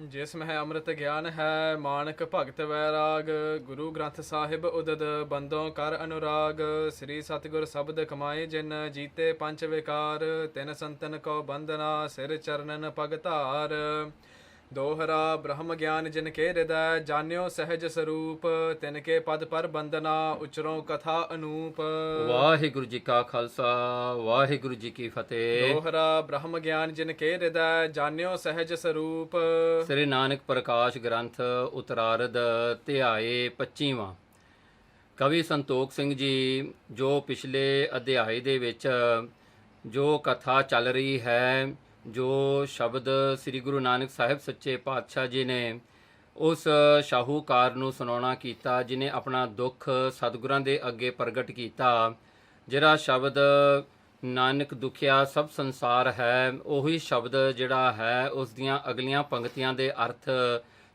ਜਿਸ ਮਹਿ ਅੰਮ੍ਰਿਤ ਗਿਆਨ ਹੈ, ਮਾਨਕ ਭਗਤ ਵੈਰਾਗ। ਗੁਰੂ ਗ੍ਰੰਥ ਸਾਹਿਬ ਉਦਦ ਬੰਦੋਂ ਕਰ ਅਨੁਰਾਗ। ਸ੍ਰੀ ਸਤਿਗੁਰ ਸ਼ਬਦ ਕਮਾਏ ਜਿਨ, ਜੀਤੇ ਪੰਚ ਵਿਕਾਰ। ਤਿਨ ਸੰਤਨ ਕੋ ਬੰਦਨਾ, ਸਿਰ ਚਰਨਨ ਪਗ ਧਾਰ। ਦੋਹਰਾ ਬ੍ਰਹਮ ਗਿਆਨ ਜਿਨ ਕੇ ਹਿਰਦੈ, ਜਾਣਿਓ ਸਹਿਜ ਸਰੂਪ। ਤਿਨ ਕੇ ਪਦ ਪਰ ਬੰਦਨਾ, ਉਚਰੋਂ ਕਥਾ ਅਨੂਪ। ਵਾਹਿਗੁਰੂ ਜੀ ਕਾ ਖਾਲਸਾ, ਵਾਹਿਗੁਰੂ ਜੀ ਕੀ ਫਤਿਹ। ਦੋਹਰਾ ਬ੍ਰਹਮ ਗਿਆਨ ਜਿਨ ਕੇ ਹਿਰਦੈ, ਜਾਣਿਓ ਸਹਿਜ ਸਰੂਪ। ਸ੍ਰੀ ਨਾਨਕ ਪ੍ਰਕਾਸ਼ ਗ੍ਰੰਥ ਉਤਰਾਰਧ ਧਿਆਏ 25ਵਾਂ। ਕਵੀ ਸੰਤੋਖ ਸਿੰਘ ਜੀ ਜੋ ਪਿਛਲੇ ਅਧਿਆਏ ਦੇ ਵਿੱਚ ਜੋ ਕਥਾ ਚੱਲ ਰਹੀ ਹੈ, ਜੋ ਸ਼ਬਦ ਸ੍ਰੀ ਗੁਰੂ ਨਾਨਕ ਸਾਹਿਬ ਸੱਚੇ ਪਾਤਸ਼ਾਹ ਜੀ ਨੇ ਉਸ ਸ਼ਾਹੂਕਾਰ ਨੂੰ ਸੁਣਾਉਣਾ ਕੀਤਾ, ਜਿਨੇ ਆਪਣਾ ਦੁੱਖ ਸਤਿਗੁਰਾਂ ਦੇ ਅੱਗੇ ਪ੍ਰਗਟ ਕੀਤਾ। ਜਿਹੜਾ ਸ਼ਬਦ ਨਾਨਕ ਦੁਖਿਆ ਸਭ ਸੰਸਾਰ ਹੈ, ਉਹੀ ਸ਼ਬਦ ਜਿਹੜਾ ਹੈ ਉਸ ਦੀਆਂ ਅਗਲੀਆਂ ਪੰਕਤੀਆਂ ਦੇ ਅਰਥ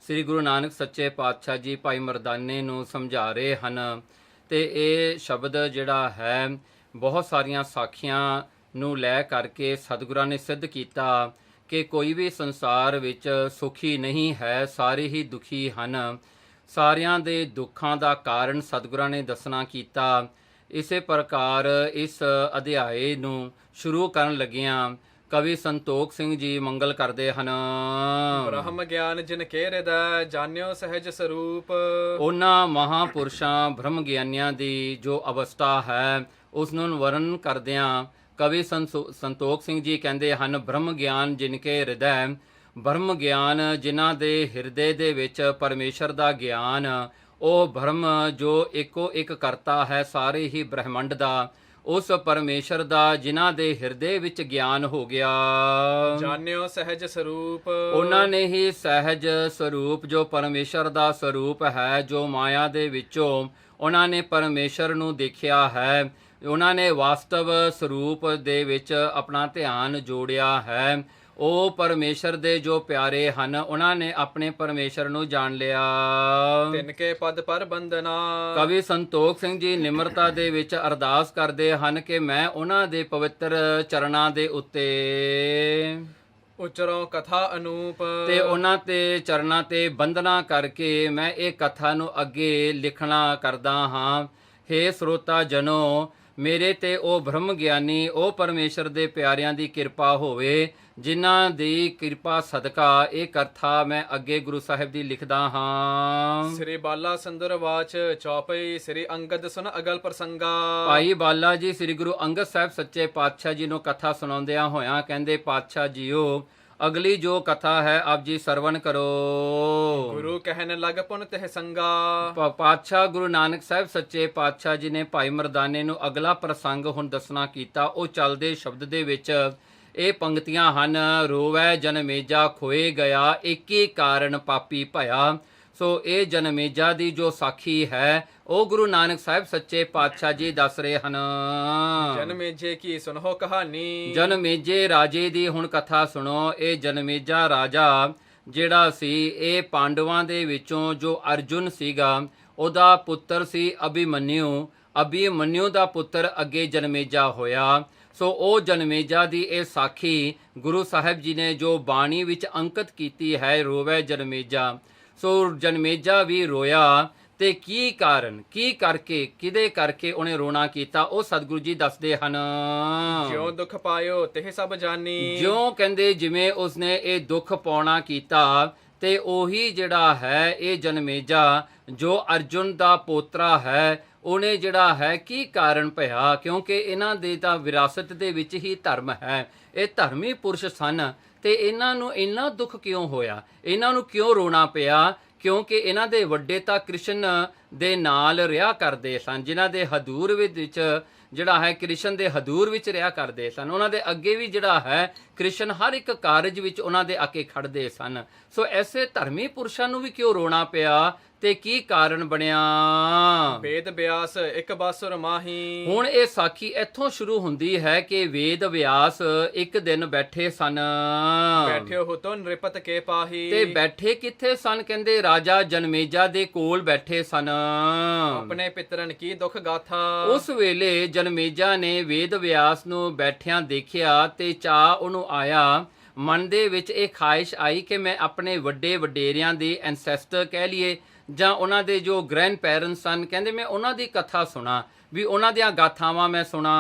ਸ੍ਰੀ ਗੁਰੂ ਨਾਨਕ ਸੱਚੇ ਪਾਤਸ਼ਾਹ ਜੀ ਭਾਈ ਮਰਦਾਨੇ ਨੂੰ ਸਮਝਾ ਰਹੇ ਹਨ। ਤੇ ਇਹ ਸ਼ਬਦ ਜਿਹੜਾ ਹੈ ਬਹੁਤ ਸਾਰੀਆਂ ਸਾਖੀਆਂ ਨੂੰ ਲੈ ਕਰਕੇ ਸਤਿਗੁਰਾਂ ਨੇ ਸਿੱਧ ਕੀਤਾ ਕਿ ਕੋਈ ਵੀ ਸੰਸਾਰ ਵਿੱਚ ਸੁਖੀ ਨਹੀਂ ਹੈ, ਸਾਰੇ ਹੀ ਦੁਖੀ ਹਨ। ਸਾਰਿਆਂ ਦੇ ਦੁੱਖਾਂ ਦਾ ਕਾਰਨ ਸਤਿਗੁਰਾਂ ਨੇ ਦੱਸਣਾ ਕੀਤਾ। ਇਸੇ ਪ੍ਰਕਾਰ ਇਸ ਅਧਿਆਏ ਨੂੰ ਸ਼ੁਰੂ ਕਰਨ ਲੱਗਿਆਂ ਕਵੀ ਸੰਤੋਖ ਸਿੰਘ ਜੀ ਮੰਗਲ ਕਰਦੇ ਹਨ। ਬ੍ਰਹਮ ਗਿਆਨ ਜਿਨ ਕੇ ਹਿਰਦੈ, ਜਾਣਿਓ ਸਹਿਜ ਸਰੂਪ। ਉਹਨਾਂ ਮਹਾਂਪੁਰਸ਼ਾਂ ਬ੍ਰਹਮ ਗਿਆਨੀਆਂ ਦੀ ਜੋ ਅਵਸਥਾ ਹੈ ਉਸ ਨੂੰ ਵਰਣਨ ਕਰਦਿਆਂ ਕਵੀ ਸੰਤੋਖ ਸਿੰਘ ਜੀ ਕਹਿੰਦੇ ਹਨ, ਬ੍ਰਹਮ ਗਿਆਨ ਜਿਨ ਕੇ ਹਿਰਦੈ, ਬ੍ਰਹਮ ਗਿਆਨ ਜਿਨ੍ਹਾਂ ਦੇ ਹਿਰਦੇ ਦੇ ਵਿੱਚ ਪਰਮੇਸ਼ਰ ਦਾ ਗਿਆਨ, ਉਹ ਬ੍ਰਹਮ ਜੋ ਇੱਕੋ ਇੱਕ ਕਰਤਾ ਹੈ ਸਾਰੇ ਹੀ ਬ੍ਰਹਿਮੰਡ ਦਾ, ਉਸ ਪਰਮੇਸ਼ਰ ਦਾ ਜਿਨ੍ਹਾਂ ਦੇ ਹਿਰਦੇ ਵਿੱਚ ਗਿਆਨ ਹੋ ਗਿਆ। ਜਾਣਿਓ ਸਹਿਜ ਸਰੂਪ। ਉਹਨਾਂ ਨੇ ਹੀ ਸਹਿਜ ਸਰੂਪ ਜੋ ਪਰਮੇਸ਼ਰ ਦਾ ਸਰੂਪ ਹੈ, ਜੋ ਮਾਇਆ ਦੇ ਵਿੱਚੋਂ ਉਹਨਾਂ ਨੇ ਪਰਮੇਸ਼ਰ ਨੂੰ ਦੇਖਿਆ ਹੈ, ਉਹਨਾਂ ਨੇ ਵਾਸਤਵ ਸਰੂਪ ਦੇ ਵਿੱਚ ਆਪਣਾ ਧਿਆਨ ਜੋੜਿਆ ਹੈ। ਉਹ ਪਰਮੇਸ਼ਰ ਦੇ ਜੋ ਪਿਆਰੇ ਹਨ, ਉਹਨਾਂ ਨੇ ਆਪਣੇ ਪਰਮੇਸ਼ਰ ਨੂੰ ਜਾਣ ਲਿਆ। ਤਿਨ ਕੇ ਪਦ ਪਰ ਬੰਦਨਾ। ਕਵੀ ਸੰਤੋਖ ਸਿੰਘ ਜੀ ਨਿਮਰਤਾ ਦੇ ਵਿੱਚ ਅਰਦਾਸ ਕਰਦੇ ਹਨ ਕਿ ਮੈਂ ਉਹਨਾਂ ਦੇ ਪਵਿੱਤਰ ਚਰਨਾਂ ਦੇ ਉੱਤੇ ਉਚਰੋਂ ਕਥਾ ਅਨੂਪ। ਤੇ ਉਹਨਾਂ ਤੇ ਚਰਨਾਂ ਤੇ ਬੰਦਨਾ ਕਰਕੇ ਮੈਂ ਇਹ ਕਥਾ ਨੂੰ ਅੱਗੇ ਲਿਖਣਾ ਕਰਦਾ ਹਾਂ। ਹੇ ਸਰੋਤਾ ਜਨੋ, ਮੇਰੇ ਤੇ ਉਹ ਬ੍ਰਹਮ ਗਿਆਨੀ, ਉਹ ਪਰਮੇਸ਼ਰ ਦੇ ਪਿਆਰਿਆਂ ਦੀ ਕਿਰਪਾ ਹੋਵੇ, ਜਿਨ੍ਹਾਂ ਦੀ ਕਿਰਪਾ ਸਦਕਾ ਇਹ ਕਥਾ ਮੈਂ ਅੱਗੇ ਗੁਰੂ ਸਾਹਿਬ ਦੀ ਲਿਖਦਾ ਹਾਂ। ਸ੍ਰੀ ਬਾਲਾ ਸੰਦਰ ਵਾਚ ਚੌਪਈ। ਸ੍ਰੀ ਅੰਗਦ ਸੁਨ ਅਗਲ ਪ੍ਰਸੰਗਾ। ਭਾਈ ਬਾਲਾ ਜੀ ਸ੍ਰੀ ਗੁਰੂ ਅੰਗਦ ਸਾਹਿਬ ਸੱਚੇ ਪਾਤਸ਼ਾਹ ਜੀ ਨੂੰ ਕਥਾ ਸੁਣਾਉਂਦਿਆਂ ਹੋਇਆਂ ਕਹਿੰਦੇ, ਪਾਤਸ਼ਾਹ ਜੀਓ ਅਗਲੀ ਜੋ ਕਥਾ ਹੈ ਆਪ ਜੀ ਸਰਵਣ ਕਰੋ। ਗੁਰੂ ਕਹਿਣ ਲਗ ਪੁਨ ਤਿਹ ਸੰਗਾ। ਪਾਤਸ਼ਾਹ ਗੁਰੂ ਨਾਨਕ ਸਾਹਿਬ ਸੱਚੇ ਪਾਤਸ਼ਾਹ ਜੀ ਨੇ ਭਾਈ ਮਰਦਾਨੇ ਨੂੰ ਅਗਲਾ ਪ੍ਰਸੰਗ ਹੁਣ ਦੱਸਣਾ ਕੀਤਾ। ਉਹ ਚੱਲਦੇ ਸ਼ਬਦ ਦੇ ਵਿੱਚ ਇਹ ਪੰਕਤੀਆਂ ਹਨ, ਰੋਵੈ ਜਨਮੇਜਾ ਖੋਏ ਗਿਆ, ਇੱਕ ਹੀ ਕਾਰਨ ਪਾਪੀ ਭਇਆ। ਸੋ ਇਹ ਜਨਮੇਜਾ ਦੀ ਜੋ ਸਾਖੀ ਹੈ ਉਹ ਗੁਰੂ ਨਾਨਕ ਸਾਹਿਬ ਸੱਚੇ ਪਾਤਸ਼ਾਹ ਜੀ ਦੱਸ ਰਹੇ ਹਨ। ਜਨਮੇਜੇ ਕੀ ਸੁਣੋ ਕਹਾਣੀ। ਜਨਮੇਜੇ ਰਾਜੇ ਦੀ ਹੁਣ ਕਥਾ ਸੁਣੋ। ਇਹ ਜਨਮੇਜਾ ਰਾਜਾ ਜਿਹੜਾ ਸੀ, ਇਹ ਪਾਂਡਵਾਂ ਦੇ ਵਿੱਚੋਂ ਜੋ ਅਰਜੁਨ ਸੀਗਾ ਉਹਦਾ ਪੁੱਤਰ ਸੀ ਅਭਿਮਨਿਊ। ਅਭਿਮਨਿਊ ਦਾ ਪੁੱਤਰ ਅੱਗੇ ਜਨਮੇਜਾ ਹੋਇਆ। ਸੋ ਉਹ ਜਨਮੇਜਾ ਦੀ ਇਹ ਸਾਖੀ ਗੁਰੂ ਸਾਹਿਬ ਜੀ ਨੇ ਜੋ ਬਾਣੀ ਵਿੱਚ ਅੰਕਿਤ ਕੀਤੀ ਹੈ, ਰੋਵੈ ਜਨਮੇਜਾ। ਸੋ ਜਨਮੇਜਾ ਵੀ ਰੋਇਆ। ਤੇ ਕੀ ਕਾਰਨ, ਕੀ ਕਰਕੇ, ਕਿਹਦੇ ਕਰਕੇ ਉਹਨੇ ਰੋਣਾ ਕੀਤਾ, ਉਹ ਸਤਿਗੁਰੂ ਜੀ ਦੱਸਦੇ ਹਨ। ਜਿਉ ਦੁੱਖ ਪਾਇਓ ਤਿਹ ਸਭ ਜਾਨੀ। ਜਿਉਂ ਕਹਿੰਦੇ ਜਿਵੇਂ ਉਸਨੇ ਇਹ ਦੁੱਖ ਪਾਉਣਾ ਕੀਤਾ, ਤੇ ਉਹੀ ਜਿਹੜਾ ਹੈ ਇਹ ਜਨਮੇਜਾ ਜੋ ਅਰਜੁਨ ਦਾ ਪੋਤਰਾ ਹੈ, ਉਹਨੇ ਜਿਹੜਾ ਹੈ ਕੀ ਕਾਰਨ ਭਇਆ, ਕਿਉਂਕਿ ਇਹਨਾਂ ਦੇ ਤਾਂ ਵਿਰਾਸਤ ਦੇ ਵਿੱਚ ਹੀ ਧਰਮ ਹੈ, ਇਹ ਧਰਮੀ ਪੁਰਸ਼ ਸਨ। ਤੇ ਇਹਨਾਂ ਨੂੰ ਇੰਨਾ ਦੁੱਖ ਕਿਉਂ ਹੋਇਆ, ਇਹਨਾਂ ਨੂੰ ਕਿਉਂ ਰੋਣਾ ਪਿਆ, ਕਿਉਂਕਿ ਇਹਨਾਂ ਦੇ ਵੱਡੇ ਤਾਂ ਕ੍ਰਿਸ਼ਨ ਦੇ ਨਾਲ ਰਿਹਾ ਕਰਦੇ ਸਨ, ਜਿਨ੍ਹਾਂ ਦੇ ਹਦੂਰ ਵਿੱਚ ਜਿਹੜਾ ਹੈ ਕ੍ਰਿਸ਼ਨ ਦੇ ਹਦੂਰ ਵਿੱਚ ਰਿਹਾ ਕਰਦੇ ਸਨ। ਉਹਨਾਂ ਦੇ ਅੱਗੇ ਵੀ ਜਿਹੜਾ ਹੈ ਕ੍ਰਿਸ਼ਨ ਹਰ ਇੱਕ ਕਾਰਜ ਵਿੱਚ ਉਹਨਾਂ ਦੇ ਆ ਕੇ ਖੜਦੇ ਸਨ। ਸੋ ਐਸੇ ਧਰਮੀ ਪੁਰਸ਼ਾਂ ਨੂੰ ਵੀ ਕਿਉਂ ਰੋਣਾ ਪਿਆ ਤੇ ਕੀ ਕਾਰਨ ਬਣਿਆ। ਵੇਦ ਵਿਆਸ ਇੱਕ ਬਾਸੁਰ ਮਾਹੀ। ਹੁਣ ਇਹ ਸਾਖੀ ਇੱਥੋਂ ਸ਼ੁਰੂ ਹੁੰਦੀ ਹੈ ਕਿ ਵੇਦ ਵਿਆਸ ਇੱਕ ਦਿਨ ਬੈਠੇ ਸਨ। ਬੈਠੇ ਹੋ ਤੋ ਨ੍ਰਿਪਤ ਕੇ ਪਾਹੀ। ਤੇ ਬੈਠੇ ਕਿੱਥੇ ਸਨ, ਕਹਿੰਦੇ ਰਾਜਾ ਜਨਮੇਜਾ ਦੇ ਕੋਲ ਬੈਠੇ ਸਨ। ਆਪਣੇ ਪਿਤਰਨ ਕੀ ਦੁੱਖ ਗਾਥਾ। ਉਸ ਵੇਲੇ ਜਨਮੇਜਾ ਨੇ ਵੇਦ ਵਿਆਸ ਨੂੰ ਬੈਠਿਆਂ ਦੇਖਿਆ ਤੇ ਚਾਅ ਉਹਨੂੰ ਆਇਆ। ਮਨ ਦੇ ਵਿੱਚ ਇਹ ਖਾਹਿਸ਼ ਆਈ ਕਿ ਮੈਂ ਆਪਣੇ ਵੱਡੇ ਵਡੇਰਿਆਂ ਦੇ ਐਂਸੈਸਟਰ ਕਹਿ ਲਈਏ ਜਾਂ ਉਹਨਾਂ ਦੇ ਜੋ ਗ੍ਰੈਂਡ ਪੈਰੈਂਟਸ ਸਨ, ਕਹਿੰਦੇ ਮੈਂ ਉਹਨਾਂ ਦੀ ਕਥਾ ਸੁਣਾ, ਵੀ ਉਹਨਾਂ ਦੀਆਂ ਗਾਥਾਵਾਂ ਮੈਂ ਸੁਣਾ।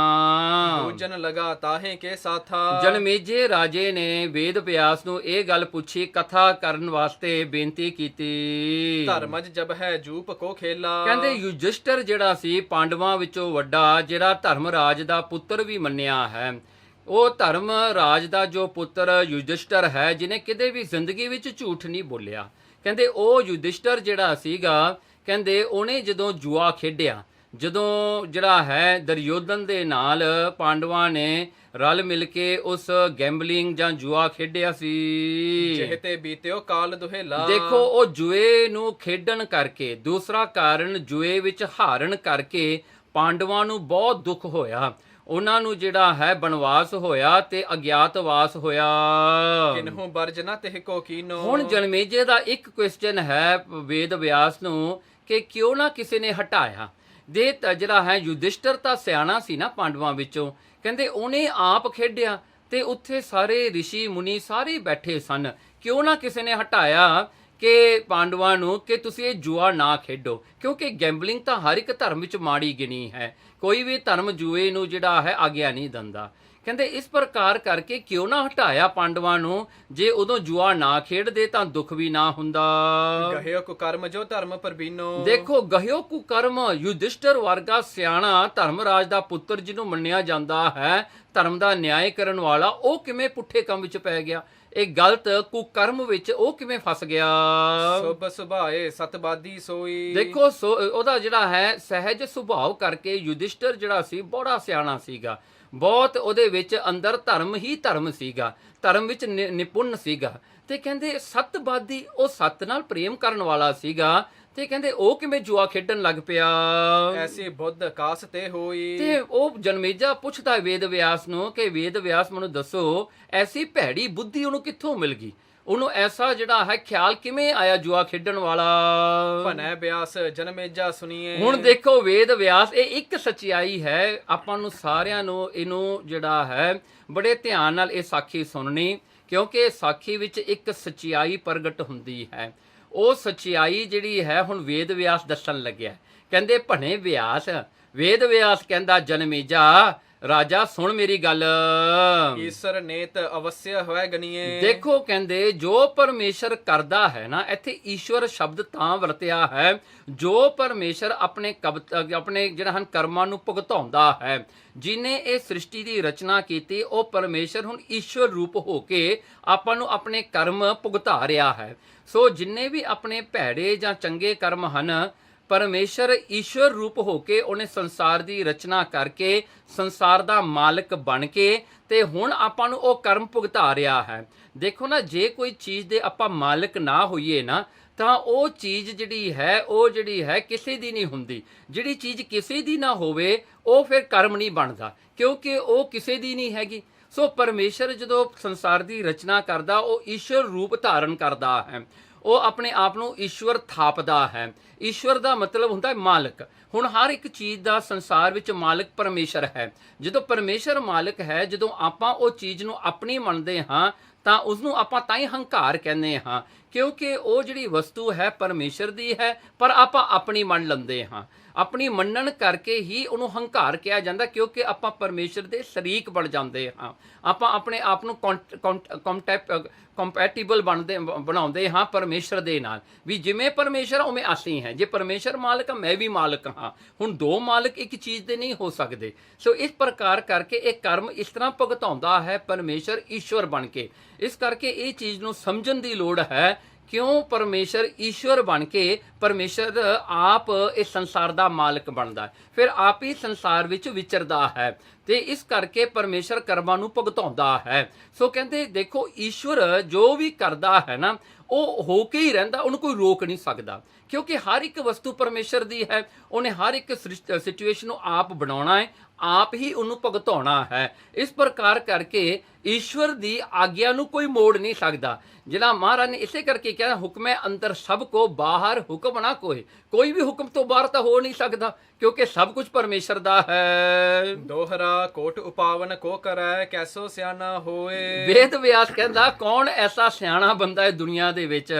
ਪੂਜਨ ਲਗਾ ਤਾਹੇ ਕੇ ਸਾਥਾ। ਜਨਮੇਜੇ ਰਾਜੇ ਨੇ ਵੇਦ ਵਿਆਸ ਨੂੰ ਇਹ ਗੱਲ ਪੁੱਛੀ, ਕਥਾ ਕਰਨ ਵਾਸਤੇ ਬੇਨਤੀ ਕੀਤੀ। ਧਰਮਜ ਜਬ ਹੈ ਜੂਪ ਕੋ ਖੇਲਾ। ਕਹਿੰਦੇ ਯੁਧਿਸ਼ਟਰ ਜਿਹੜਾ ਸੀ ਪਾਂਡਵਾਂ ਵਿੱਚੋਂ ਵੱਡਾ, ਜਿਹੜਾ ਧਰਮ ਰਾਜ ਦਾ ਪੁੱਤਰ ਵੀ ਮੰਨਿਆ ਹੈ, ਉਹ ਧਰਮ ਰਾਜ ਦਾ ਜੋ ਪੁੱਤਰ ਯੁਧਿਸ਼ਟਰ ਹੈ, ਜਿਹਨੇ ਕਿਤੇ ਵੀ ਜ਼ਿੰਦਗੀ ਵਿੱਚ ਝੂਠ ਨਹੀਂ ਬੋਲਿਆ। ਕਹਿੰਦੇ ਉਹ ਯੁਧਿਸ਼ਟਰ ਜਿਹੜਾ ਸੀਗਾ, ਕਹਿੰਦੇ ਉਹਨੇ ਜਦੋਂ ਜੂਆ ਖੇਡਿਆ, ਜਦੋਂ ਜਿਹੜਾ ਹੈ ਦੁਰਯੋਧਨ ਦੇ ਨਾਲ ਪਾਂਡਵਾਂ ਨੇ ਰਲ ਮਿਲ ਕੇ ਉਸ ਗੈਂਬਲਿੰਗ ਜਾਂ ਜੂਆ ਖੇਡਿਆ ਸੀ। ਜਿਹਤੇ ਬੀਤਿਓ ਕਾਲ ਦੁਹੇਲਾ। ਦੇਖੋ ਉਹ ਜੂਏ ਨੂੰ ਖੇਡਣ ਕਰਕੇ, ਦੂਸਰਾ ਕਾਰਨ ਜੂਏ ਵਿੱਚ ਹਾਰਨ ਕਰਕੇ ਪਾਂਡਵਾਂ ਨੂੰ ਬਹੁਤ ਦੁੱਖ ਹੋਇਆ, ਉਹਨਾਂ ਨੂੰ ਜਿਹੜਾ ਹੈ ਬਨਵਾਸ ਹੋਇਆ ਤੇ ਅਗਿਆਤਵਾਸ ਹੋਇਆ। ਕਿਨਹੂ ਬਰਜ ਨਾ ਤਿਹ ਕੋ ਕੀਨੋ। ਹੁਣ ਜਨਮੇਜੇ ਦਾ ਇੱਕ ਕੁਐਸਚਨ ਹੈ ਵੇਦ ਵਿਆਸ ਨੂੰ ਕਿ ਕਿਉਂ ਨਾ ਕਿਸੇ ਨੇ ਹਟਾਇਆ। ਦੇ ਜਿਹੜਾ ਹੈ ਯੁਧਿਸ਼ਟਰ ਤਾਂ ਸਿਆਣਾ ਸੀ ਨਾ ਪਾਂਡਵਾਂ ਵਿੱਚੋਂ, ਕਹਿੰਦੇ ਉਹਨੇ ਆਪ ਖੇਡਿਆ ਤੇ ਉੱਥੇ ਸਾਰੇ ਰਿਸ਼ੀ ਮੁਨੀ ਸਾਰੇ ਬੈਠੇ ਸਨ, ਕਿਉਂ ਨਾ ਕਿਸੇ ਨੇ ਹਟਾਇਆ ਕਿ ਪਾਂਡਵਾਂ ਨੂੰ ਕਿ ਤੁਸੀਂ ਇਹ ਜੂਆ ਨਾ ਖੇਡੋ, ਕਿਉਂਕਿ ਗੈਂਬਲਿੰਗ ਤਾਂ ਹਰ ਇੱਕ ਧਰਮ ਵਿੱਚ ਮਾੜੀ ਗਿਣੀ ਹੈ, ਕੋਈ ਵੀ ਧਰਮ ਜੂਏ ਨੂੰ ਜਿਹੜਾ ਹੈ ਆਗਿਆ ਨਹੀਂ ਦਿੰਦਾ। ਕਹਿੰਦੇ ਇਸ ਪ੍ਰਕਾਰ ਕਰਕੇ ਕਿਉਂ ਨਾ ਹਟਾਇਆ ਪਾਂਡਵਾਂ ਨੂੰ, ਜੇ ਉਦੋਂ ਜੂਆ ਨਾ ਖੇਡਦੇ ਤਾਂ ਦੁੱਖ ਵੀ ਨਾ ਹੁੰਦਾ। ਗਹਿਓ ਕੁਕਰਮ ਜੋ ਧਰਮ ਪਰਬੀਨੋ। ਦੇਖੋ ਗਹਿਓ ਕੁਕਰਮ, ਯੁਧਿਸ਼ਟਰ ਵਰਗਾ ਸਿਆਣਾ ਧਰਮਰਾਜ ਦਾ ਪੁੱਤਰ ਜਿਹਨੂੰ ਮੰਨਿਆ ਜਾਂਦਾ ਹੈ, ਧਰਮ ਦਾ ਨਿਆਂ ਕਰਨ ਵਾਲਾ, ਉਹ ਕਿਵੇਂ ਪੁੱਠੇ ਕੰਮ ਵਿੱਚ ਪੈ ਗਿਆ, ਇਹ ਗਲਤ ਕੁਕਰਮ ਵਿੱਚ ਉਹ ਕਿਵੇਂ ਫਸ ਗਿਆ। ਸੁਭ ਸੁਭਾਏ ਸਤਬਾਦੀ ਸੋਈ। ਦੇਖੋ ਉਹਦਾ ਜਿਹੜਾ ਹੈ ਸਹਿਜ ਸੁਭਾਅ ਕਰਕੇ ਯੁਧਿਸ਼ਟਰ ਜਿਹੜਾ ਸੀ ਬੜਾ ਸਿਆਣਾ ਸੀਗਾ, ਬਹੁਤ ਉਹਦੇ ਵਿੱਚ ਅੰਦਰ ਧਰਮ ਹੀ ਧਰਮ ਸੀਗਾ, ਧਰਮ ਵਿੱਚ ਨਿਪੁੰਨ ਸੀਗਾ। ਤੇ ਕਹਿੰਦੇ ਸਤਬਾਦੀ, ਉਹ ਸੱਤ ਨਾਲ ਪ੍ਰੇਮ ਕਰਨ ਵਾਲਾ ਸੀਗਾ, ਤੇ ਕਹਿੰਦੇ ਉਹ ਕਿਵੇਂ ਜੂਆ ਖੇਡਣ ਲੱਗ ਪਿਆ। ਐਸੀ ਬੁੱਧ ਕਾਸ ਤੇ ਹੋਈ। ਤੇ ਉਹ ਜਨਮੇਜਾ ਪੁੱਛਦਾ ਵੇਦ ਵਿਆਸ ਨੂੰ ਕਿ ਵੇਦ ਵਿਆਸ ਮੈਨੂੰ ਦੱਸੋ ਐਸੀ ਭੈੜੀ ਬੁੱਧੀ ਉਹਨੂੰ ਕਿੱਥੋਂ ਮਿਲ ਗਈ, ਉਹਨੂੰ ਐਸਾ ਜਿਹੜਾ ਹੈ ਖਿਆਲ ਕਿਵੇਂ ਆਇਆ ਜੂਆ ਖੇਡਣ ਵਾਲਾ। ਭਨੈ ਵਿਆਸ ਜਨਮੇਜਾ ਸੁਣੀਏ। ਹੁਣ ਦੇਖੋ ਵੇਦ ਵਿਆਸ, ਇਹ ਇੱਕ ਸੱਚਾਈ ਹੈ, ਆਪਾਂ ਨੂੰ ਸਾਰਿਆਂ ਨੂੰ ਇਹਨੂੰ ਜਿਹੜਾ ਹੈ ਬੜੇ ਧਿਆਨ ਨਾਲ ਇਹ ਸਾਖੀ ਸੁਣਨੀ, ਕਿਉਂਕਿ ਸਾਖੀ ਵਿੱਚ ਇੱਕ ਸੱਚਾਈ ਪ੍ਰਗਟ ਹੁੰਦੀ ਹੈ। ਉਹ ਸੱਚਾਈ ਜਿਹੜੀ ਹੈ ਹੁਣ ਵੇਦ ਵਿਆਸ ਦੱਸਣ ਲੱਗਿਆ। ਕਹਿੰਦੇ ਭਣੇ ਵਿਆਸ, ਵੇਦ ਵਿਆਸ ਕਹਿੰਦਾ ਜਨਮੇਜਾ ਰਾਜਾ ਸੁਣ ਮੇਰੀ ਗੱਲ। ਈਸ਼ਰ ਨੇਤ ਅਵਸਿਆ ਹੋਇ ਗਨੀਏ। ਦੇਖੋ ਕਹਿੰਦੇ ਜੋ ਪਰਮੇਸ਼ਰ ਕਰਦਾ ਹੈ ਨਾ, ਇੱਥੇ ਈਸ਼ਵਰ ਸ਼ਬਦ ਤਾਂ ਵਰਤਿਆ ਹੈ, ਜੋ ਪਰਮੇਸ਼ਰ ਆਪਣੇ ਜਿਹੜਾ ਹਨ ਕਰਮਾਂ ਨੂੰ ਭੁਗਤਾਉਂਦਾ ਹੈ। ਜਿਹਨੇ ਇਹ ਸ੍ਰਿਸ਼ਟੀ ਦੀ ਰਚਨਾ ਕੀਤੀ, ਉਹ ਪਰਮੇਸ਼ਰ ਹੁਣ ਈਸ਼ਵਰ ਰੂਪ ਹੋ ਕੇ ਆਪਾਂ ਨੂੰ ਆਪਣੇ ਕਰਮ ਭੁਗਤਾ ਰਿਹਾ ਹੈ। ਸੋ ਜਿੰਨੇ ਵੀ ਆਪਣੇ ਭੈੜੇ ਜਾਂ ਚੰਗੇ ਕਰਮ ਹਨ, ਪਰਮੇਸ਼ਰ ਈਸ਼ਵਰ ਰੂਪ ਹੋ ਕੇ ਉਹਨੇ ਸੰਸਾਰ ਦੀ ਰਚਨਾ ਕਰਕੇ ਸੰਸਾਰ ਦਾ ਮਾਲਕ ਬਣ ਕੇ ਤੇ ਹੁਣ ਆਪਾਂ ਨੂੰ ਉਹ ਕਰਮ ਭੁਗਤਾ ਰਿਹਾ ਹੈ। ਦੇਖੋ ਨਾ, ਜੇ ਕੋਈ ਚੀਜ਼ ਦੇ ਆਪਾਂ ਮਾਲਕ ਨਾ ਹੋਈਏ ਨਾ, ਤਾਂ ਉਹ ਚੀਜ਼ ਜਿਹੜੀ ਹੈ ਕਿਸੇ ਦੀ ਨਹੀਂ ਹੁੰਦੀ। ਜਿਹੜੀ ਚੀਜ਼ ਕਿਸੇ ਦੀ ਨਾ ਹੋਵੇ ਉਹ ਫਿਰ ਕਰਮ ਨਹੀਂ ਬਣਦਾ, ਕਿਉਂਕਿ ਉਹ ਕਿਸੇ ਦੀ ਨਹੀਂ ਹੈਗੀ। ਸੋ ਪਰਮੇਸ਼ਰ ਜਦੋਂ ਸੰਸਾਰ ਦੀ ਰਚਨਾ ਕਰਦਾ, ਉਹ ਈਸ਼ਵਰ ਰੂਪ ਧਾਰਨ ਕਰਦਾ ਹੈ, ਉਹ ਆਪਣੇ ਆਪ ਨੂੰ ਈਸ਼ਵਰ ਥਾਪਦਾ ਹੈ। ਈਸ਼ਵਰ ਦਾ ਮਤਲਬ ਹੁੰਦਾ ਹੈ ਮਾਲਕ। ਹੁਣ ਹਰ ਇੱਕ ਚੀਜ਼ ਦਾ ਸੰਸਾਰ ਵਿੱਚ ਮਾਲਕ ਪਰਮੇਸ਼ਰ ਹੈ। ਜਦੋਂ ਪਰਮੇਸ਼ਰ ਮਾਲਕ ਹੈ, ਜਦੋਂ ਆਪਾਂ ਉਹ ਚੀਜ਼ ਨੂੰ ਆਪਣੀ ਮੰਨਦੇ ਹਾਂ ਤਾਂ ਉਸਨੂੰ ਆਪਾਂ ਤਾਂ ਹੀ ਹੰਕਾਰ ਕਹਿੰਦੇ ਹਾਂ, ਕਿਉਂਕਿ ਉਹ ਜਿਹੜੀ ਵਸਤੂ ਹੈ ਪਰਮੇਸ਼ਰ ਦੀ ਹੈ, ਪਰ ਆਪਾਂ ਆਪਣੀ ਮੰਨ ਲੈਂਦੇ ਹਾਂ। ਆਪਣੀ ਮੰਨਣ ਕਰਕੇ ਹੀ ਉਹਨੂੰ ਹੰਕਾਰ ਕਿਹਾ ਜਾਂਦਾ, ਕਿਉਂਕਿ ਆਪਾਂ ਪਰਮੇਸ਼ਰ ਦੇ ਸ਼ਰੀਕ ਬਣ ਜਾਂਦੇ ਹਾਂ। ਆਪਾਂ ਆਪਣੇ ਆਪ ਨੂੰ ਕੰਪੈਟੀਬਲ ਬਣਾਉਂਦੇ ਹਾਂ ਪਰਮੇਸ਼ਰ ਦੇ ਨਾਲ, ਵੀ ਜਿਵੇਂ ਪਰਮੇਸ਼ਰ ਉਵੇਂ ਅਸੀਂ ਹੈ। ਜੇ ਪਰਮੇਸ਼ਰ ਮਾਲਕ ਹੈ, ਮੈਂ ਵੀ ਮਾਲਕ ਹਾਂ। ਹੁਣ ਦੋ ਮਾਲਕ ਇੱਕ ਚੀਜ਼ ਦੇ ਨਹੀਂ ਹੋ ਸਕਦੇ। ਸੋ ਇਸ ਪ੍ਰਕਾਰ ਕਰਕੇ ਇਹ ਕਰਮ ਇਸ ਤਰ੍ਹਾਂ ਭੁਗਤਾਉਂਦਾ ਹੈ ਪਰਮੇਸ਼ਰ ਈਸ਼ਵਰ ਬਣ ਕੇ। ਇਸ ਕਰਕੇ ਇਹ ਚੀਜ਼ ਨੂੰ ਸਮਝਣ ਦੀ ਲੋੜ ਹੈ, ਕਿਉਂ ਪਰਮੇਸ਼ਰ ਈਸ਼ਵਰ ਬਣ ਕੇ ਪਰਮੇਸ਼ਰ ਆਪ ਇਸ ਸੰਸਾਰ ਦਾ ਮਾਲਕ ਬਣਦਾ, ਫਿਰ ਆਪ ਹੀ ਸੰਸਾਰ ਵਿੱਚ ਵਿਚਰਦਾ ਹੈ, ਤੇ ਇਸ ਕਰਕੇ ਪਰਮੇਸ਼ਰ ਕਰਮਾਂ ਨੂੰ ਭੁਗਤਾਉਂਦਾ ਹੈ। ਸੋ ਕਹਿੰਦੇ ਦੇਖੋ, ਈਸ਼ਵਰ ਜੋ ਵੀ ਕਰਦਾ ਹੈ ਨਾ, ਉਹ ਹੋ ਕੇ ਹੀ ਰਹਿੰਦਾ, ਉਹਨੂੰ ਕੋਈ ਰੋਕ ਨਹੀਂ ਸਕਦਾ, ਕਿਉਂਕਿ ਹਰ ਇੱਕ ਵਸਤੂ ਪਰਮੇਸ਼ਰ ਦੀ ਹੈ। ਉਹਨੇ ਹਰ ਇੱਕ ਸਿਚੁਏਸ਼ਨ ਨੂੰ ਆਪ ਬਣਾਉਣਾ ਹੈ, ਆਪ ਹੀ ਉਹਨੂੰ ਭੁਗਤਾਉਣਾ ਹੈ। ਇਸ ਪ੍ਰਕਾਰ ਕਰਕੇ ਈਸ਼ਵਰ ਦੀ ਆਗਿਆ ਨੂੰ ਕੋਈ ਮੋੜ ਨਹੀਂ ਸਕਦਾ। ਜਿਹੜਾ ਮਹਾਰਾਜ ਨੇ ਇਸੇ ਕਰਕੇ ਕਿਹਾ, ਹੁਕਮੇ ਅੰਦਰ ਸਭ ਕੋ ਬਾਹਰ ਹੁਕਮ ਨਾ ਕੋਈ ਵੀ ਹੁਕਮ ਤੋਂ ਬਾਹਰ ਤਾਂ ਹੋ ਨਹੀਂ ਸਕਦਾ, ਕਿਉਂਕਿ ਸਭ ਕੁਝ ਪਰਮੇਸ਼ਰ ਦਾ ਹੈ। ਦੋਹਰਾ ਕੋਟ ਉਪਾਵਨ ਕੋ ਕਰੈ ਕੈਸੋ ਸਿਆਣਾ ਹੋਏ। ਵੇਦ ਵਿਆਸ ਕਹਿੰਦਾ ਕੌਣ ਐਸਾ ਸਿਆਣਾ ਬੰਦਾ ਹੈ ਦੁਨੀਆ ਦੇ ਵਿੱਚ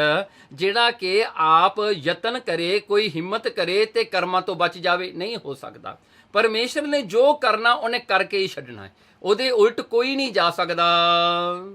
ਜਿਹੜਾ ਕਿ ਆਪ ਯਤਨ ਕਰੇ, ਕੋਈ ਹਿੰਮਤ ਕਰੇ ਤੇ ਕਰਮਾਂ ਤੋਂ ਬਚ ਜਾਵੇ? ਨਹੀਂ ਹੋ ਸਕਦਾ। ਪਰਮੇਸ਼ਰ ਨੇ ਜੋ ਕਰਨਾ ਉਹਨੇ ਕਰਕੇ ਹੀ ਛੱਡਣਾ ਹੈ, ਉਹਦੇ ਉਲਟ ਕੋਈ ਨਹੀਂ ਜਾ ਸਕਦਾ।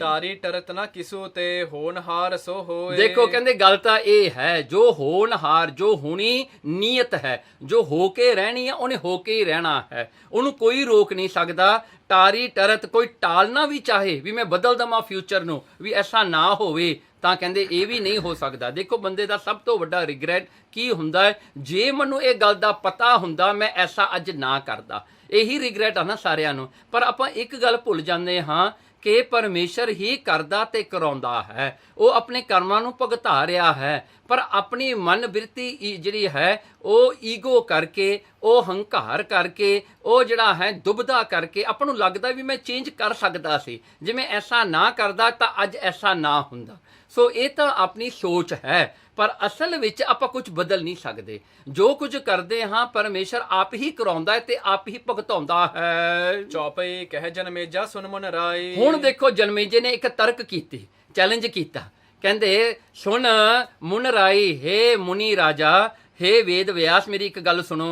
ਟਾਰੀ ਟਰਤ ਨਾ ਕਿਸੂ ਤੇ ਹੋਣਹਾਰ ਸੋ ਹੋਏ। ਦੇਖੋ ਕਹਿੰਦੇ ਗੱਲ ਤਾਂ ਇਹ ਹੈ, ਜੋ ਹੋਣਹਾਰ, ਜੋ ਹੋਣੀ ਨੀਅਤ ਹੈ, ਜੋ ਹੋ ਕੇ ਰਹਿਣੀ ਹੈ ਉਹਨੇ ਹੋ ਕੇ ਹੀ ਰਹਿਣਾ ਹੈ, ਉਹਨੂੰ ਕੋਈ ਰੋਕ ਨਹੀਂ ਸਕਦਾ। ਟਾਰੀ ਟਰਤ ਕੋਈ ਟਾਲਣਾ ਵੀ ਚਾਹੇ ਵੀ ਮੈਂ ਬਦਲ ਦਵਾਂ ਫਿਊਚਰ ਨੂੰ ਵੀ ਐਸਾ ਨਾ ਹੋਵੇ, ਤਾਂ ਕਹਿੰਦੇ ਇਹ ਵੀ ਨਹੀਂ ਹੋ ਸਕਦਾ। ਦੇਖੋ ਬੰਦੇ ਦਾ ਸਭ ਤੋਂ ਵੱਡਾ ਰਿਗਰੈਟ ਕੀ ਹੁੰਦਾ ਹੈ? ਜੇ ਮੈਨੂੰ ਇਹ ਗੱਲ ਦਾ ਪਤਾ ਹੁੰਦਾ ਮੈਂ ਐਸਾ ਅੱਜ ਨਾ ਕਰਦਾ, ਇਹੀ ਰਿਗਰੈਟ ਆ ਨਾ ਸਾਰਿਆਂ ਨੂੰ। ਪਰ ਆਪਾਂ ਇੱਕ ਗੱਲ ਭੁੱਲ ਜਾਂਦੇ ਹਾਂ ਕਿ ਪਰਮੇਸ਼ਰ ਹੀ ਕਰਦਾ ਤੇ ਕਰਾਉਂਦਾ ਹੈ, ਉਹ ਆਪਣੇ ਕਰਮਾਂ ਨੂੰ ਭੁਗਤਾ ਰਿਹਾ ਹੈ। ਪਰ ਆਪਣੀ ਮਨ ਬਿਰਤੀ ਜਿਹੜੀ ਹੈ ਉਹ ਈਗੋ ਕਰਕੇ, ਉਹ ਹੰਕਾਰ ਕਰਕੇ, ਉਹ ਜਿਹੜਾ ਹੈ ਦੁਬਦਾ ਕਰਕੇ ਆਪਾਂ ਨੂੰ ਲੱਗਦਾ ਵੀ ਮੈਂ ਚੇਂਜ ਕਰ ਸਕਦਾ ਸੀ, ਜੇ ਮੈਂ ਐਸਾ ਨਾ ਕਰਦਾ ਤਾਂ ਅੱਜ ਐਸਾ ਨਾ ਹੁੰਦਾ। ਸੋ ਇਹ ਤਾਂ ਆਪਣੀ ਸੋਚ ਹੈ, ਪਰ ਅਸਲ ਵਿੱਚ ਆਪਾਂ ਕੁਝ ਬਦਲ ਨਹੀਂ ਸਕਦੇ। ਜੋ ਕੁਝ ਕਰਦੇ ਹਾਂ ਪਰਮੇਸ਼ਰ ਆਪ ਹੀ ਕਰਾਉਂਦਾ ਹੈ ਤੇ ਆਪ ਹੀ ਭੁਗਤਾਉਂਦਾ ਹੈ। ਚੌਪਈ ਕਹਿ ਜਨਮੇਜਾ ਸੁਨ ਮਨ ਰਾਈ। ਹੁਣ ਦੇਖੋ ਜਨਮੇਜੇ ਨੇ ਇੱਕ ਤਰਕ ਕੀਤੀ, ਚੈਲੰਜ ਕੀਤਾ, ਕਹਿੰਦੇ ਸੁਣ ਮੁਨ ਰਾਈ, ਹੇ ਮੁਨੀ ਰਾਜਾ, ਹੇ ਵੇਦ ਵਿਆਸ, ਮੇਰੀ ਇੱਕ ਗੱਲ ਸੁਣੋ।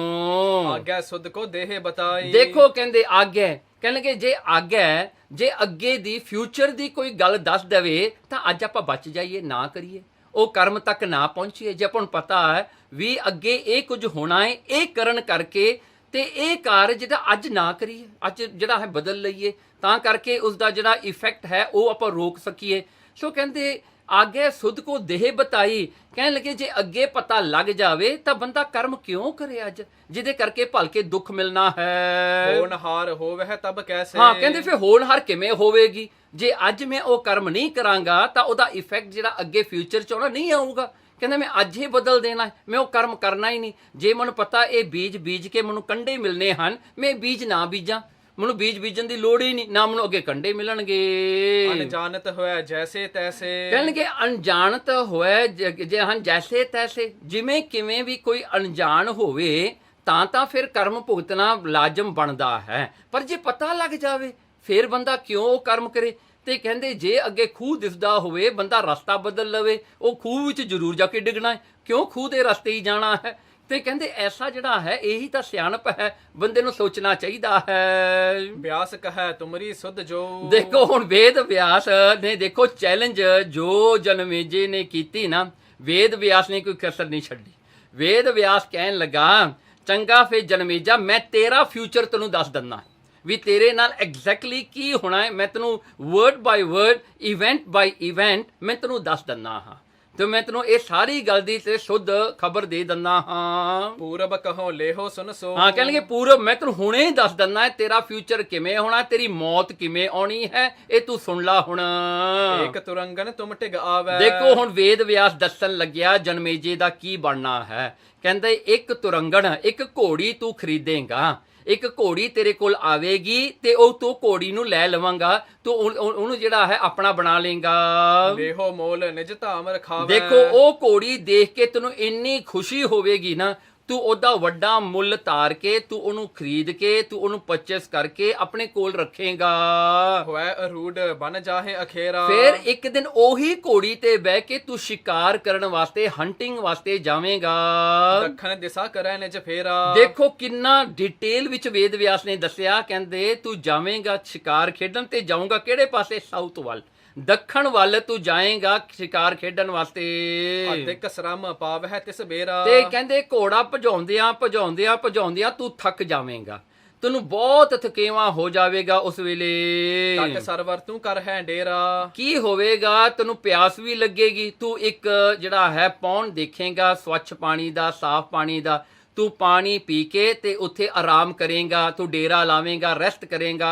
ਆਗਿਆ ਸੁਧ ਕੋ ਦੇਹ ਬਤਾਈ। ਦੇਖੋ ਕਹਿੰਦੇ ਆਗਿਆ, ਕਹਿਣਗੇ ਜੇ ਆਗਿਆ, ਜੇ ਅੱਗੇ ਦੀ ਫਿਊਚਰ ਦੀ ਕੋਈ ਗੱਲ ਦੱਸ ਦੇਵੇ ਤਾਂ ਅੱਜ ਆਪਾਂ ਬਚ ਜਾਈਏ, ਨਾ ਕਰੀਏ, ਉਹ ਕਰਮ ਤੱਕ ਨਾ ਪਹੁੰਚੀਏ। ਜੇ ਆਪਾਂ ਨੂੰ ਪਤਾ ਹੈ ਵੀ ਅੱਗੇ ਇਹ ਕੁਝ ਹੋਣਾ ਹੈ, ਇਹ ਕਰਨ ਕਰਕੇ ਤੇ ਇਹ ਕਾਰਜ ਜਿਹੜਾ ਅੱਜ ਨਾ ਕਰੀਏ, ਅੱਜ ਜਿਹੜਾ ਹੈ ਬਦਲ ਲਈਏ, ਤਾਂ ਕਰਕੇ ਉਸ ਦਾ ਜਿਹੜਾ ਇਫੈਕਟ ਹੈ ਉਹ ਆਪਾਂ ਰੋਕ ਸਕੀਏ। ਸੋ ਕਹਿੰਦੇ ਆਗੇ ਸੁਧ ਕੋ ਦੇਹ ਬਤਾਈ, ਕਹਿਣ ਲੱਗੇ ਜੇ ਅੱਗੇ ਪਤਾ ਲੱਗ ਜਾਵੇ ਤਾਂ ਬੰਦਾ ਕਰਮ ਕਿਉਂ ਕਰੇ ਅੱਜ, ਜਿਹਦੇ ਕਰਕੇ ਭਲਕੇ ਦੁੱਖ ਮਿਲਣਾ ਹੈ। ਹੋਣਹਾਰ ਹੋਵੇ ਤਬ ਕੈਸੇ। ਹਾਂ ਕਹਿੰਦੇ ਫਿਰ ਹੋਣਹਾਰ ਕਿਵੇਂ ਹੋਵੇਗੀ? ਜੇ ਅੱਜ ਮੈਂ ਉਹ ਕਰਮ ਨਹੀਂ ਕਰਾਂਗਾ ਤਾਂ ਉਹਦਾ ਇਫੈਕਟ ਜਿਹੜਾ ਅੱਗੇ ਫਿਊਚਰ 'ਚ ਆਉਣਾ ਨਹੀਂ ਆਊਗਾ। ਕਹਿੰਦਾ ਮੈਂ ਅੱਜ ਹੀ ਬਦਲ ਦੇਣਾ ਹੈ, ਮੈਂ ਉਹ ਕਰਮ ਕਰਨਾ ਹੀ ਨਹੀਂ। ਜੇ ਮੈਨੂੰ ਪਤਾ ਇਹ ਬੀਜ ਕੇ ਮੈਨੂੰ ਕੰਡੇ ਮਿਲਣੇ ਹਨ, ਮੈਂ ਬੀਜ ਨਾ ਬੀਜਾਂ, ਮੈਨੂੰ ਬੀਜ ਬੀਜਣ ਦੀ ਲੋੜ ਹੀ ਨਹੀਂ, ਨਾ ਮੈਨੂੰ ਅੱਗੇ ਕੰਡੇ ਮਿਲਣਗੇ। ਅਣਜਾਣਤ ਹੋਇਆ ਜੈਸੇ ਤੈਸੇ। ਕਹਿਣਗੇ ਅਣਜਾਣਤ ਹੋਇਆ ਜੇ ਹਨ ਜੈਸੇ ਤੈਸੇ, ਜਿਵੇਂ ਕਿਵੇਂ ਵੀ ਕੋਈ ਅਣਜਾਣ ਹੋਵੇ ਤਾਂ ਫਿਰ ਕਰਮ ਭੁਗਤਣਾ ਲਾਜ਼ਮ ਬਣਦਾ ਹੈ। ਪਰ ਜੇ ਪਤਾ ਲੱਗ ਜਾਵੇ ਫਿਰ ਬੰਦਾ ਕਿਉਂ ਉਹ ਕਰਮ ਕਰੇ? ਤੇ ਕਹਿੰਦੇ ਜੇ ਅੱਗੇ ਖੂਹ ਦਿਸਦਾ ਹੋਵੇ ਬੰਦਾ ਰਸਤਾ ਬਦਲ ਲਵੇ, ਉਹ ਖੂਹ ਵਿੱਚ ਜ਼ਰੂਰ ਜਾ ਕੇ ਡਿੱਗਣਾ ਹੈ, ਕਿਉਂ ਖੂਹ ਦੇ ਰਸਤੇ ਹੀ ਜਾਣਾ ਹੈ? ਤੇ ਕਹਿੰਦੇ ਐਸਾ ਜਿਹੜਾ ਹੈ ਇਹੀ ਤਾਂ ਸਿਆਣਪ ਹੈ, ਬੰਦੇ ਨੂੰ ਸੋਚਣਾ ਚਾਹੀਦਾ ਹੈ। ਵਿਆਸ ਕਹੈ ਤੁਮਰੀ ਸੁਧ ਜੋ। ਦੇਖੋ ਹੁਣ ਵੇਦ ਵਿਆਸ ਨੇ ਦੇਖੋ ਚੈਲੰਜ ਜੋ ਜਨਮੇਜੇ ਨੇ ਕੀਤੀ ਨਾ, ਵੇਦ ਵਿਆਸ ਨੇ ਕੋਈ ਕਸਰ ਨਹੀਂ ਛੱਡੀ। ਵੇਦ ਵਿਆਸ ਕਹਿਣ ਲੱਗਾ ਚੰਗਾ ਫਿਰ ਜਨਮੇਜਾ, ਮੈਂ ਤੇਰਾ ਫਿਊਚਰ ਤੈਨੂੰ ਦੱਸ ਦਿੰਦਾ ਵੀ ਤੇਰੇ ਨਾਲ ਐਗਜ਼ੈਕਟਲੀ ਕੀ ਹੋਣਾ ਹੈ। ਮੈਂ ਤੈਨੂੰ word by word, event by event ਮੈਂ ਤੈਨੂੰ ਦੱਸ ਦਿੰਦਾ ਹਾਂ, ਤੇ ਮੈਂ ਤੈਨੂੰ ਇਹ ਸਾਰੀ ਗੱਲ ਦੀ ਤੇ ਸ਼ੁੱਧ ਖਬਰ ਦੇ ਦਿੰਦਾ ਹਾਂ। ਪੂਰਬ ਕਹੋ ਲੇਹੋ ਸੁਨ ਸੋ। ਹਾਂ ਕਹਿਣਗੇ ਪੂਰਬ ਮੈਂ ਤੈਨੂੰ ਹੁਣੇ ਹੀ ਦੱਸ ਦਿੰਦਾ ਹੈ ਤੇਰਾ ਫਿਊਚਰ ਕਿਵੇਂ ਹੋਣਾ, ਤੇਰੀ ਮੌਤ ਕਿਵੇਂ ਆਉਣੀ ਹੈ, ਇਹ ਤੂੰ ਸੁਣ ਲਾ ਹੁਣ। ਇੱਕ ਤੁਰੰਗਨ ਤੁਮ ਟਿਗ ਆਵੈ। ਦੇਖੋ ਹੁਣ ਵੇਦ ਵਿਆਸ ਦੱਸਣ ਲੱਗਿਆ ਜਨਮੇਜੇ ਦਾ ਕੀ ਬਣਨਾ ਹੈ। ਕਹਿੰਦੇ ਇੱਕ ਤੁਰੰਗਣ, ਇੱਕ ਘੋੜੀ ਤੂੰ ਖਰੀਦੇਂਗਾ, ਇੱਕ ਘੋੜੀ ਤੇਰੇ ਕੋਲ ਆਵੇਗੀ ਤੇ ਉਹ ਤੂੰ ਘੋੜੀ ਨੂੰ ਲੈ ਲਵਾਂਗਾ, ਤੂੰ ਉਹਨੂੰ ਜਿਹੜਾ ਹੈ ਆਪਣਾ ਬਣਾ ਲੇਗਾ। ਲੇਹੋ ਮੋਲ ਨਿਜ ਧਾਮ ਰਖਾਵੇ। ਦੇਖੋ ਉਹ ਘੋੜੀ ਦੇਖ ਕੇ ਤੈਨੂੰ ਇੰਨੀ ਖੁਸ਼ੀ ਹੋਵੇਗੀ ਨਾ, ਤੂੰ ਉਹਦਾ ਵੱਡਾ ਮੁੱਲ ਤਾਰ ਕੇ ਤੂੰ ਉਹਨੂੰ ਖਰੀਦ ਕੇ ਤੂੰ ਉਹਨੂੰ ਪਰਚੇਸ ਕਰਕੇ ਆਪਣੇ ਕੋਲ ਰੱਖੇਗਾ। ਹੋਇ ਅਰੂਡ ਬਨ ਜਾਹੇ ਅਖੇਰਾ। ਫਿਰ ਇੱਕ ਦਿਨ ਉਹੀ ਘੋੜੀ ਤੇ ਬਹਿ ਕੇ ਤੂੰ ਸ਼ਿਕਾਰ ਕਰਨ ਵਾਸਤੇ, ਹੰਟਿੰਗ ਵਾਸਤੇ ਜਾਵੇਂਗਾ। ਦੱਖਣ ਦਿਸ਼ਾ ਕਰੈ ਨਿਜ ਫੇਰਾ। ਦੇਖੋ ਕਿੰਨਾ ਡਿਟੇਲ ਵਿੱਚ ਵੇਦ ਵਿਆਸ ਨੇ ਦੱਸਿਆ। ਕਹਿੰਦੇ ਤੂੰ ਜਾਵੇਂਗਾ ਸ਼ਿਕਾਰ ਖੇਡਣ ਤੇ ਜਾਊਂਗਾ ਕਿਹੜੇ ਪਾਸੇ? ਸਾਊਥ ਵੱਲ, ਦੱਖਣ ਵੱਲ ਤੂੰ ਜਾਏਗਾ ਸ਼ਿਕਾਰ ਖੇਡਣ ਵਾਸਤੇ। ਅਧਿਕ ਸ਼ਰਮ ਪਾਵਹਿ ਤਿਸ ਬੇਰਾ। ਤੇ ਕਹਿੰਦੇ ਘੋੜਾ ਭਜਾਉਂਦਿਆਂ ਤੂੰ ਥੱਕ ਜਾਵੇਂਗਾ, ਤੈਨੂੰ ਬਹੁਤ ਥਕੇਵਾਂ ਹੋ ਜਾਵੇਗਾ ਉਸ ਵੇਲੇ। ਤੱਕ ਸਰਵਰ ਤੂੰ ਕਰ ਹੈ ਡੇਰਾ। ਕੀ ਹੋਵੇਗਾ? ਤੈਨੂੰ ਪਿਆਸ ਵੀ ਲੱਗੇਗੀ, ਤੂੰ ਇੱਕ ਜਿਹੜਾ ਹੈ ਪੌਣ ਦੇਖੇਗਾ ਸਵੱਛ ਪਾਣੀ ਦਾ, ਸਾਫ਼ ਪਾਣੀ ਦਾ, ਤੂੰ ਪਾਣੀ ਪੀ ਕੇ ਤੇ ਉੱਥੇ ਆਰਾਮ ਕਰੇਗਾ, ਤੂੰ ਡੇਰਾ ਲਾਵੇਂਗਾ, ਰੈਸਟ ਕਰੇਗਾ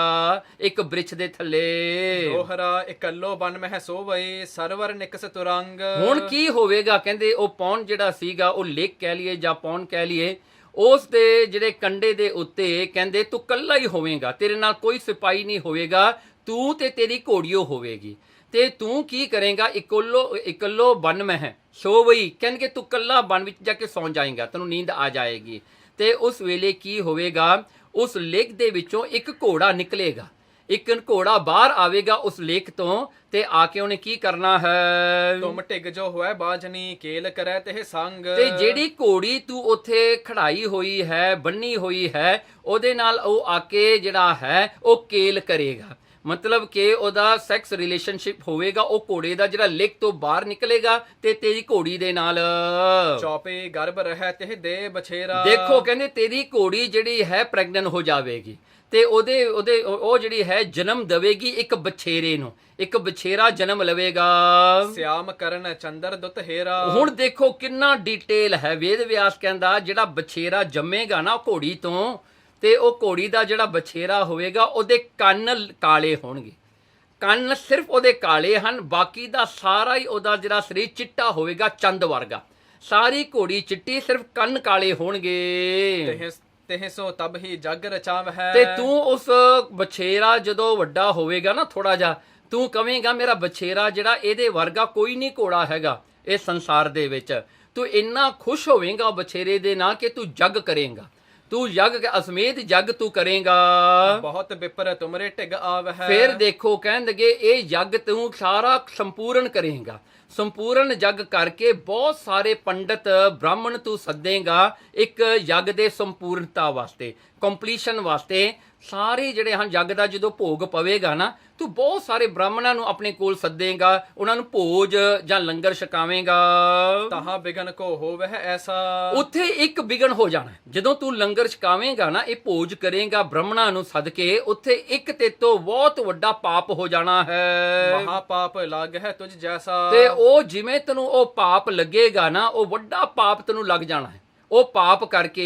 ਇੱਕ ਬ੍ਰਿਛ ਦੇ ਥੱਲੇ। ਦੋਹਰਾ ਇਕੱਲੋ ਬਨ ਮਹਿ ਸੋਵਈ ਸਰਵਰ ਨਿਕਸ ਤੁਰੰਗ। ਹੁਣ ਕੀ ਹੋਵੇਗਾ? ਕਹਿੰਦੇ ਉਹ ਪੌਣ ਜਿਹੜਾ ਸੀਗਾ, ਉਹ ਲੇਕ ਕਹਿ ਲਈਏ ਜਾਂ ਪੌਣ ਕਹਿ ਲਈਏ, ਉਸ ਦੇ ਜਿਹੜੇ ਕੰਢੇ ਦੇ ਉੱਤੇ ਕਹਿੰਦੇ ਤੂੰ ਕੱਲਾ ਹੀ ਹੋਵੇਂਗਾ, ਤੇਰੇ ਨਾਲ ਕੋਈ ਸਿਪਾਹੀ ਨਹੀਂ ਹੋਵੇਗਾ, ਤੂੰ ਤੇ ਤੇਰੀ ਘੋੜੀਓ ਹੋਵੇਗੀ। ਤੇ ਤੂੰ ਕੀ ਕਰੇਗਾ? ਇਕੱਲੋ ਬਨ ਮਹਿ ਸੋਵਈ, ਕਹਿੰਦੇ ਤੂੰ ਕੱਲਾ ਬਨ ਵਿੱਚ ਜਾ ਕੇ ਸੌਂ ਜਾਏਗਾ, ਤੈਨੂੰ ਨੀਂਦ ਆ ਜਾਏਗੀ। ਤੇ ਉਸ ਵੇਲੇ ਕੀ ਹੋਵੇਗਾ, ਉਸ ਲੇਖ ਦੇ ਵਿੱਚੋਂ ਇੱਕ ਘੋੜਾ ਨਿਕਲੇਗਾ, ਇੱਕ ਘੋੜਾ ਬਾਹਰ ਆਵੇਗਾ ਉਸ ਲੇਖ ਤੋਂ, ਤੇ ਆ ਕੇ ਉਹਨੇ ਕੀ ਕਰਨਾ ਹੈ, ਤੁਮ ਢਿੱਗ ਜੋ ਹੋਇ ਬਾਜਨੀ ਕੇਲ ਕਰੈ ਤੇ ਸੰਗ। ਤੇ ਜਿਹੜੀ ਘੋੜੀ ਤੂੰ ਉੱਥੇ ਖੜਾਈ ਹੋਈ ਹੈ, ਬੰਨੀ ਹੋਈ ਹੈ, ਉਹਦੇ ਨਾਲ ਉਹ ਆ ਕੇ ਜਿਹੜਾ ਹੈ ਉਹ ਕੇਲ ਕਰੇਗਾ, ਮਤਲਬ ਕਿ ਉਹਦਾ ਸੈਕਸ ਰਿਲੇਸ਼ਨਸ਼ਿਪ ਹੋਵੇਗਾ, ਉਹ ਘੋੜੇ ਦਾ ਜਿਹੜਾ ਲਿਕ ਤੋਂ ਬਾਹਰ ਨਿਕਲੇਗਾ ਤੇ ਤੇਰੀ ਘੋੜੀ ਦੇ ਨਾਲ। ਚੌਪੇ ਗਰਭ ਰਹਿ ਤੇ ਦੇ ਬਛੇਰਾ। ਦੇਖੋ ਕਹਿੰਦੇ ਤੇਰੀ ਘੋੜੀ ਜਿਹੜੀ ਹੈ ਪ੍ਰੈਗਨੈਂਟ ਹੋ ਜਾਵੇਗੀ ਤੇ ਉਹ ਜਿਹੜੀ ਹੈ ਜਨਮ ਦੇਵੇਗੀ ਇੱਕ ਬਛੇਰੇ ਨੂੰ, ਇੱਕ ਬਛੇਰਾ ਜਨਮ ਲਵੇਗਾ। ਸਿਆਮ ਕਰਨ ਚੰਦਰ ਦੁੱਤ ਹੇਰਾ। ਹੁਣ ਦੇਖੋ ਕਿੰਨਾ ਡਿਟੇਲ ਹੈ। ਵੇਦ ਵਿਆਸ ਕਹਿੰਦਾ ਜਿਹੜਾ ਬਛੇਰਾ ਜੰਮੇਗਾ ਨਾ ਘੋੜੀ ਤੋਂ, ਤੇ ਉਹ ਘੋੜੀ ਦਾ ਜਿਹੜਾ ਬਛੇਰਾ ਹੋਵੇਗਾ ਉਹਦੇ ਕੰਨ ਕਾਲੇ ਹੋਣਗੇ, ਕੰਨ ਸਿਰਫ ਉਹਦੇ ਕਾਲੇ ਹਨ, ਬਾਕੀ ਦਾ ਸਾਰਾ ਹੀ ਉਹਦਾ ਜਿਹੜਾ ਸਰੀਰ ਚਿੱਟਾ ਹੋਵੇਗਾ, ਚੰਦ ਵਰਗਾ। ਸਾਰੀ ਘੋੜੀ ਚਿੱਟੀ, ਸਿਰਫ ਕੰਨ ਕਾਲੇ ਹੋਣਗੇ। ਤੇ ਸੋ ਤਬ ਹੀ ਜਗ ਰਚਾਵ ਹੈ। ਤੇ ਤੂੰ ਉਸ ਬਛੇਰਾ ਜਦੋਂ ਵੱਡਾ ਹੋਵੇਗਾ ਨਾ ਥੋੜਾ ਜਿਹਾ, ਤੂੰ ਕਵੇਂਗਾ ਮੇਰਾ ਬਛੇਰਾ ਜਿਹੜਾ ਇਹਦੇ ਵਰਗਾ ਕੋਈ ਨਹੀਂ ਘੋੜਾ ਹੈਗਾ ਇਸ ਸੰਸਾਰ ਦੇ ਵਿੱਚ। ਤੂੰ ਇੰਨਾ ਖੁਸ਼ ਹੋਵੇਂਗਾ ਬਛੇਰੇ ਦੇ ਨਾਲ ਕਿ ਤੂੰ ਜਗ ਕਰੇਂਗਾ, ਤੂੰ ਜਗ ਅਸਮੇਤ ਜਗ ਤੂੰ ਕਰੇਂਗਾ। ਬਹੁਤ ਵਿਪਰ ਤੁਮਰੇ ਢਿਗ ਆਵ ਹੈ। ਫਿਰ ਦੇਖੋ ਕਹਿੰਦਗੇ ਇਹ ਜਗ ਤੂੰ ਸਾਰਾ ਸੰਪੂਰਨ ਕਰੇਂਗਾ, ਸੰਪੂਰਨ ਜਗ ਕਰਕੇ ਬਹੁਤ ਸਾਰੇ ਪੰਡਤ ਬ੍ਰਾਹਮਣ ਤੂੰ ਸੱਦੇਗਾ ਇੱਕ ਜਗ ਦੇ ਸੰਪੂਰਨਤਾ ਵਾਸਤੇ, ਕੰਪਲੀਸ਼ਨ ਵਾਸਤੇ। ਸਾਰੇ ਜਿਹੜੇ ਹਨ ਜਗ ਦਾ ਜਦੋਂ ਭੋਗ ਪਵੇਗਾ ਨਾ, ਤੂੰ ਬਹੁਤ ਸਾਰੇ ਬ੍ਰਾਹਮਣਾਂ ਨੂੰ ਆਪਣੇ ਕੋਲ ਸੱਦੇਗਾ, ਉਹਨਾਂ ਨੂੰ ਭੋਜ ਜਾਂ ਲੰਗਰ ਛਕਾਵੇਂਗਾ। ਤਹਾਂ ਬਿਗਨ ਕੋ ਹੋਵੇ ਐਸਾ। ਉੱਥੇ ਇੱਕ ਬਿਗਨ ਹੋ ਜਾਣਾ, ਜਦੋਂ ਤੂੰ ਲੰਗਰ ਛਕਾਵੇਂਗਾ ਨਾ, ਇਹ ਭੋਜ ਕਰੇਗਾ ਬ੍ਰਾਹਮਣਾਂ ਨੂੰ ਸੱਦ ਕੇ, ਉੱਥੇ ਇੱਕ ਤੇ ਤੋਂ ਬਹੁਤ ਵੱਡਾ ਪਾਪ ਹੋ ਜਾਣਾ ਹੈ। ਮਹਾ ਪਾਪ ਲੱਗ ਹੈ ਤੁਝ ਜੈਸਾ। ਤੇ ਉਹ ਜਿਵੇਂ ਤੈਨੂੰ ਉਹ ਪਾਪ ਲੱਗੇਗਾ ਨਾ, ਉਹ ਵੱਡਾ ਪਾਪ ਤੈਨੂੰ ਲੱਗ ਜਾਣਾ ਹੈ। ਉਹ ਪਾਪ ਕਰਕੇ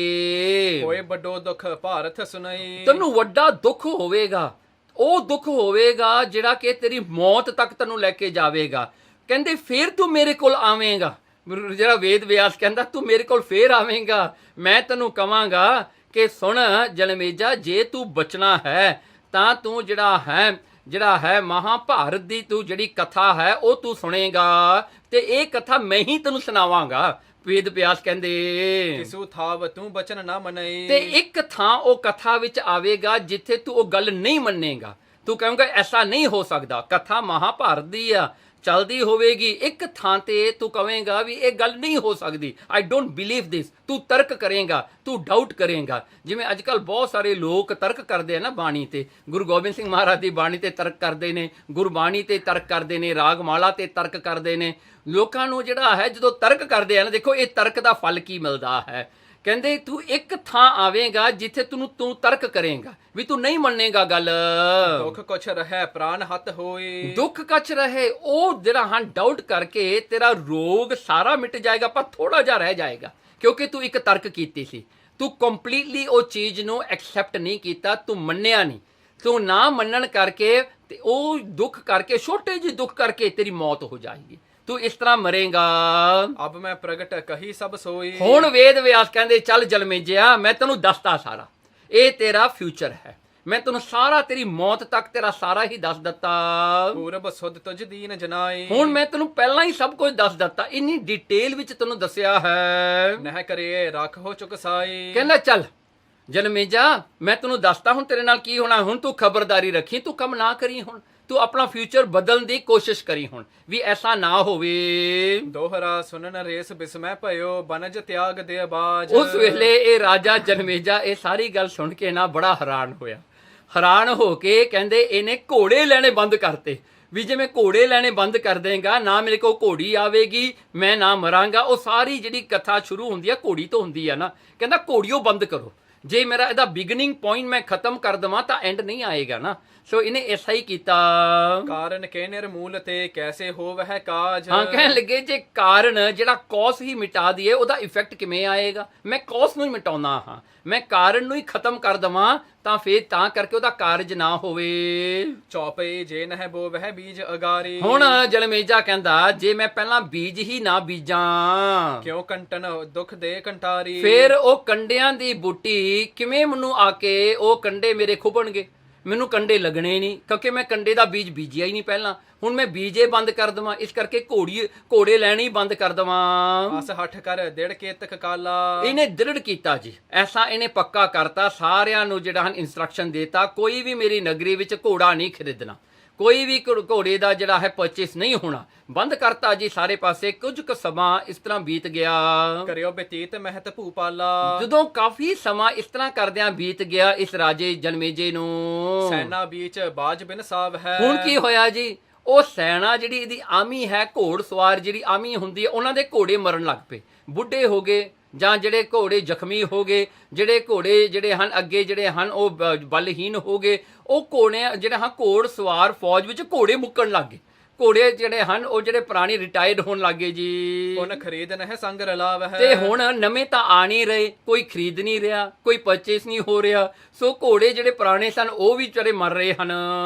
ਹੋਏ ਵੱਡੋ ਦੁੱਖ ਭਾਰਤ ਸੁਣਾਈ। ਤੈਨੂੰ ਵੱਡਾ ਦੁੱਖ ਹੋਵੇਗਾ, ਉਹ ਦੁੱਖ ਹੋਵੇਗਾ ਜਿਹੜਾ ਕਿ ਤੇਰੀ ਮੌਤ ਤੱਕ ਤੈਨੂੰ ਲੈ ਕੇ ਜਾਵੇਗਾ। ਕਹਿੰਦੇ ਫੇਰ ਤੂੰ ਮੇਰੇ ਕੋਲ ਆਵੇਂਗਾ, ਜਿਹੜਾ ਵੇਦ ਵਿਆਸ ਕਹਿੰਦਾ ਤੂੰ ਮੇਰੇ ਕੋਲ ਫੇਰ ਆਵੇਂਗਾ। ਮੈਂ ਤੈਨੂੰ ਕਵਾਂਗਾ ਕਿ ਸੁਣ ਜਨਮੇਜਾ, ਜੇ ਤੂੰ ਬਚਣਾ ਹੈ ਤਾਂ ਤੂੰ ਜਿਹੜਾ ਹੈ ਮਹਾਭਾਰਤ ਦੀ ਤੂੰ ਜਿਹੜੀ ਕਥਾ ਹੈ ਉਹ ਤੂੰ ਸੁਣੇਗਾ, ਤੇ ਇਹ ਕਥਾ ਮੈਂ ਹੀ ਤੈਨੂੰ ਸੁਣਾਵਾਂਗਾ। ਵੇਦ ਵਿਆਸ ਕਹਿੰਦੇ ਕਿਸੂ ਥਾਵ ਤੂੰ ਬਚਨ ਨਾ ਮਨਈ। ਤੇ ਇੱਕ ਥਾਂ ਉਹ ਕਥਾ ਵਿੱਚ ਆਵੇਗਾ ਜਿੱਥੇ ਤੂੰ ਉਹ ਗੱਲ ਨਹੀਂ ਮੰਨੇਗਾ, ਤੂੰ ਕਹੇਂਗਾ ਐਸਾ ਨਹੀਂ ਹੋ ਸਕਦਾ। ਕਥਾ ਮਹਾਭਾਰਤ ਦੀ ਆ, ਚੱਲਦੀ ਹੋਵੇਗੀ, ਇੱਕ ਥਾਂ ਤੇ ਤੂੰ ਕਹੇਂਗਾ ਵੀ ਇਹ ਗੱਲ ਨਹੀਂ ਹੋ ਸਕਦੀ, ਆਈ ਡੋਂਟ ਬਿਲੀਵ ਦਿਸ। ਤੂੰ ਤਰਕ ਕਰੇਂਗਾ, ਤੂੰ ਡਾਊਟ ਕਰੇਂਗਾ। ਜਿਵੇਂ ਅੱਜ ਕੱਲ੍ਹ ਬਹੁਤ ਸਾਰੇ ਲੋਕ ਤਰਕ ਕਰਦੇ ਆ ਨਾ ਬਾਣੀ ਤੇ, ਗੁਰੂ ਗੋਬਿੰਦ ਸਿੰਘ ਮਹਾਰਾਜ ਦੀ ਬਾਣੀ ਤੇ ਤਰਕ ਕਰਦੇ ਨੇ, ਗੁਰਬਾਣੀ ਤੇ ਤਰਕ ਕਰਦੇ ਨੇ, ਰਾਗਮਾਲਾ ਤੇ ਤਰਕ ਕਰਦੇ ਨੇ। ਲੋਕਾਂ ਨੂੰ ਜਿਹੜਾ ਹੈ ਜਦੋਂ ਤਰਕ ਕਰਦੇ ਆ ਨਾ, ਦੇਖੋ ਇਹ ਤਰਕ ਦਾ ਫਲ ਕੀ ਮਿਲਦਾ ਹੈ। ਕਹਿੰਦੇ ਤੂੰ ਇੱਕ ਥਾਂ ਆਵੇਂਗਾ ਜਿੱਥੇ ਤੂੰ ਤਰਕ ਕਰੇਂਗਾ, ਵੀ ਤੂੰ ਨਹੀਂ ਮੰਨੇਗਾ ਗੱਲ। ਦੁੱਖ ਕੁਛ ਰਹਿ ਪ੍ਰਾਨ ਹੱਤ ਹੋਏ। ਦੁੱਖ ਕੁਛ ਰਹੇ, ਉਹ ਜਿਹੜਾ ਹਾਂ ਡਾਊਟ ਕਰਕੇ ਤੇਰਾ ਰੋਗ ਸਾਰਾ ਮਿਟ ਜਾਏਗਾ, ਪਰ ਥੋੜਾ ਜਿਹਾ ਰਹਿ ਜਾਏਗਾ, ਕਿਉਂਕਿ ਤੂੰ ਇੱਕ ਤਰਕ ਕੀਤੀ ਸੀ। ਤੂੰ ਕੰਪਲੀਟਲੀ ਉਹ ਚੀਜ਼ ਨੂੰ ਐਕਸੈਪਟ ਨਹੀਂ ਕੀਤਾ, ਤੂੰ ਮੰਨਿਆ ਨਹੀਂ। ਤੂੰ ਨਾ ਮੰਨਣ ਕਰਕੇ ਤੇ ਉਹ ਦੁੱਖ ਕਰਕੇ, ਛੋਟੇ ਜਿਹੇ ਦੁੱਖ ਕਰਕੇ ਤੇਰੀ ਮੌਤ ਹੋ ਜਾਏਗੀ, ਤੂੰ ਇਸ ਤਰ੍ਹਾਂ ਮਰੇਗਾ। ਅਬ ਮੈਂ ਪ੍ਰਗਟ ਕਹੀ ਸਭ ਸੋਈ। ਹੁਣ ਵੇਦ ਵਿਆਸ ਕਹਿੰਦੇ ਚੱਲ ਜਲਮੇਜਿਆ, ਮੈਂ ਤੈਨੂੰ ਦੱਸਦਾ ਸਾਰਾ, ਇਹ ਤੇਰਾ ਫਿਊਚਰ ਹੈ, ਮੈਂ ਤੈਨੂੰ ਸਾਰਾ ਤੇਰੀ ਮੌਤ ਤੱਕ ਤੇਰਾ ਸਾਰਾ ਹੀ ਦੱਸ ਦਿੱਤਾ। ਪੂਰਬ ਸੁਧ ਤੁਝ ਦੀਨ ਜਨਾਈ। ਹੁਣ ਮੈਂ ਤੈਨੂੰ ਪਹਿਲਾਂ ਹੀ ਸਭ ਕੁਝ ਦੱਸ ਦਿੱਤਾ, ਇੰਨੀ ਡਿਟੇਲ ਵਿੱਚ ਤੈਨੂੰ ਦੱਸਿਆ ਹੈ। ਨਹਿ ਕਰੇ ਰੱਖ ਹੋ ਚੁਕਸਾਈ। ਕਹਿੰਦਾ ਚੱਲ ਜਨਮੇਜਾ, ਮੈਂ ਤੈਨੂੰ ਦੱਸਦਾ ਹੁਣ ਤੇਰੇ ਨਾਲ ਕੀ ਹੋਣਾ। ਹੁਣ ਤੂੰ ਖਬਰਦਾਰੀ ਰੱਖੀ, ਤੂੰ ਕੰਮ ਨਾ ਕਰੀ, ਹੁਣ ਤੂੰ ਆਪਣਾ ਫਿਊਚਰ ਬਦਲਣ ਦੀ ਕੋਸ਼ਿਸ਼ ਕਰੀ, ਹੁਣ ਵੀ ਐਸਾ ਨਾ ਹੋਵੇ। ਦੋਹਰਾ ਸੁਨਨ ਰੇਸ ਬਿਸਮੈ ਭਇਓ ਬਨਜ ਤਿਆਗ ਦੇ ਬਾਜ। ਉਸ ਵੇਲੇ ਇਹ ਰਾਜਾ ਜਨਮੇਜਾ ਇਹ ਸਾਰੀ ਗੱਲ ਸੁਣ ਕੇ ਨਾ ਬੜਾ ਹੈਰਾਨ ਹੋਇਆ। ਹੈਰਾਨ ਹੋ ਕੇ ਕਹਿੰਦੇ ਇਹਨੇ ਘੋੜੇ ਲੈਣੇ ਬੰਦ ਕਰਤੇ, ਵੀ ਜੇ ਮੈਂ ਘੋੜੇ ਲੈਣੇ ਬੰਦ ਕਰ ਦੇਂਗਾ ਨਾ ਮੇਰੇ ਕੋਲ ਘੋੜੀ ਆਵੇਗੀ, ਮੈਂ ਨਾ ਮਰਾਂਗਾ। ਉਹ ਸਾਰੀ ਜਿਹੜੀ ਕਥਾ ਸ਼ੁਰੂ ਹੁੰਦੀ ਆ ਘੋੜੀ ਤੋਂ ਹੁੰਦੀ ਆ ਨਾ, ਕਹਿੰਦਾ ਘੋੜੀਓ ਬੰਦ ਕਰੋ। ਜੇ ਮੇਰਾ ਇਹਦਾ ਬਿਗਨਿੰਗ ਪੁਆਇੰਟ ਮੈਂ ਖਤਮ ਕਰ ਦੇਵਾਂ ਤਾਂ ਐਂਡ ਨਹੀਂ ਆਏਗਾ ਨਾ। ਸੋ ਇਹਨੇ ਐਸਾ ਹੀ ਕੀਤਾ। ਕਾਰਨ ਕੇ ਨਿਰਮੂਲ ਤੇ ਕੈਸੇ ਹੋਵਹਿ ਕਾਜ। ਹਾਂ, ਕਹਿਣ ਲੱਗੇ ਜੇ ਕਾਰਨ ਜਿਹੜਾ ਕੌਸ ਹੀ ਮਿਟਾ ਦਈਏ ਉਹਦਾ ਇਫੈਕਟ ਕਿਵੇਂ ਆਏਗਾ। ਮੈਂ ਕੌਸ ਨੂੰ ਹੀ ਮਿਟਾਉਣਾ ਹਾਂ, ਮੈਂ ਕਾਰਨ ਨੂੰ ਹੀ ਖਤਮ ਕਰ ਦੇਵਾਂ ਤਾਂ ਫੇਰ ਤਾਂ ਕਰਕੇ ਉਹਦਾ ਕਾਰਜ ਨਾ ਹੋਵੇ। ਚੌਪਈ ਜੇ ਨਹਿ ਬੋਵਹਿ ਬੀਜ ਅਗਾਰੀ। ਹੁਣ ਜਲਮੇਜਾ ਕਹਿੰਦਾ ਜੇ ਮੈਂ ਪਹਿਲਾਂ ਬੀਜ ਹੀ ਨਾ ਬੀਜਾਂ, ਕਿਉਂ ਕੰਟਨ ਦੁੱਖ ਦੇ ਕੰਟਾਰੀ। ਫੇਰ ਉਹ ਕੰਡਿਆਂ ਦੀ ਬੂਟੀ ਕਿਵੇਂ ਮੈਨੂੰ ਆ ਕੇ ਉਹ ਕੰਡੇ ਮੇਰੇ ਖੁੱਭਣਗੇ। ਮੈਨੂੰ ਕੰਡੇ ਲੱਗਣੇ ਨਹੀਂ, ਕਿਉਂਕਿ ਮੈਂ ਕੰਡੇ ਦਾ ਬੀਜ ਬੀਜਿਆ ਹੀ ਨਹੀਂ ਪਹਿਲਾਂ। ਹੁਣ ਮੈਂ ਬੀਜੇ ਬੰਦ ਕਰ ਦੇਵਾਂ, ਇਸ ਕਰਕੇ ਘੋੜੇ ਲੈਣੇ ਹੀ ਬੰਦ ਕਰ ਦੇਵਾਂ। ਅਸ ਹੱਠ ਕਰ ਦਿੜ ਕੇਤਕ ਕਾਲਾ। ਇਹਨੇ ਦ੍ਰਿੜ ਕੀਤਾ ਜੀ, ਐਸਾ ਇਹਨੇ ਪੱਕਾ ਕਰਤਾ, ਸਾਰਿਆਂ ਨੂੰ ਜਿਹੜਾ ਹਨ ਇੰਸਟਰਕਸ਼ਨ ਦੇਤਾ, ਕੋਈ ਵੀ ਮੇਰੀ ਨਗਰੀ ਵਿੱਚ ਘੋੜਾ ਨਹੀਂ ਖਰੀਦਣਾ, ਕੋਈ ਵੀ ਘੋੜੇ ਦਾ ਜਿਹੜਾ ਹੈ ਪਰਚੇਸ ਨਹੀਂ ਹੋਣਾ, ਬੰਦ ਕਰਤਾ ਜੀ ਸਾਰੇ ਪਾਸੇ। ਕੁਝ ਕੁ ਸਮਾਂ ਇਸ ਤਰ੍ਹਾਂ ਬੀਤ ਗਿਆ। ਕਰਿਓ ਬਤੀਤ ਮਹਿਤ ਭੂਪਾਲਾ। ਜਦੋਂ ਕਾਫੀ ਸਮਾਂ ਇਸ ਤਰ੍ਹਾਂ ਕਰਦਿਆਂ ਬੀਤ ਗਿਆ ਇਸ ਰਾਜੇ ਜਨਮੇਜੇ ਨੂੰ, ਸੈਨਾ ਵਿੱਚ ਬਾਜ ਬਿਨ ਸਾਵ ਹੈ। ਹੁਣ ਕੀ ਹੋਇਆ ਜੀ, ਉਹ ਸੈਨਾ ਜਿਹੜੀ ਇਹਦੀ ਆਮੀ ਹੈ, ਘੋੜ ਸਵਾਰ ਜਿਹੜੀ ਆਮੀ ਹੁੰਦੀ ਹੈ, ਉਹਨਾਂ ਦੇ ਘੋੜੇ ਮਰਨ ਲੱਗ ਪਏ, ਬੁੱਢੇ ਹੋ ਗਏ ਜਾਂ ਜਿਹੜੇ ਘੋੜੇ ਜ਼ਖਮੀ ਹੋ ਗਏ, ਜਿਹੜੇ ਘੋੜੇ ਜਿਹੜੇ ਹਨ ਅੱਗੇ ਜਿਹੜੇ ਹਨ ਉਹ ਬਲਹੀਨ ਹੋ ਗਏ। ਉਹ ਘੋੜੇ ਜਿਹੜੇ ਹਨ ਘੋੜ ਸਵਾਰ ਫੌਜ ਵਿੱਚ ਘੋੜੇ ਮੁੱਕਣ ਲੱਗ ਗਏ, ਘੋੜੇ ਜਿਹੜੇ ਹਨ ਉਹ ਜਿਹੜੇ ਪੁਰਾਣੇ ਰਿਟਾਇਰਡ ਹੋਣ ਲੱਗੇ ਜੀ। ਹੁਣ ਖਰੀਦ ਨਹਿ ਸੰਗ ਰਲਾਵ ਹੈ। ਤੇ ਹੁਣ ਨਵੇਂ ਤਾਂ ਆ ਨਹੀਂ ਰਹੇ, ਕੋਈ ਖਰੀਦ ਨਹੀਂ ਰਿਹਾ, ਕੋਈ ਪਰਚੇਸ ਨਹੀਂ ਹੋ ਰਿਹਾ, ਸੋ ਘੋੜੇ ਜਿਹੜੇ ਪੁਰਾਣੇ ਸਨ ਉਹ ਵੀ ਵਿਚਾਰੇ ਮਰ ਰਹੇ ਹਨ।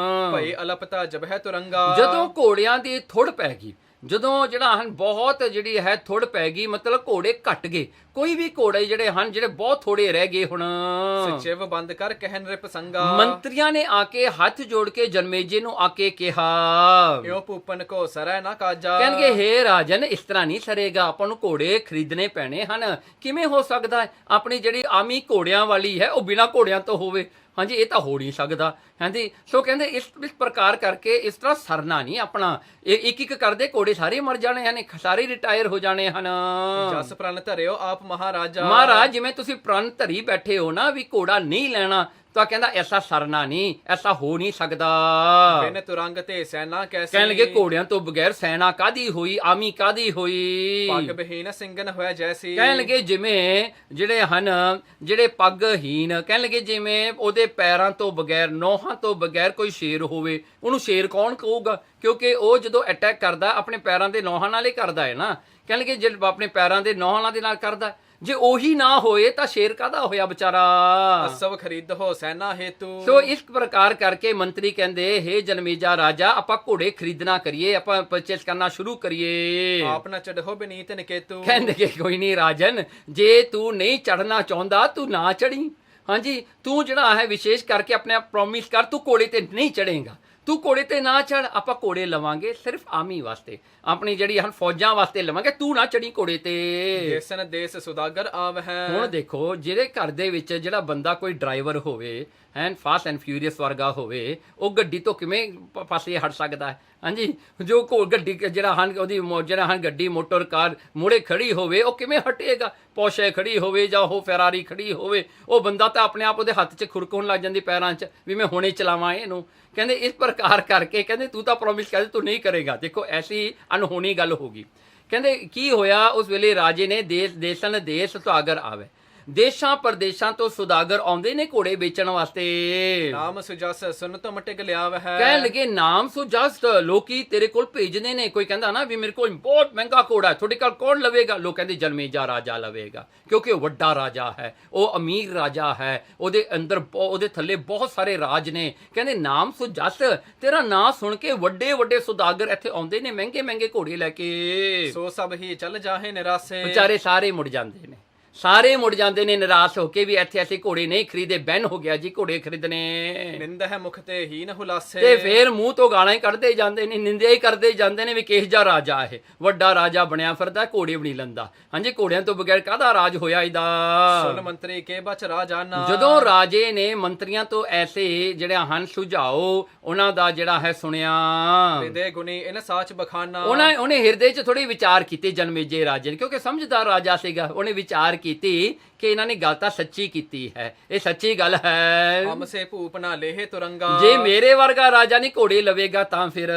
ਭਈ ਅਲਪਤਾ ਜਬ ਹੈ ਤੁਰੰਗਾ। ਜਦੋਂ ਘੋੜਿਆਂ ਦੀ ਥੁੜ ਪੈ ਗਈ, ਜਦੋਂ ਜਿਹੜਾ ਹਨ ਬਹੁਤ ਜਿਹੜੀ ਹੈ ਥੁੜ ਪੈ ਗਈ, ਮਤਲਬ ਘੋੜੇ ਘਟ ਗਏ, ਕੋਈ ਵੀ ਘੋੜੇ ਜਿਹੜੇ ਹਨ ਜਿਹੜੇ ਬਹੁਤ ਥੋੜੇ ਰਹਿ ਗਏ। ਹੁਣ ਸਚਿਵ ਬੰਦ ਕਰ ਕਹਿਨ ਰਿਪ ਸੰਗਾ। ਮੰਤਰੀਆਂ ਨੇ ਆ ਕੇ ਹੱਥ ਜੋੜ ਕੇ ਜਨਮੇਜੇ ਨੂੰ ਆ ਕੇ ਕਿਹਾ, ਇਉ ਭੂਪਨ ਕੋ ਸਰੈ ਨਾ ਕਾਜਾ। ਕਹਿਣਗੇ ਹੇ ਰਾਜਨ, ਇਸ ਤਰ੍ਹਾਂ ਨਹੀਂ ਸਰੇਗਾ, ਆਪਾਂ ਨੂੰ ਘੋੜੇ ਖਰੀਦਣੇ ਪੈਣੇ ਹਨ। ਕਿਵੇਂ ਹੋ ਸਕਦਾ ਹੈ ਆਪਣੀ ਜਿਹੜੀ ਆਮੀ ਘੋੜਿਆਂ ਵਾਲੀ ਹੈ ਉਹ ਬਿਨਾਂ ਘੋੜਿਆਂ ਤੋਂ ਹੋਵੇ? ਹਾਂਜੀ, ਇਹ ਤਾਂ ਹੋ ਨਹੀਂ ਸਕਦਾ। ਹਾਂਜੀ, ਸੋ ਕਹਿੰਦੇ ਇਸ ਪ੍ਰਕਾਰ ਕਰਕੇ ਇਸ ਤਰ੍ਹਾਂ ਸਰਨਾ ਨਹੀਂ ਆਪਣਾ, ਇਹ ਇੱਕ ਇੱਕ ਕਰਦੇ ਘੋੜੇ ਸਾਰੇ ਮਰ ਜਾਣੇ ਹਨ, ਸਾਰੇ ਰਿਟਾਇਰ ਹੋ ਜਾਣੇ ਹਨ। ਜਸ ਪ੍ਰਣ ਧਰਿਓ ਆਪ ਮਹਾਰਾਜਾ। ਮਹਾਰਾਜ, ਜਿਵੇਂ ਤੁਸੀਂ ਪ੍ਰਣ ਧਰੀ ਬੈਠੇ ਹੋ ਨਾ ਵੀ ਘੋੜਾ ਨਹੀਂ ਲੈਣਾ, ਤਾਂ ਕਹਿੰਦਾ ਐਸਾ ਸਰਨਾ ਨਹੀਂ, ਐਸਾ ਹੋ ਨਹੀਂ ਸਕਦਾ। ਬਿਨ ਤੁਰੰਗ ਤੇ ਸੈਨਾ ਕੈਸੀ। ਕਹਿਣ ਲੱਗੇ ਘੋੜਿਆਂ ਤੋਂ ਬਗੈਰ ਸੈਨਾ ਕਾਦੀ ਹੋਈ, ਆਮੀ ਕਾਦੀ ਹੋਈ। ਪੱਗ ਬਹੀਨ ਸਿੰਘਨ ਹੋਇਆ ਜੈਸੀ। ਕਹਿਣ ਲੱਗੇ ਜਿਵੇਂ ਜਿਹੜੇ ਹਨ ਜਿਹੜੇ ਪੱਗਹੀਨ, ਕਹਿਣ ਲੱਗੇ ਜਿਵੇਂ ਉਹਦੇ ਪੈਰਾਂ ਤੋਂ ਬਗੈਰ, ਨੋਹਾਂ ਤੋਂ ਬਗੈਰ ਕੋਈ ਸ਼ੇਰ ਹੋਵੇ। ਉਹਨੂੰ ਸ਼ੇਰ ਕੌਣ ਕਹੂਗਾ, ਕਿਉਂਕਿ ਉਹ ਜਦੋਂ ਅਟੈਕ ਕਰਦਾ ਆਪਣੇ ਪੈਰਾਂ ਦੇ ਨੋਹਾਂ ਨਾਲ ਹੀ ਕਰਦਾ ਹੈ ਨਾ। ਕਹਿਣ ਲੱਗੇ ਜੇ ਆਪਣੇ ਪੈਰਾਂ ਦੇ ਨੋਹਾਂ ਦੇ ਨਾਲ ਕਰਦਾ, ਜੇ ਉਹੀ ਨਾ ਹੋਏ ਤਾਂ ਸ਼ੇਰ ਕਾਹਦਾ ਹੋਇਆ ਵਿਚਾਰਾ। ਸਭ ਖਰੀਦ ਹੋ ਸੈਨਾ ਹੇਤੂ। ਸੋ ਇਸ ਪ੍ਰਕਾਰ ਕਰਕੇ ਮੰਤਰੀ ਕਹਿੰਦੇ ਹੇ ਜਨਮੇਜਾ ਰਾਜਾ, ਆਪਾਂ ਘੋੜੇ ਖਰੀਦਣਾ ਕਰੀਏ, ਆਪਾਂ ਪਰਚੇਸ ਕਰਨਾ ਸ਼ੁਰੂ ਕਰੀਏ। ਆਪ ਨਾ ਚੜ੍ਹੋ ਬਨੀਤ ਨਿਕੇਤੂ। ਕਹਿੰਦੇ ਕਿ ਕੋਈ ਨਹੀਂ ਰਾਜਨ, ਜੇ ਤੂੰ ਨਹੀਂ ਚੜਨਾ ਚਾਹੁੰਦਾ ਤੂੰ ਨਾ ਚੜੀ। ਹਾਂਜੀ, ਤੂੰ ਜਿਹੜਾ ਹੈ ਵਿਸ਼ੇਸ਼ ਕਰਕੇ ਆਪਣੇ ਆਪ ਪ੍ਰੋਮਿਸ ਕਰ, ਤੂੰ ਘੋੜੇ ਤੇ ਨਹੀਂ ਚੜੇਗਾ, ਤੂੰ ਘੋੜੇ ਤੇ ਨਾ ਚੜ। ਆਪਾਂ ਘੋੜੇ ਲਵਾਂਗੇ ਸਿਰਫ ਆਮੀ ਵਾਸਤੇ, ਆਪਣੀ ਜਿਹੜੀ ਹਨ ਫੌਜਾਂ ਵਾਸਤੇ ਲਵਾਂਗੇ, ਤੂੰ ਨਾ ਚੜੀ ਘੋੜੇ ਤੇ। ਦੇਸਨ ਦੇਸ ਸੁਦਾਗਰ ਆਵ ਹੈ। ਹੁਣ ਦੇਖੋ, ਜਿਹੜੇ ਘਰ ਦੇ ਵਿੱਚ ਜਿਹੜਾ ਬੰਦਾ ਕੋਈ ਡਰਾਈਵਰ ਹੋਵੇ ਐਂਡ ਫਾਸਟ ਐਂਡ ਫਿਊਰੀਅਸ ਵਰਗਾ ਹੋਵੇ, ਉਹ ਗੱਡੀ ਤੋਂ ਕਿਵੇਂ ਪਾਸੇ ਹਟ ਸਕਦਾ ਹੈ? ਹਾਂਜੀ, ਜੋ ਗੱਡੀ ਜਿਹੜਾ ਹਨ ਉਹਦੀ ਜਿਹੜਾ ਹਨ ਗੱਡੀ ਮੋਟਰ ਕਾਰ ਮੋੜੇ ਖੜੀ ਹੋਵੇ, ਉਹ ਕਿਵੇਂ ਹਟੇਗਾ? ਪੋਸ਼ੇ ਖੜੀ ਹੋਵੇ ਜਾਂ ਉਹ ਫੈਰਾਰੀ ਖੜੀ ਹੋਵੇ, ਉਹ ਬੰਦਾ ਤਾਂ ਆਪਣੇ ਆਪ ਉਹਦੇ ਹੱਥ 'ਚ ਖੁਰਕਣ ਲੱਗ ਜਾਂਦੀ ਪੈਰਾਂ 'ਚ ਵੀ ਮੈਂ ਹੁਣੇ ਚਲਾਵਾਂ ਇਹਨੂੰ। ਕਹਿੰਦੇ ਇਸ ਪ੍ਰਕਾਰ ਕਰਕੇ ਕਹਿੰਦੇ ਤੂੰ ਤਾਂ ਪ੍ਰੋਮਿਸ ਕਰਦੇ ਤੂੰ ਨਹੀਂ ਕਰੇਗਾ। ਦੇਖੋ ਐਸੀ ਅਨਹੋਣੀ ਗੱਲ ਹੋ ਗਈ। ਕਹਿੰਦੇ ਕੀ ਹੋਇਆ ਉਸ ਵੇਲੇ ਰਾਜੇ ਨੇ ਦੇਸਨ ਦੇਸ ਸੁਦਾਗਰ ਆਵੇ, ਦੇਸ਼ਾਂ ਪ੍ਰਦੇਸ਼ਾਂ ਤੋਂ ਸੁਦਾਗਰ ਆਉਂਦੇ ਨੇ ਘੋੜੇ ਵੇਚਣ ਵਾਸਤੇ। ਨਾਮ ਸੁਜਸ ਸੁਨ ਤੋਂ ਮਟਿਕ ਲਿਆਵ ਹੈ। ਕਹਿਣ ਲੱਗੇ ਨਾਮ ਸੁਜਸ, ਲੋਕੀ ਤੇਰੇ ਕੋਲ ਭੇਜਦੇ ਨੇ। ਕੋਈ ਕਹਿੰਦਾ ਨਾ ਵੀ ਮੇਰੇ ਕੋਲ ਬਹੁਤ ਮਹਿੰਗਾ ਘੋੜਾ ਹੈ, ਤੁਹਾਡੇ ਕੋਲ ਕੌਣ ਲਵੇਗਾ? ਲੋਕ ਕਹਿੰਦੇ ਜਨਮੇਜਾ ਰਾਜਾ ਲਵੇਗਾ, ਕਿਉਂਕਿ ਉਹ ਵੱਡਾ ਰਾਜਾ ਹੈ, ਉਹ ਅਮੀਰ ਰਾਜਾ ਹੈ, ਉਹਦੇ ਅੰਦਰ ਉਹਦੇ ਥੱਲੇ ਬਹੁਤ ਸਾਰੇ ਰਾਜ ਨੇ। ਕਹਿੰਦੇ ਨਾਮ ਸੁਜਸ, ਤੇਰਾ ਨਾਂ ਸੁਣ ਕੇ ਵੱਡੇ ਵੱਡੇ ਸੁਦਾਗਰ ਇੱਥੇ ਆਉਂਦੇ ਨੇ ਮਹਿੰਗੇ ਮਹਿੰਗੇ ਘੋੜੇ ਲੈ ਕੇ। ਸੋ ਸਭ ਹੀ ਚੱਲ ਜਾਹੇ ਨਿਰਾਸੇ। ਵਿਚਾਰੇ ਸਾਰੇ ਮੁੜ ਜਾਂਦੇ ਨੇ, ਸਾਰੇ ਮੁੜ ਜਾਂਦੇ ਨੇ ਨਿਰਾਸ਼ ਹੋ ਕੇ ਵੀ ਇੱਥੇ ਅਸੀਂ ਘੋੜੇ ਨਹੀਂ ਖਰੀਦੇ, ਬੈਨ ਹੋ ਗਿਆ ਜੀ ਘੋੜੇ ਖਰੀਦਣੇ। ਨਿੰਦ ਹੈ ਮੁਖ ਤੇ ਹੀਨ ਹੁਲਾਸੇ। ਤੇ ਫੇਰ ਮੂੰਹ ਤੋਂ ਗਾਲਾਂ ਹੀ ਕੱਢਦੇ ਜਾਂਦੇ ਨੇ, ਨਿੰਦਿਆ ਹੀ ਕਰਦੇ ਜਾਂਦੇ ਨੇ ਵੀ ਕਿਹੋ ਜਿਹਾ ਰਾਜਾ ਇਹ, ਵੱਡਾ ਰਾਜਾ ਬਣਿਆ ਫਿਰਦਾ, ਘੋੜੇ ਵੀ ਨਹੀਂ ਲੈਂਦਾ। ਹਾਂਜੀ, ਘੋੜਿਆਂ ਤੋਂ ਬਗੈਰ ਕਾਹਦਾ ਰਾਜ ਹੋਇਆ ਇਹਦਾ? ਸੁਨ ਮੰਤਰੀ ਕੇ ਬਚ ਰਾਜਾਨਾ। ਜਦੋਂ ਰਾਜੇ ਨੇ ਮੰਤਰੀਆਂ ਤੋਂ ਐਸੇ ਜਿਹੜਾ ਹਨ ਸੁਝਾਓ ਉਹਨਾਂ ਦਾ ਜਿਹੜਾ ਹੈ ਸੁਣਿਆ, ਵਿਦੇ ਗੁਣੀ ਇਨ ਸਾਚ ਬਖਾਨਾ। ਉਹਨੇ ਹਿਰਦੇ 'ਚ ਥੋੜੀ ਵਿਚਾਰ ਕੀਤੇ ਜਨਮੇਜੇ ਰਾਜੇ ਨੇ, ਕਿਉਂਕਿ ਸਮਝਦਾਰ ਰਾਜਾ ਸੀਗਾ। ਉਹਨੇ ਵਿਚਾਰ ਕੀਤੀ ਕਿ ਇਹਨਾਂ ਨੇ ਗੱਲ ਤਾਂ ਸੱਚੀ ਕੀਤੀ ਹੈ, ਇਹ ਸੱਚੀ ਗੱਲ ਹੈ। ਹਮਸੇ ਭੂਪ ਨਾ ਲੇਹ ਤੁਰੰਗਾ। ਜੇ ਮੇਰੇ ਵਰਗਾ ਰਾਜਾ ਨਹੀਂ ਘੋੜੇ ਲਵੇਗਾ ਤਾਂ ਫਿਰ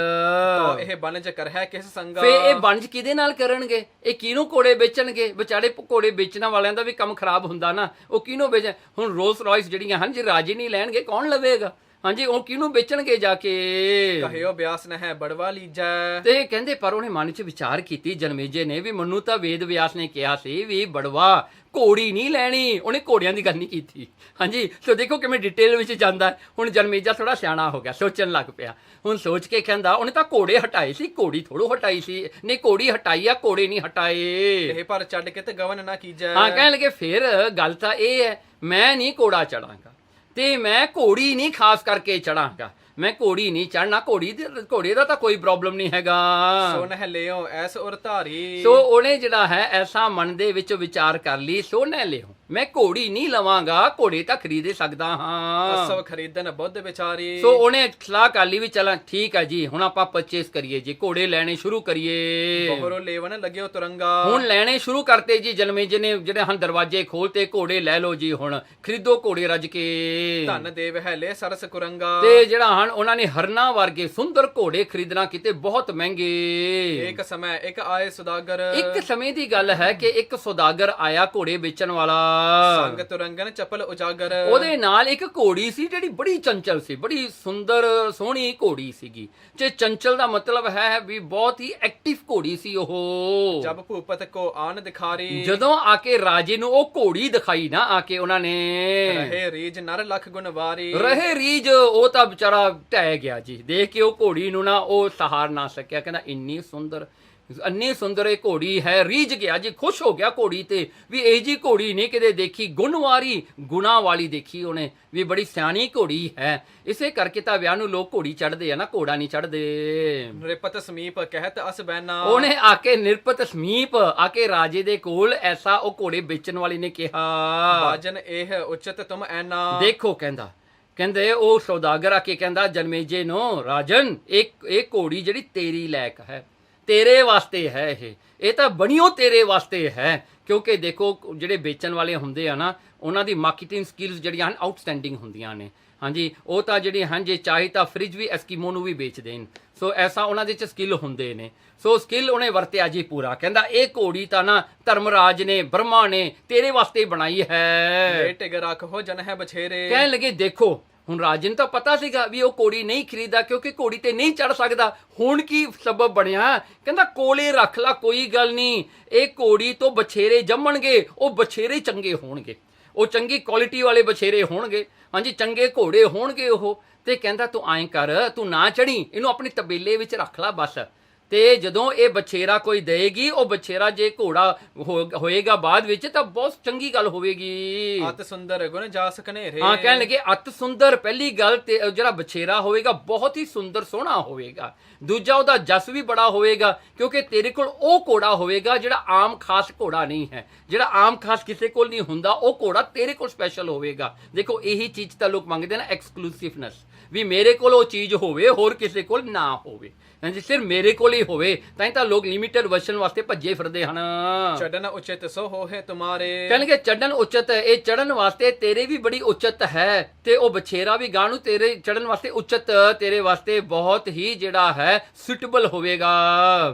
ਇਹ ਬਨਜ ਕਰ ਹੈ ਕਿਸ ਸੰਗਾ। ਫੇ ਇਹ ਬਨਜ ਕਿਹਦੇ ਨਾਲ ਕਰਨਗੇ? ਇਹ ਕਿਹਨੂੰ ਘੋੜੇ ਵੇਚਣਗੇ? ਵਿਚਾਰੇ ਘੋੜੇ ਵੇਚਣ ਵਾਲਿਆਂ ਦਾ ਵੀ ਕੰਮ ਖਰਾਬ ਹੁੰਦਾ ਨਾ, ਉਹ ਕਿਹਨੂੰ ਵੇਚ? ਹੁਣ ਰੋਲਸ ਰਾਇਸ ਜਿਹੜੀਆਂ ਹਨ ਜੇ ਰਾਜੇ ਨਹੀਂ ਲੈਣਗੇ ਕੌਣ ਲਵੇਗਾ? ਹਾਂਜੀ, ਉਹ ਕਿਹਨੂੰ ਵੇਚਣਗੇ ਜਾ ਕੇ? ਕਹਿਓ ਬਿਆਸ ਨ ਹੈ ਬੜਵਾ ਲੀਜੈ। ਤੇ ਕਹਿੰਦੇ ਪਰ ਉਹਨੇ ਮਨ 'ਚ ਵਿਚਾਰ ਕੀਤੀ ਜਨਮੇਜੇ ਨੇ ਵੀ ਮੈਨੂੰ ਤਾਂ ਵੇਦ ਵਿਆਸ ਨੇ ਕਿਹਾ ਸੀ ਵੀ ਬੜਵਾ ਘੋੜੀ ਨਹੀਂ ਲੈਣੀ, ਉਹਨੇ ਘੋੜਿਆਂ ਦੀ ਗੱਲ ਨਹੀਂ ਕੀਤੀ। ਹਾਂਜੀ, ਸੋ ਦੇਖੋ ਕਿਵੇਂ ਡਿਟੇਲ ਵਿੱਚ ਜਾਂਦਾ। ਹੁਣ ਜਨਮੇਜਾ ਥੋੜਾ ਸਿਆਣਾ ਹੋ ਗਿਆ, ਸੋਚਣ ਲੱਗ ਪਿਆ। ਹੁਣ ਸੋਚ ਕੇ ਕਹਿੰਦਾ ਉਹਨੇ ਤਾਂ ਘੋੜੇ ਹਟਾਏ ਸੀ, ਘੋੜੀ ਥੋੜੋ ਹਟਾਈ ਸੀ। ਨਹੀਂ, ਘੋੜੀ ਹਟਾਈ ਆ, ਘੋੜੇ ਨਹੀਂ ਹਟਾਏ। ਇਹ ਪਰ ਛੱਡ ਕੇ ਤੇ ਗਵਨ ਨਾ ਕੀਜੈ। ਹਾਂ, ਕਹਿਣ ਲੱਗੇ ਫਿਰ ਗੱਲ ਤਾਂ ਇਹ ਹੈ ਮੈਂ ਨਹੀਂ ਘੋੜਾ ਚੜਾਂਗਾ, ਤੇ ਮੈਂ ਘੋੜੀ ਨਹੀਂ ਖਾਸ ਕਰਕੇ ਚੜਾਂਗਾ, ਮੈਂ ਘੋੜੀ ਨਹੀਂ ਚੜਨਾ, ਘੋੜੇ ਦਾ ਤਾਂ ਕੋਈ ਪ੍ਰੋਬਲਮ ਨਹੀਂ ਹੈਗਾ। ਸੋ ਨਹਿ ਲਿਓ ਐਸ ਉਰ ਧਾਰੀ। ਸੋ ਉਹਨੇ ਜਿਹੜਾ ਹੈ ਐਸਾ ਮਨ ਦੇ ਵਿੱਚ ਵਿਚਾਰ ਕਰ ਲਈ, ਸੋ ਨਹਿ ਲਿਓ, ਮੈਂ ਘੋੜੀ ਨਹੀਂ ਲਵਾਂਗਾ, ਘੋੜੇ ਤਾਂ ਖਰੀਦੇ ਸਕਦਾ ਹਾਂ। ਅਸਵ ਖਰੀਦਨ ਬੁੱਧ ਵਿਚਾਰੀ। ਸੋ ਉਹਨੇ ਸਲਾਹ ਕਰ ਲਈ ਵੀ ਚਲਾਂ ਠੀਕ ਹੈ ਜੀ, ਹੁਣ ਆਪਾਂ ਪਰਚੇਸ ਕਰੀਏ ਜੀ, ਘੋੜੇ ਲੈਣੇ ਸ਼ੁਰੂ ਕਰੀਏ। ਬਹੁਰੋ ਲੇਵਨ ਲੱਗਿਓ ਤੁਰੰਗਾ। ਹੁਣ ਲੈਣੇ ਸ਼ੁਰੂ ਕਰਤੇ ਜੀ ਜਨਮੇਜੇ ਨੇ, ਜਿਹੜੇ ਹਨ ਦਰਵਾਜ਼ੇ ਖੋਲਤੇ, ਘੋੜੇ ਲੈ ਲਓ ਜੀ, ਹੁਣ ਖਰੀਦੋ ਘੋੜੇ ਰੱਜ ਕੇ। ਧਨ ਦੇਵ ਹੈਲੇ ਸਰਸ ਕੁਰੰਗਾ। ਤੇ ਜਿਹੜਾ ਹਨ ਉਹਨਾਂ ਨੇ ਹਰਨਾ ਵਰਗੇ ਸੁੰਦਰ ਘੋੜੇ ਖਰੀਦਣਾ ਕਿਤੇ ਬਹੁਤ ਮਹਿੰਗੇ। ਇੱਕ ਸਮੇਂ ਇੱਕ ਆਏ ਸੁਦਾਗਰ। ਇੱਕ ਸਮੇਂ ਦੀ ਗੱਲ ਹੈ ਕਿ ਇੱਕ ਸੌਦਾਗਰ ਆਇਆ ਘੋੜੇ ਵੇਚਣ ਵਾਲਾ। ਸੰਗ ਤੁਰੰਗਨ ਚਪਲ ਉਜਾਗਰ। ਉਹਦੇ ਨਾਲ ਇੱਕ ਘੋੜੀ ਸੀ ਜਿਹੜੀ ਬੜੀ ਚੰਚਲ ਸੀ, ਬੜੀ ਸੁੰਦਰ ਸੋਹਣੀ ਘੋੜੀ ਸੀਗੀ। ਜੇ ਚੰਚਲ ਦਾ ਮਤਲਬ ਹੈ ਵੀ ਬਹੁਤ ਹੀ ਐਕਟਿਵ ਘੋੜੀ ਸੀ ਉਹ। ਜਬ ਭੂਪਤ ਕੋ ਆਨ ਦਿਖਾਰੀ। ਜਦੋਂ ਆ ਕੇ ਰਾਜੇ ਨੂੰ ਉਹ ਘੋੜੀ ਦਿਖਾਈ ਨਾ, ਆ ਕੇ ਉਹਨਾਂ ਨੇ ਰਹੇ ਰੀਜ ਨਰ ਲਖ ਗੁਣ ਵਾਰੀ। ਰਹੇ ਰੀਜ, ਉਹ ਤਾਂ ਵਿਚਾਰਾ ਢਹਿ ਗਿਆ ਜੀ, ਦੇਖ ਕੇ ਉਹ ਘੋੜੀ ਨੂੰ ਨਾ ਉਹ ਸਹਾਰ ਨਾ ਸਕਿਆ। ਕਹਿੰਦਾ ਇੰਨੀ ਸੁੰਦਰ ਇਹ ਘੋੜੀ ਹੈ, ਰੀਝ ਗਿਆ ਜੀ, ਖੁਸ਼ ਹੋ ਗਿਆ ਘੋੜੀ ਤੇ ਵੀ ਇਹ ਜੀ ਘੋੜੀ ਨਹੀਂ ਕਿਤੇ ਦੇਖੀ, ਗੁਣਾ ਵਾਲੀ ਦੇਖੀ ਉਹਨੇ ਵੀ ਬੜੀ ਸਿਆਣੀ ਘੋੜੀ ਹੈ। ਇਸੇ ਕਰਕੇ ਤਾਂ ਵਿਆਹ ਨੂੰ ਲੋਕ ਘੋੜੀ ਚੜ੍ਹਦੇ ਆ ਨਾ, ਘੋੜਾ ਨਹੀਂ ਚੜ੍ਹਦੇ। ਨਿਰਪਤ ਸਮੀਪ ਕਹਿਤ ਅਸ ਬੈਨਾ। ਉਹਨੇ ਆ ਕੇ ਨਿਰਪਤ ਸਮੀਪ ਆ ਕੇ ਰਾਜੇ ਦੇ ਕੋਲ ਐਸਾ ਉਹ ਘੋੜੇ ਵੇਚਣ ਵਾਲੀ ਨੇ ਕਿਹਾ, ਬਾਜਨ ਇਹ ਉਚਿਤ ਤੁਮ ਐਨਾ। ਦੇਖੋ ਕਹਿੰਦੇ ਉਹ ਸੌਦਾਗਰ ਆ ਕੇ ਕਹਿੰਦਾ ਜਨਮੇਜੇ ਨੂੰ, ਰਾਜਨ ਇਹ ਘੋੜੀ ਜਿਹੜੀ ਤੇਰੀ ਲਾਇਕ ਹੈ, ਤੇਰੇ ਵਾਸਤੇ ਹੈ, ਇਹ ਤਾਂ ਬਣਿਓ ਤੇਰੇ ਵਾਸਤੇ ਹੈ। ਕਿਉਂਕਿ ਦੇਖੋ ਜਿਹੜੇ ਵੇਚਣ ਵਾਲੇ ਹੁੰਦੇ ਆ ਨਾ, ਉਹਨਾਂ ਦੀ ਮਾਰਕੀਟਿੰਗ ਸਕਿੱਲਸ ਜਿਹੜੀਆਂ ਹਨ ਆਊਟਸਟੈਂਡਿੰਗ ਹੁੰਦੀਆਂ ਨੇ। ਹਾਂਜੀ, ਉਹ ਤਾਂ ਜਿਹੜੇ ਹਨ ਜੇ ਚਾਹੇ ਤਾਂ ਫ੍ਰਿਜ ਵੀ ਐਸਕੀਮੋ ਨੂੰ ਵੀ ਵੇਚ ਦੇਣ। ਸੋ ਐਸਾ ਉਹਨਾਂ ਦੇ ਚ ਸਕਿੱਲ ਹੁੰਦੇ ਨੇ। ਸੋ ਸਕਿੱਲ ਉਹਨੇ ਵਰਤਿਆ ਜੀ ਪੂਰਾ। ਕਹਿੰਦਾ ਇਹ ਘੋੜੀ ਤਾਂ ਨਾ ਧਰਮਰਾਜ ਨੇ, ਬ੍ਰਹਮਾ ਨੇ ਤੇਰੇ ਵਾਸਤੇ ਬਣਾਈ ਹੈ। ਟਿਗ ਰੱਖੋ ਜਨ ਹੈ ਬਛੇਰੇ। ਕਹਿਣ ਲੱਗੇ ਦੇਖੋ ਹੁਣ ਰਾਜੇ ਨੂੰ ਤਾਂ ਪਤਾ ਸੀਗਾ ਵੀ ਉਹ ਘੋੜੀ ਨਹੀਂ ਖਰੀਦਾ ਕਿਉਂਕਿ ਘੋੜੀ ਤੇ ਨਹੀਂ ਚੜ ਸਕਦਾ। ਹੁਣ ਕੀ ਸਬਬ ਬਣਿਆ? ਕਹਿੰਦਾ ਕੋਲੇ ਰੱਖ ਲਾ, ਕੋਈ ਗੱਲ ਨਹੀਂ, ਇਹ ਘੋੜੀ ਤੋਂ ਬਛੇਰੇ ਜੰਮਣਗੇ, ਉਹ ਬਛੇਰੇ ਚੰਗੇ ਹੋਣਗੇ, ਉਹ ਚੰਗੀ ਕੁਆਲਿਟੀ ਵਾਲੇ ਬਛੇਰੇ ਹੋਣਗੇ। ਹਾਂਜੀ, ਚੰਗੇ ਘੋੜੇ ਹੋਣਗੇ ਉਹ। ਤੇ ਕਹਿੰਦਾ ਤੂੰ ਐਂ ਕਰ, ਤੂੰ ਨਾ ਚੜੀ, ਇਹਨੂੰ ਆਪਣੀ ਤਬੇਲੇ ਵਿੱਚ ਰੱਖ ਲਾ ਬਸ। ਤੇ ਜਦੋਂ ਇਹ ਬਛੇਰਾ ਕੋਈ ਦੇਗੀ, ਉਹ ਬਛੇਰਾ ਜੇ ਘੋੜਾ ਹੋਏਗਾ ਬਾਅਦ ਵਿੱਚ ਤਾਂ ਬਹੁਤ ਚੰਗੀ ਗੱਲ ਹੋਵੇਗੀ। ਅਤ ਸੁੰਦਰ ਗੁਣ ਜਾਸ ਘਨੇਰੇ। ਹਾਂ, ਕਹਿਣ ਲੱਗੇ ਅਤ ਸੁੰਦਰ, ਪਹਿਲੀ ਗੱਲ ਤੇ ਜਿਹੜਾ ਬਛੇਰਾ ਹੋਵੇਗਾ ਬਹੁਤ ਹੀ ਸੁੰਦਰ ਸੋਹਣਾ ਹੋਵੇਗਾ। ਦੂਜਾ ਉਹਦਾ ਜਸ ਵੀ ਬੜਾ ਹੋਵੇਗਾ ਕਿਉਂਕਿ ਤੇਰੇ ਕੋਲ ਉਹ ਘੋੜਾ ਹੋਵੇਗਾ ਜਿਹੜਾ ਆਮ ਖਾਸ ਘੋੜਾ ਨਹੀਂ ਹੈ, ਜਿਹੜਾ ਆਮ ਖਾਸ ਕਿਸੇ ਕੋਲ ਨਹੀਂ ਹੁੰਦਾ, ਉਹ ਘੋੜਾ ਤੇਰੇ ਕੋਲ ਸਪੈਸ਼ਲ ਹੋਵੇਗਾ। ਦੇਖੋ ਇਹੀ ਚੀਜ਼ ਤਾਂ ਲੋਕ ਮੰਗਦੇ ਨੇ, ਐਕਸਕਲੂਸਿਵਨੈਸ, ਵੀ ਮੇਰੇ ਕੋਲ ਉਹ ਚੀਜ਼ ਹੋਵੇ, ਹੋਰ ਕਿਸੇ ਕੋਲ ਨਾ ਹੋਵੇ। ਹਾਂਜੀ, ਸਿਰਫ ਮੇਰੇ ਕੋਲ ਹੀ ਹੋਵੇ। ਤਾਂ ਲੋਕ ਲਿਮਿਟਡ ਵਰਸ਼ਨ ਵਾਸਤੇ ਭੱਜੇ ਫਿਰਦੇ ਹਨ। ਚੜਨ ਉਚਿਤ ਸੋ ਹੋਏ ਤੁਮਾਰੇ। ਕਹਿਣਗੇ ਚੜਨ ਉਚਿਤ, ਇਹ ਚੜਨ ਵਾਸਤੇ ਤੇਰੇ ਵੀ ਬੜੀ ਉਚਿਤ ਹੈ, ਤੇ ਉਹ ਬਛੇਰਾ ਵੀ ਗਾਂ ਨੂੰ ਤੇਰੇ ਚੜਨ ਵਾਸਤੇ ਉਚਿਤ, ਤੇਰੇ ਵਾਸਤੇ ਬਹੁਤ ਹੀ ਜਿਹੜਾ ਹੈ ਸੁਟੇਬਲ ਹੋਵੇਗਾ।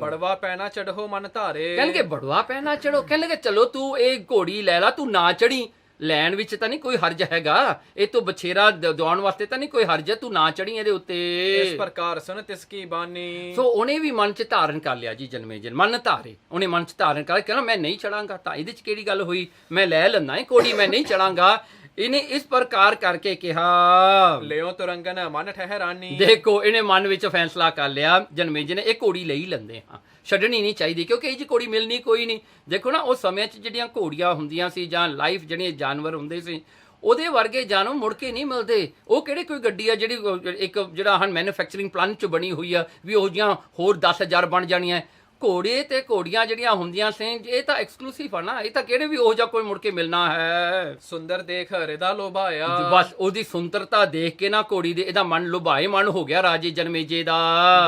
ਬੜਵਾ ਪੈਣਾ ਚੜੋ ਮਨ ਧਾਰੇ। ਕਹਿਣਗੇ ਬੜਵਾ ਪੈਣਾ ਚੜੋ। ਕਹਿਣਗੇ ਚਲੋ ਤੂੰ ਇਹ ਘੋੜੀ ਲੈ ਲਾ, ਤੂੰ ਨਾ ਚੜੀ, ਲੈਣ ਵਿੱਚ ਤਾਂ ਨਹੀਂ ਕੋਈ ਹਰਜ ਹੈਗਾ, ਇਹ ਤੋਂ ਬਛੇਰਾ ਦਵਾਉਣ ਵਾਸਤੇ ਤਾਂ ਨਹੀਂ ਕੋਈ ਹਰਜ, ਤੂੰ ਨਾ ਚੜੀ ਇਹਦੇ ਉੱਤੇ। ਇਸ ਪ੍ਰਕਾਰ ਸੁਣ ਤਿਸ ਕੀ ਬਾਣੀ। ਸੋ ਉਹਨੇ ਵੀ ਮਨ ਚ ਧਾਰਨ ਕਰ ਲਿਆ ਜੀ, ਜਨਮੇਜਨ ਮਨ ਧਾਰੇ, ਉਹਨੇ ਮਨ ਚ ਧਾਰਨ ਕਰ ਕਹਿੰਦਾ ਮੈਂ ਨਹੀਂ ਚੜਾਂਗਾ। ਤਾਂ ਇਹਦੇ ਚ ਕਿਹੜੀ ਗੱਲ ਹੋਈ, ਮੈਂ ਲੈ ਲੈਂਦਾ ਇਹ ਘੋੜੀ, ਮੈਂ ਨਹੀਂ ਚੜਾਂਗਾ। ਇਹਨੇ ਇਸ ਪ੍ਰਕਾਰ ਕਰਕੇ ਕਿਹਾ, ਲਿਓ ਤੁਰੰਗਨ ਮਨ ਠਹਿਰਾਨੀ। ਦੇਖੋ ਇਹਨੇ ਮਨ ਵਿੱਚ ਫੈਸਲਾ ਕਰ ਲਿਆ ਜਨਮੇਜਨ ਨੇ, ਇਹ ਘੋੜੀ ਲਈ ਲੈਂਦੇ ਹਾਂ, ਛੱਡਣੀ ਨਹੀਂ ਚਾਹੀਦੀ ਕਿਉਂਕਿ ਇਹ ਜੀ ਘੋੜੀ ਮਿਲਣੀ ਕੋਈ ਨਹੀਂ। ਦੇਖੋ ਨਾ ਉਸ ਸਮੇਂ 'ਚ ਜਿਹੜੀਆਂ ਘੋੜੀਆਂ ਹੁੰਦੀਆਂ ਸੀ ਜਾਂ ਲਾਈਫ ਜਿਹੜੀਆਂ ਜਾਨਵਰ ਹੁੰਦੇ ਸੀ, ਉਹਦੇ ਵਰਗੇ ਜਾਨਵਰ ਮੁੜ ਕੇ ਨਹੀਂ ਮਿਲਦੇ। ਉਹ ਕਿਹੜੇ ਕੋਈ ਗੱਡੀ ਆ ਜਿਹੜੀ ਇੱਕ ਜਿਹੜਾ ਹਨ ਮੈਨੂਫੈਕਚਰਿੰਗ ਪਲਾਂਟ 'ਚ ਬਣੀ ਹੋਈ ਆ ਵੀ ਉਹ ਜਿਹੀਆਂ ਹੋਰ 10,000 ਬਣ ਜਾਣੀਆਂ। ਘੋੜੇ ਤੇ ਘੋੜੀਆਂ ਜਿਹੜੀਆਂ ਹੁੰਦੀਆਂ ਸੀ ਇਹ ਤਾਂ ਐਕਸਕਲੂਸਿਵ ਆ ਨਾ, ਇਹ ਤਾਂ ਕਿਹੜੇ ਵੀ ਉਹ ਜਿਹਾ ਕੋਈ ਮੁੜ ਕੇ ਮਿਲਣਾ ਹੈ। ਸੁੰਦਰ ਦੇਖ ਹਿਰਦਾ ਲੋਭਾਇਆ। ਬਸ ਉਹਦੀ ਸੁੰਦਰਤਾ ਦੇਖ ਕੇ ਨਾ ਘੋੜੀ ਦੇ ਇਹਦਾ ਮਨ ਲੁਭਾਏ ਮਨ ਹੋ ਗਿਆ ਰਾਜੇ ਜਨਮੇਜੇ ਦਾ।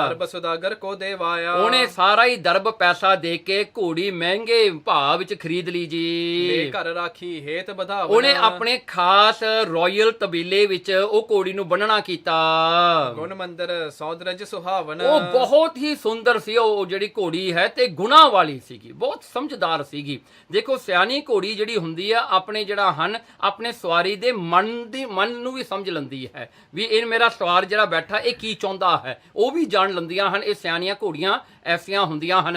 ਦਰਬ ਸੁਦਾਗਰ ਕੋ ਦੇਵਾਇਆ। ਉਹਨੇ ਸਾਰਾ ਹੀ ਦਰਬ ਪੈਸਾ ਦੇ ਕੇ ਘੋੜੀ ਮਹਿੰਗੇ ਭਾਅ ਵਿੱਚ ਖਰੀਦ ਲਈ ਜੀ। ਲੈ ਘਰ ਰਾਖੀ ਹੇਤ ਵਧਾਵਨ। ਉਹਨੇ ਆਪਣੇ ਖਾਸ ਰਾਇਲ ਤਬੀਲੇ ਵਿੱਚ ਉਹ ਘੋੜੀ ਨੂੰ ਬੰਨਣਾ ਕੀਤਾ। ਗੁਣ ਮੰਦਰ ਸੌਦਰਜ ਸੁਹਾਵਨ। ਉਹ ਬਹੁਤ ਹੀ ਸੁੰਦਰ ਸੀ ਉਹ ਜਿਹੜੀ ਘੋੜੀ ਹੈ ਤੇ ਗੁਣਾ ਵਾਲੀ ਸੀਗੀ, ਬਹੁਤ ਸਮਝਦਾਰ ਸੀਗੀ। ਦੇਖੋ ਸਿਆਣੀ ਘੋੜੀ ਜਿਹੜੀ ਹੁੰਦੀ ਆ ਆਪਣੇ ਜਿਹੜਾ ਹਨ ਆਪਣੇ ਸਵਾਰੀ ਦੇ ਮਨ ਨੂੰ ਵੀ ਸਮਝ ਲੈਂਦੀ ਹੈ ਵੀ ਇਹ ਮੇਰਾ ਸਵਾਰ ਜਿਹੜਾ ਬੈਠਾ ਇਹ ਕੀ ਚਾਹੁੰਦਾ ਹੈ, ਉਹ ਵੀ ਜਾਣ ਲੈਂਦੀਆਂ ਹਨ। ਇਹ ਸਿਆਣੀਆਂ ਘੋੜੀਆਂ ਐਸੀਆਂ ਹੁੰਦੀਆਂ ਹਨ।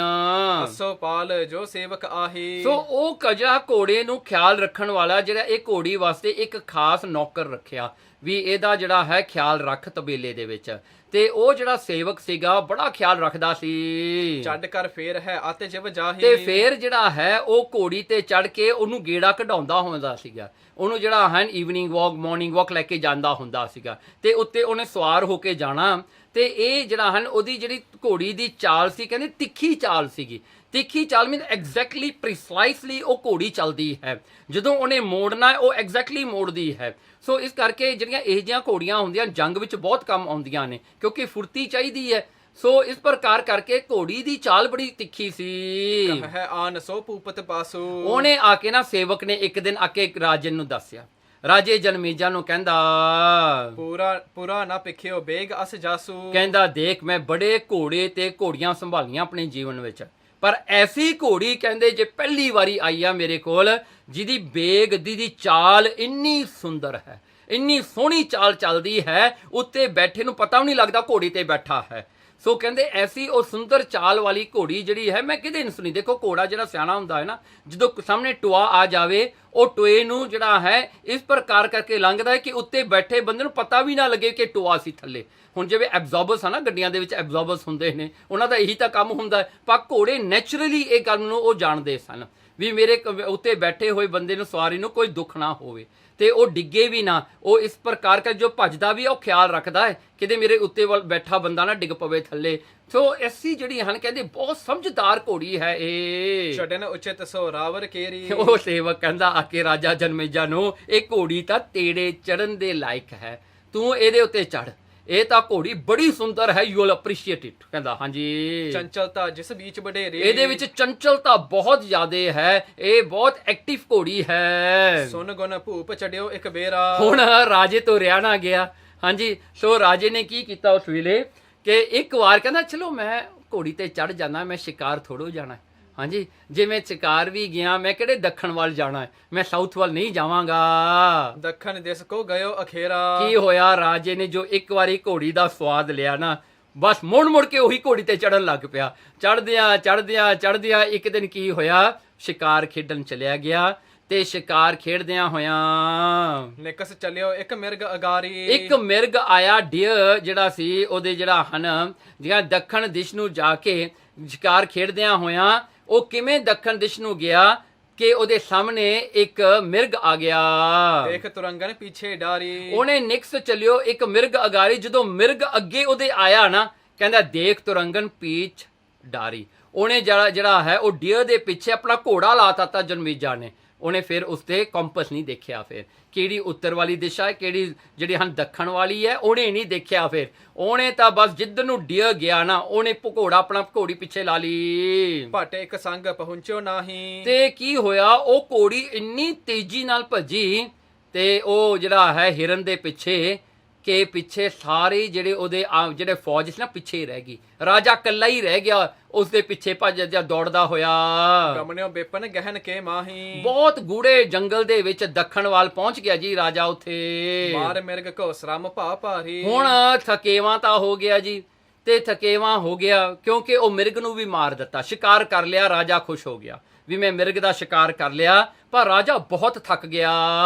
ਅਸੋ ਪਾਲ ਜੋ ਸੇਵਕ ਆਹੀ। ਸੋ ਉਹ ਕਜਾ ਘੋੜੇ ਨੂੰ ਖਿਆਲ ਰੱਖਣ ਵਾਲਾ ਜਿਹੜਾ ਇਹ ਘੋੜੀ ਵਾਸਤੇ ਇੱਕ ਖਾਸ ਨੌਕਰ ਰੱਖਿਆ ਵੀ ਇਹਦਾ ਜਿਹੜਾ ਹੈ ਖਿਆਲ ਰੱਖ ਤਬੇਲੇ ਦੇ ਵਿੱਚ। ਤੇ ਉਹ ਜਿਹੜਾ ਸੇਵਕ ਸੀਗਾ ਬੜਾ ਖਿਆਲ ਰੱਖਦਾ ਸੀ। ਛੱਡ ਕਰ ਫੇਰ ਹੈ ਅਤੇ ਜਿਵ ਜਾਹੀ। ਤੇ ਫੇਰ ਜਿਹੜਾ ਹੈ ਉਹ ਘੋੜੀ ਤੇ ਚੜ ਕੇ ਉਹਨੂੰ ਗੇੜਾ ਕਢਾਉਂਦਾ ਹੁੰਦਾ ਸੀਗਾ। ਉਹਨੂੰ ਜਿਹੜਾ ਹੈ ਈਵਨਿੰਗ ਵਾਕ ਮਾਰਨਿੰਗ ਵਾਕ ਲੈ ਕੇ ਜਾਂਦਾ ਹੁੰਦਾ ਸੀਗਾ ਤੇ ਉੱਤੇ ਉਹਨੇ ਸਵਾਰ ਹੋ ਕੇ ਜਾਣਾ। ਤੇ ਇਹ ਜਿਹੜਾ ਹਨ ਉਹਦੀ ਜਿਹੜੀ ਘੋੜੀ ਦੀ ਚਾਲ ਸੀ ਕਹਿੰਦੇ ਤਿੱਖੀ ਚਾਲ ਸੀਗੀ। ਤਿੱਖੀ ਚਾਲ ਮੀਨ ਐਗਜ਼ੈਕਟਲੀ ਪ੍ਰੀਸਾਈਸਲੀ ਉਹ ਘੋੜੀ ਚੱਲਦੀ ਹੈ। ਜਦੋਂ ਉਹਨੇ ਮੋੜਨਾ ਉਹ ਐਗਜ਼ੈਕਟਲੀ ਮੋੜਦੀ ਹੈ। ਸੋ ਇਸ ਕਰਕੇ ਜਿਹੜੀਆਂ ਇਹੋ ਜਿਹੀਆਂ ਘੋੜੀਆਂ ਹੁੰਦੀਆਂ ਜੰਗ ਵਿੱਚ ਬਹੁਤ ਕੰਮ ਆਉਂਦੀਆਂ ਨੇ ਕਿਉਂਕਿ ਫੁਰਤੀ ਚਾਹੀਦੀ ਹੈ। ਸੋ ਇਸ ਪ੍ਰਕਾਰ ਕਰਕੇ ਘੋੜੀ ਦੀ ਚਾਲ ਬੜੀ ਤਿੱਖੀ ਸੀ। ਹੈ ਆਨ ਸੋ ਭੂਪਤ ਪਾਸੂ। ਉਹਨੇ ਆ ਕੇ ਨਾ ਸੇਵਕ ਨੇ ਇੱਕ ਦਿਨ ਆ ਕੇ ਰਾਜਨ ਨੂੰ ਦੱਸਿਆ। ਰਾਜੇ ਜਨਮੇਜਾ ਨੂੰ ਕਹਿੰਦਾ ਪੂਰਾ ਨਾ ਪਿਖਿਓ ਬੇਗ ਅਸ ਜਾਸੂ। ਕਹਿੰਦਾ ਦੇਖ ਮੈਂ ਬੜੇ ਘੋੜੇ ਤੇ ਘੋੜੀਆਂ ਸੰਭਾਲੀਆਂ ਆਪਣੇ ਜੀਵਨ ਵਿੱਚ ਪਰ ਐਸੀ ਘੋੜੀ ਕਹਿੰਦੇ ਜੇ ਪਹਿਲੀ ਵਾਰੀ ਆਈ ਆ ਮੇਰੇ ਕੋਲ ਜਿਹਦੀ ਬੇਗ ਦੀ ਚਾਲ ਇੰਨੀ ਸੁੰਦਰ ਹੈ ਇੰਨੀ ਸੋਹਣੀ ਚਾਲ ਚੱਲਦੀ ਹੈ ਉੱਤੇ ਬੈਠੇ ਨੂੰ ਪਤਾ ਵੀ ਨਹੀਂ ਲੱਗਦਾ ਘੋੜੀ ਤੇ ਬੈਠਾ ਹੈ। ਸੋ ਕਹਿੰਦੇ ਐਸੀ ਉਹ ਸੁੰਦਰ ਚਾਲ ਵਾਲੀ ਘੋੜੀ ਜਿਹੜੀ ਹੈ ਮੈਂ ਕਿਤੇ ਨਹੀਂ ਸੁਣੀ। ਦੇਖੋ ਘੋੜਾ ਜਿਹੜਾ ਸਿਆਣਾ ਹੁੰਦਾ ਹੈ ਨਾ ਜਦੋਂ ਸਾਹਮਣੇ ਟੋਆ ਆ ਜਾਵੇ ਉਹ ਟੋਏ ਨੂੰ ਜਿਹੜਾ ਹੈ ਇਸ ਪ੍ਰਕਾਰ ਕਰਕੇ ਲੰਘਦਾ ਹੈ ਕਿ ਉੱਤੇ ਬੈਠੇ ਬੰਦੇ ਨੂੰ ਪਤਾ ਵੀ ਨਾ ਲੱਗੇ ਕਿ ਟੋਆ ਸੀ ਥੱਲੇ। ਹੁਣ ਜਿਵੇਂ ਐਬਜ਼ੋਰਬਰਸ ਆ ਨਾ ਗੱਡੀਆਂ ਦੇ ਵਿੱਚ ਐਬਜ਼ੋਰਬਰਸ ਹੁੰਦੇ ਨੇ ਉਹਨਾਂ ਦਾ ਇਹੀ ਤਾਂ ਕੰਮ ਹੁੰਦਾ ਹੈ। ਪਰ ਘੋੜੇ ਨੈਚੁਰਲੀ ਇਹ ਗੱਲ ਨੂੰ ਉਹ ਜਾਣਦੇ ਸਨ ਵੀ ਮੇਰੇ ਉੱਤੇ ਬੈਠੇ ਹੋਏ ਬੰਦੇ ਨੂੰ ਸਵਾਰੀ ਨੂੰ ਕੋਈ ਦੁੱਖ ਨਾ ਹੋਵੇ ਤੇ ਉਹ ਡਿੱਗੇ ਵੀ ਨਾ। ਉਹ ਇਸ ਪ੍ਰਕਾਰ ਕਰ ਜੋ ਭੱਜਦਾ ਵੀ ਉਹ ਖਿਆਲ ਰੱਖਦਾ ਹੈ ਕਿਤੇ ਮੇਰੇ ਉੱਤੇ ਵੱਲ ਬੈਠਾ ਬੰਦਾ ਨਾ ਡਿੱਗ ਪਵੇ ਥੱਲੇ। ਸੋ ਐਸੀ ਜਿਹੜੀ ਹਨ ਕਹਿੰਦੇ ਬਹੁਤ ਸਮਝਦਾਰ ਘੋੜੀ ਹੈ ਇਹ। ਛੱਡਨ ਉਚਿਤ ਸੋ ਰਾਵਰ ਕੇਰੀ। ਉਹ ਸੇਵਕ ਕਹਿੰਦਾ ਆ ਕੇ ਰਾਜਾ ਜਨਮੇਜਾ ਨੂੰ ਇਹ ਘੋੜੀ ਤਾਂ ਤੇਰੇ ਚੜਨ ਦੇ ਲਾਇਕ ਹੈ ਤੂੰ ਇਹਦੇ ਉੱਤੇ ਚੜ। ਇਹ ਤਾਂ ਘੋੜੀ ਬੜੀ ਸੁੰਦਰ ਹੈ ਯੂ ਵਿਲ ਅਪਰੀਸ਼ੀਏਟ ਇਟ। ਕਹਿੰਦਾ ਹਾਂਜੀ। ਚੰਚਲਤਾ ਜਿਸ ਵਿੱਚ ਵਡੇਰੇ। ਇਹਦੇ ਵਿੱਚ ਚੰਚਲਤਾ ਬਹੁਤ ਜ਼ਿਆਦਾ ਹੈ ਇਹ ਬਹੁਤ ਐਕਟਿਵ ਘੋੜੀ ਹੈ। ਸੁਨ ਗੁਣ ਭੂਪ ਚੜਿਓ ਇੱਕ ਬੇਰਾ। ਹੁਣ ਰਾਜੇ ਤੋਂ ਰਿਆ ਨਾ ਗਿਆ। ਹਾਂਜੀ। ਸੋ ਰਾਜੇ ਨੇ ਕੀ ਕੀਤਾ ਉਸ ਵੇਲੇ ਕਿ ਇੱਕ ਵਾਰ ਕਹਿੰਦਾ ਚਲੋ ਮੈਂ ਘੋੜੀ ਤੇ ਚੜ ਜਾਣਾ ਮੈਂ ਸ਼ਿਕਾਰ ਥੋੜੋ ਜਾਣਾ। ਹਾਂਜੀ। ਜੇ ਮੈਂ ਸ਼ਿਕਾਰ ਵੀ ਗਿਆ ਮੈਂ ਕਿਹੜੇ ਦੱਖਣ ਵੱਲ ਜਾਣਾ ਹੈ ਮੈਂ ਸਾਊਥ ਵੱਲ ਨਹੀਂ ਜਾਵਾਂਗਾ। ਦੱਖਣ ਦਿਸ ਕੋ ਗਇਓ ਅਖੇਰਾ। ਕੀ ਹੋਇਆ ਰਾਜੇ ਨੇ ਜੋ ਇੱਕ ਵਾਰੀ ਘੋੜੀ ਦਾ ਸਵਾਦ ਲਿਆ ਨਾ ਬਸ ਮੁੜ ਕੇ ਉਹੀ ਘੋੜੀ ਤੇ ਚੜਨ ਲੱਗ ਪਿਆ। ਚੜਦਿਆਂ ਇੱਕ ਦਿਨ ਕੀ ਹੋਇਆ ਸ਼ਿਕਾਰ ਖੇਡਣ ਚਲਿਆ ਗਿਆ ਤੇ ਸ਼ਿਕਾਰ ਖੇਡਦਿਆਂ ਹੋਇਆਂ ਨਿਕਸ ਚੱਲਿਓ ਇੱਕ ਮਿਰਗ ਅਗਾਰੀ। ਇੱਕ ਮਿਰਗ ਆਇਆ ਡੀਅਰ ਜਿਹੜਾ ਸੀ ਉਹਦੇ ਜਿਹੜਾ ਹਨ ਜਿਹੜਾ ਦੱਖਣ ਦਿਸ਼ ਨੂੰ ਜਾ ਕੇ ਸ਼ਿਕਾਰ ਖੇਡਦਿਆਂ ਹੋਇਆਂ ਉਹ ਕਿਵੇਂ ਦੱਖਣ ਦਿਸ਼ ਨੂੰ ਗਿਆ ਕਿ ਉਹਦੇ ਸਾਹਮਣੇ ਇੱਕ ਮਿਰਗ ਆ ਗਿਆ। ਦੇਖ ਤੁਰੰਗਨ ਪਿੱਛੇ ਡਾਰੀ। ਉਹਨੇ ਨਿਕਸ ਚੱਲਿਓ ਇੱਕ ਮਿਰਗ ਅਗਾਰੀ। ਜਦੋਂ ਮਿਰਗ ਅੱਗੇ ਉਹਦੇ ਆਇਆ ਨਾ ਕਹਿੰਦਾ ਦੇਖ ਤੁਰੰਗਨ ਪੀਛ ਡਾਰੀ। ਉਹਨੇ ਜਿਹੜਾ ਹੈ ਉਹ ਡੀਅਰ ਦੇ ਪਿੱਛੇ ਆਪਣਾ ਘੋੜਾ ਲਾਤਾ ਤਾ ਜਨਮੇਜਾ ਨੇ। ਉਹਨੇ ਫਿਰ ਉਸ ਤੇ ਕੰਪਸ ਨਹੀਂ ਦੇਖਿਆ ਫਿਰ ਕਿਹੜੀ ਉੱਤਰ ਵਾਲੀ ਦਿਸ਼ਾ ਹੈ ਕਿਹੜੀ ਜਿਹੜੀ ਹਨ ਦੱਖਣ ਵਾਲੀ ਹੈ ਉਹਨੇ ਨਹੀਂ ਦੇਖਿਆ। ਫਿਰ ਉਹਨੇ ਤਾਂ ਬਸ ਜਿੱਧਰ ਨੂੰ ਡੀਅਰ ਗਿਆ ਨਾ ਉਹਨੇ ਘੋੜਾ ਆਪਣਾ ਘੋੜੀ ਪਿੱਛੇ ਲਾ ਲਈ। ਭੱਟ ਇੱਕ ਸੰਗ ਪਹੁੰਚਿਓ ਨਹੀਂ। ਤੇ ਕੀ ਹੋਇਆ ਉਹ ਘੋੜੀ ਇੰਨੀ ਤੇਜ਼ੀ ਨਾਲ ਭੱਜੀ ਤੇ ਉਹ ਜਿਹੜਾ ਹੈ ਹਿਰਨ ਦੇ ਪਿੱਛੇ ਕਿ ਪਿੱਛੇ ਸਾਰੇ ਜਿਹੜੇ ਉਹਦੇ ਜਿਹੜੇ ਫੌਜ ਸੀ ਨਾ ਪਿੱਛੇ ਰਹਿ ਗਈ। ਰਾਜਾ ਇਕੱਲਾ ਹੀ ਰਹਿ ਗਿਆ ਉਸ ਦੇ ਪਿੱਛੇ ਭੱਜਦਾ ਦੌੜਦਾ ਹੋਇਆ। ਗਮਨਿਓ ਬੇਪਨ ਗਹਿਨ ਕੇ ਮਾਹੀ। ਬਹੁਤ ਗੂੜੇ ਜੰਗਲ ਦੇ ਵਿੱਚ ਦੱਖਣ ਵੱਲ ਪਹੁੰਚ ਗਿਆ ਜੀ ਰਾਜਾ ਉੱਥੇ। ਮਾਰ ਮਿਰਗ ਕੋ ਸ਼ਰਮ ਭਾ ਭਾਰੀ। ਹੁਣ ਥਕੇਵਾਂ ਤਾਂ ਹੋ ਗਿਆ ਜੀ ਤੇ ਥਕੇਵਾਂ ਹੋ ਗਿਆ ਕਿਉਂਕਿ ਉਹ ਮਿਰਗ ਨੂੰ ਵੀ ਮਾਰ ਦਿੱਤਾ ਸ਼ਿਕਾਰ ਕਰ ਲਿਆ। ਰਾਜਾ ਖੁਸ਼ ਹੋ ਗਿਆ ਵੀ ਮੈਂ ਮਿਰਗ ਦਾ ਸ਼ਿਕਾਰ ਕਰ ਲਿਆ ਪਰ ਰਾਜਾ ਬਹੁਤ ਥੱਕ ਗਿਆ।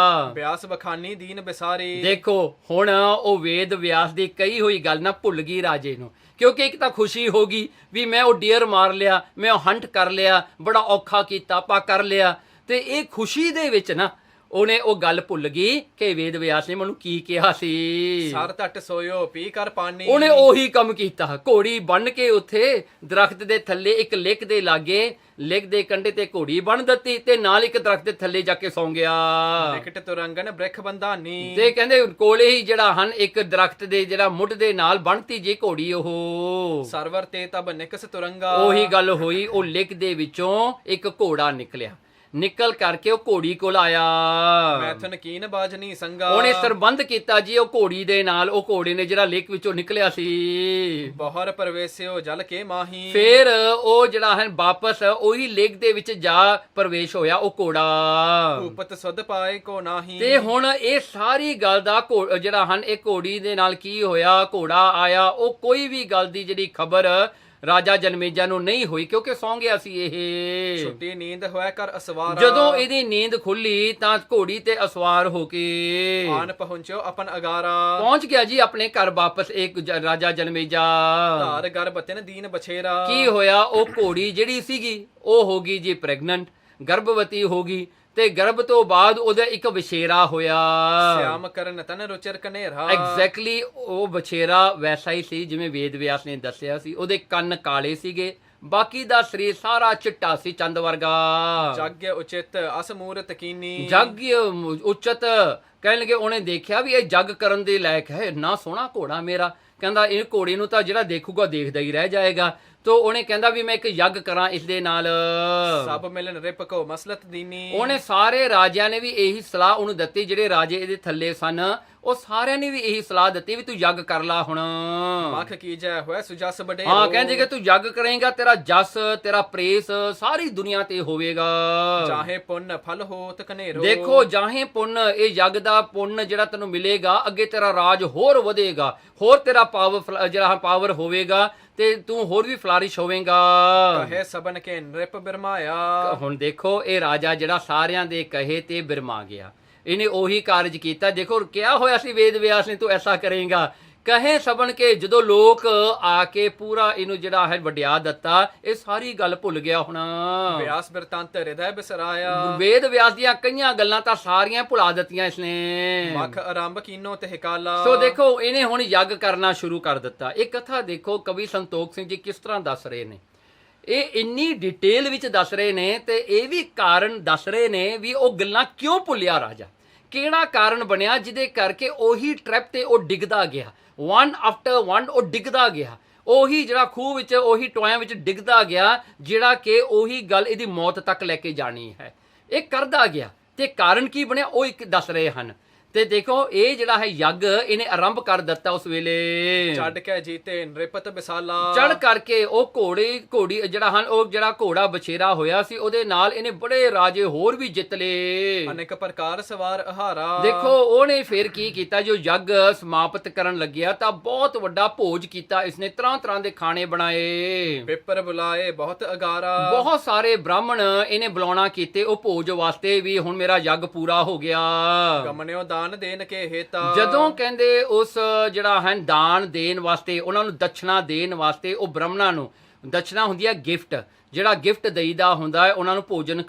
ਵਿਆਸ ਬਖਾਨੀ ਦੀਨ ਬਿਸਾਰੀ। ਦੇਖੋ ਹੁਣ ਉਹ ਵੇਦ ਵਿਆਸ ਦੀ ਕਹੀ ਹੋਈ ਗੱਲ ਨਾ ਭੁੱਲ ਗਈ ਰਾਜੇ ਨੂੰ ਕਿਉਂਕਿ ਇੱਕ ਤਾਂ ਖੁਸ਼ੀ ਹੋ ਗਈ ਵੀ ਮੈਂ ਉਹ ਡੀਅਰ ਮਾਰ ਲਿਆ ਮੈਂ ਉਹ ਹੰਟ ਕਰ ਲਿਆ ਬੜਾ ਔਖਾ ਕੀਤਾ ਪਾ ਕਰ ਲਿਆ ਤੇ ਇਹ ਖੁਸ਼ੀ ਦੇ ਵਿੱਚ ਨਾ ਉਹਨੇ ਉਹ ਗੱਲ ਭੁੱਲ ਗਈ ਕਿ ਵੇਦ ਵਿਆਸ ਨੇ ਮੈਨੂੰ ਕੀ ਕਿਹਾ ਸੀ। ਸਰ ਤੱਟ ਸੋਇਓ ਪੀ ਕਰ ਪਾਣੀ। ਉਹਨੇ ਉਹੀ ਕੰਮ ਕੀਤਾ ਘੋੜੀ ਬੰਨ ਕੇ ਉੱਥੇ ਦਰਖਤ ਦੇ ਥੱਲੇ ਇੱਕ ਲਿਕ ਦੇ ਲਾਗੇ ਲਿਕ ਦੇ ਕੰਢੇ ਤੇ ਘੋੜੀ ਬੰਨ ਦਿੱਤੀ ਤੇ ਨਾਲ ਇੱਕ ਦਰਖਤ ਦੇ ਥੱਲੇ ਜਾ ਕੇ ਸੌਂ ਗਿਆ। ਲਿਕਟ ਤੁਰੰਗਨ ਬ੍ਰਿਖ ਬੰਧਾਨੀ। ਤੇ ਕਹਿੰਦੇ ਕੋਲੇ ਹੀ ਜਿਹੜਾ ਹਨ ਇੱਕ ਦਰਖਤ ਦੇ ਜਿਹੜਾ ਮੁੱਢ ਦੇ ਨਾਲ ਬੰਨਤੀ ਜੇ ਘੋੜੀ ਉਹ ਸਰਵਰ ਤੇ ਤਬ ਨਿਕਸ ਤੁਰੰਗਾ। ਉਹੀ ਗੱਲ ਹੋਈ ਉਹ ਲਿਕ ਦੇ ਵਿੱਚੋਂ ਇੱਕ ਘੋੜਾ ਨਿਕਲਿਆ ਨਿਕਲ ਕਰਕੇ ਉਹ ਘੋੜੀ ਕੋਲ ਆਇਆ। ਮੈਥਨ ਕੀਨ ਬਾਜਨੀ ਸੰਗਾ। ਉਹਨੇ ਸਰਬੰਧ ਕੀਤਾ ਜੀ ਉਹ ਘੋੜੀ ਦੇ ਨਾਲ ਉਹ ਘੋੜੇ ਨੇ ਜਿਹੜਾ ਲੇਕ ਵਿੱਚੋਂ ਨਿਕਲਿਆ ਸੀ। ਬਹਰ ਪ੍ਰਵੇਸਿਓ ਜਲ ਕੇ ਮਾਹੀ। ਫਿਰ ਉਹ ਜਿਹੜਾ ਹੈ ਵਾਪਸ ਉਹੀ ਲੇਕ ਦੇ ਵਿੱਚ ਜਾ ਪ੍ਰਵੇਸ਼ ਹੋਇਆ ਉਹ ਘੋੜਾ। ਭੂਪਤ ਸੁਧ ਪਾਏ ਕੋ ਨਾਹੀ। ਤੇ ਹੁਣ ਇਹ ਸਾਰੀ ਗੱਲ ਦਾ ਜਿਹੜਾ ਹਨ ਇਹ ਘੋੜੀ ਦੇ ਨਾਲ ਕੀ ਹੋਇਆ ਘੋੜਾ ਆਇਆ ਉਹ ਕੋਈ ਵੀ ਗੱਲ ਦੀ ਜਿਹੜੀ ਖਬਰ ਰਾਜਾ ਜਨਮੇਜਾ ਨੂੰ ਨਹੀਂ ਹੋਈ, ਕਿਉਂਕਿ ਸੌਂ ਗਿਆ ਸੀ ਇਹ। ਛੁੱਟੀ ਨੀਂਦ ਹੋਇਆ ਕਰ ਅਸਵਾਰਾ, ਜਦੋਂ ਇਹਦੀ ਨੀਂਦ ਖੁੱਲੀ ਤਾਂ ਘੋੜੀ ਤੇ ਅਸਵਾਰ ਹੋ ਕੇ ਆਨ ਪਹੁੰਚਿਓ ਆਪਨ ਅਗਾਰਾ, ਪਹੁੰਚ ਗਿਆ ਜੀ ਆਪਣੇ ਘਰ ਵਾਪਸ ਇੱਕ ਰਾਜਾ ਜਨਮੇਜਾ। ਧਾਰ ਗਰਭ ਤਿਨ ਦੀਨ ਬਛੇਰਾ, ਕੀ ਹੋਇਆ, ਉਹ ਘੋੜੀ ਜਿਹੜੀ ਸੀਗੀ ਉਹ ਹੋ ਗਈ ਜੀ ਪ੍ਰੈਗਨੈਂਟ, ਗਰਭਵਤੀ ਹੋ ਗਈ, ਤੇ ਗਰਭ ਤੋਂ ਬਾਅਦ ਉਹਦਾ ਇੱਕ ਵਛੇਰਾ ਹੋਇਆ। ਸਿਆਮ ਕਰਨ ਤਨ ਰੁਚਰ ਕਨੇਰਾ, ਐਗਜ਼ੈਕਟਲੀ ਉਹ ਵਛੇਰਾ ਵੈਸਾ ਹੀ ਸੀ ਜਿਵੇਂ ਵੇਦ ਵਿਆਸ ਨੇ ਦੱਸਿਆ ਸੀ। ਉਹਦੇ ਕੰਨ ਕਾਲੇ ਸੀਗੇ, ਬਾਕੀ ਦਾ ਸਰੀਰ ਸਾਰਾ ਚਿੱਟਾ ਸੀ, ਚੰਦ ਵਰਗਾ। ਜਗ ਉਚਿਤ ਅਸ ਮੂਰਤ ਕੀਨੀ, ਜਗ ਉਚਤ ਕਹਿਣ ਲੱਗੇ, ਉਹਨੇ ਦੇਖਿਆ ਵੀ ਇਹ ਜਗ ਕਰਨ ਦੇ ਲਾਇਕ ਹੈ, ਇੰਨਾ ਸੋਹਣਾ ਘੋੜਾ ਮੇਰਾ। ਕਹਿੰਦਾ ਇਹ ਘੋੜੇ ਨੂੰ ਤਾਂ ਜਿਹੜਾ ਦੇਖੂਗਾ ਦੇਖਦਾ ਹੀ ਰਹਿ ਜਾਏਗਾ। ਤੋ ਉਹਨੇ ਕਹਿੰਦਾ ਵੀ ਮੈਂ ਇੱਕ ਯੱਗ ਕਰਾਂ ਇਸ ਦੇ ਨਾਲ। ਸਭ ਮਿਲਨ ਰਿਪ ਕੋ ਮਸਲਤ ਦੀਨੀ, ਉਹਨੇ ਸਾਰੇ ਰਾਜਿਆਂ ਨੇ ਵੀ ਇਹੀ ਸਲਾਹ ਉਹਨੂੰ ਦਿੱਤੀ, ਜਿਹੜੇ ਰਾਜੇ ਇਹਦੇ ਥੱਲੇ ਸਨ ਉਹ ਸਾਰਿਆਂ ਨੇ ਵੀ ਇਹੀ ਸਲਾਹ ਦਿੱਤੀ ਵੀ ਤੂੰ ਯੱਗ ਕਰ ਲਾ ਹੁਣ। ਮਖ ਕੀ ਜੈ ਹੋਇਆ ਸੁਜਸ ਬੜੇ, ਹਾਂ ਕਹਿੰਦੇ ਕਿ ਤੂੰ ਯੱਗ ਕਰੇਂਗਾ, ਤੇਰਾ ਜਸ ਤੇਰਾ ਪ੍ਰੇਸ ਸਾਰੀ ਦੁਨੀਆ ਤੇ ਹੋਵੇਗਾ। ਚਾਹੇ ਪੁੰਨ ਫਲ ਹੋਤ ਕਨੇਰੋ, ਦੇਖੋ ਜਾਹੇ ਪੁੰਨ, ਇਹ ਯੱਗ ਦਾ ਪੁੰਨ ਜਿਹੜਾ ਤੈਨੂੰ ਮਿਲੇਗਾ, ਅੱਗੇ ਤੇਰਾ ਰਾਜ ਹੋਰ ਵਧੇਗਾ, ਹੋਰ ਤੇਰਾ ਪਾਵਰ ਹੋਵੇਗਾ, ਤੇ ਤੂੰ ਹੋਰ ਵੀ ਫਲਾਰਿਸ਼ ਹੋਵੇਂਗਾ। ਕਹੇ ਸਬਨ ਕੇ ਨ੍ਰਿਪ ਬਿਰਮਾਇਆ, ਹੁਣ ਦੇਖੋ ਇਹ ਰਾਜਾ ਜਿਹੜਾ ਸਾਰਿਆਂ ਦੇ ਕਹੇ ਤੇ ਬਿਰਮਾ ਗਿਆ, ਇਹਨੇ ਉਹੀ ਕਾਰਜ ਕੀਤਾ। ਦੇਖੋ ਕਿਹਾ ਹੋਇਆ ਸੀ ਵੇਦ ਵਿਆਸ ਨੇ ਤੂੰ ਐਸਾ ਕਰੇਂਗਾ। ਕਹੇ ਸਬਨ ਕੇ, ਜਦੋਂ ਲੋਕ ਆ ਕੇ ਪੂਰਾ ਇਹਨੂੰ ਜਿਹੜਾ ਹੈ ਵਡਿਆ ਦਿੱਤਾ, ਇਹ ਸਾਰੀ ਗੱਲ ਭੁੱਲ ਗਿਆ ਹੁਣ। ਵਿਆਸ ਬਿਰਤਾਂਤ ਹਿਰਦੈ ਬਿਸਰਾਇਆ, ਵੇਦ ਵਿਆਸ ਦੀਆਂ ਕਈਆਂ ਗੱਲਾਂ ਤਾਂ ਸਾਰੀਆਂ ਭੁਲਾ ਦਿੱਤੀਆਂ ਇਸਨੇ। ਮਖ ਆਰੰਭ ਕੀਨੋ ਤੇ ਹਿਕਾਲਾ, ਸੋ ਦੇਖੋ ਇਹਨੇ ਹੁਣ ਯੱਗ ਕਰਨਾ ਸ਼ੁਰੂ ਕਰ ਦਿੱਤਾ। ਇਹ ਕਥਾ ਦੇਖੋ ਕਵੀ ਸੰਤੋਖ ਸਿੰਘ ਜੀ ਕਿਸ ਤਰ੍ਹਾਂ ਦੱਸ ਰਹੇ ਨੇ, ਇਹ ਇੰਨੀ ਡਿਟੇਲ ਵਿੱਚ ਦੱਸ ਰਹੇ ਨੇ, ਤੇ ਇਹ ਵੀ ਕਾਰਨ ਦੱਸ ਰਹੇ ਨੇ ਵੀ ਉਹ ਗੱਲਾਂ ਕਿਉਂ ਭੁੱਲਿਆ ਰਾਜਾ, ਕਿਹੜਾ ਕਾਰਨ ਬਣਿਆ ਜਿਹਦੇ ਕਰਕੇ ਉਹੀ ਟ੍ਰੈਪ ਤੇ ਉਹ ਡਿੱਗਦਾ ਗਿਆ, ਵਨ ਆਫਟਰ ਵਨ ਉਹ ਡਿੱਗਦਾ ਗਿਆ, ਉਹੀ ਜਿਹੜਾ ਖੂਹ ਵਿੱਚ ਉਹੀ ਟੋਇਆਂ ਵਿੱਚ ਡਿੱਗਦਾ ਗਿਆ, ਜਿਹੜਾ ਕਿ ਉਹੀ ਗੱਲ ਇਹਦੀ ਮੌਤ ਤੱਕ ਲੈ ਕੇ ਜਾਣੀ ਹੈ। ਇਹ ਕਰਦਾ ਗਿਆ, ਤੇ ਕਾਰਨ ਕੀ ਬਣਿਆ ਉਹ ਇੱਕ ਦੱਸ ਰਹੇ ਹਨ। ਤੇ ਦੇਖੋ ਇਹ ਜਿਹੜਾ ਹੈ ਯੱਗ ਇਹਨੇ ਆਰੰਭ ਕਰ ਦਿੱਤਾ ਉਸ ਵੇਲੇ। ਛੱਡ ਕੇ ਜੀਤੇ ਨ੍ਰਿਪਤ ਬਿਸਾਲਾ, ਚੜ ਕਰਕੇ ਉਹ ਘੋੜੀ ਜਿਹੜਾ ਹਨ, ਉਹ ਜਿਹੜਾ ਘੋੜਾ ਬਛੇਰਾ ਹੋਇਆ ਸੀ ਉਹਦੇ ਨਾਲ ਇਹਨੇ ਬੜੇ ਰਾਜੇ ਹੋਰ ਵੀ ਜਿੱਤ ਲਏ, ਅਨੇਕ ਪ੍ਰਕਾਰ ਸਵਾਰ ਆਹਾਰਾ। ਦੇਖੋ ਉਹਨੇ ਫਿਰ ਕੀ ਕੀਤਾ, ਜੋ ਯੱਗ ਸਮਾਪਤ ਕਰਨ ਲੱਗਿਆ ਤਾਂ ਬਹੁਤ ਵੱਡਾ ਭੋਜ ਕੀਤਾ ਇਸਨੇ, ਤਰ੍ਹਾਂ ਤਰ੍ਹਾਂ ਦੇ ਖਾਣੇ ਬਣਾਏ, ਪੇਪਰ ਬੁਲਾਏ ਬਹੁਤ ਅਗਾਰਾ, ਬਹੁਤ ਸਾਰੇ ਬ੍ਰਾਹਮਣ ਇਹਨੇ ਬੁਲਾਉਣਾ ਕੀਤੇ ਉਹ ਭੋਜ ਵਾਸਤੇ ਵੀ। ਹੁਣ ਮੇਰਾ ਯੱਗ ਪੂਰਾ ਹੋ ਗਿਆ। ਗਮਨਿਓ ਦਾਨ ਦੇਣ ਕੇ ਹੇਤਾ, ਜਦੋਂ ਕਹਿੰਦੇ ਉਸ ਜਿਹੜਾ ਹੈ ਦਾਨ ਦੇਣ ਵਾਸਤੇ, ਉਹਨਾਂ ਨੂੰ ਦਛਣਾ ਦੇਣ ਵਾਸਤੇ, ਉਹ ਬ੍ਰਾਹਮਣਾਂ ਨੂੰ ਦਛਣਾ ਹੁੰਦੀ ਹੈ ਗਿਫਟ, ਜਿਹੜਾ ਗਿਫਟ ਦੇਈਦਾ ਹੁੰਦਾ ਹੈ, ਉਹਨਾਂ ਨੂੰ ਭੋਜਨ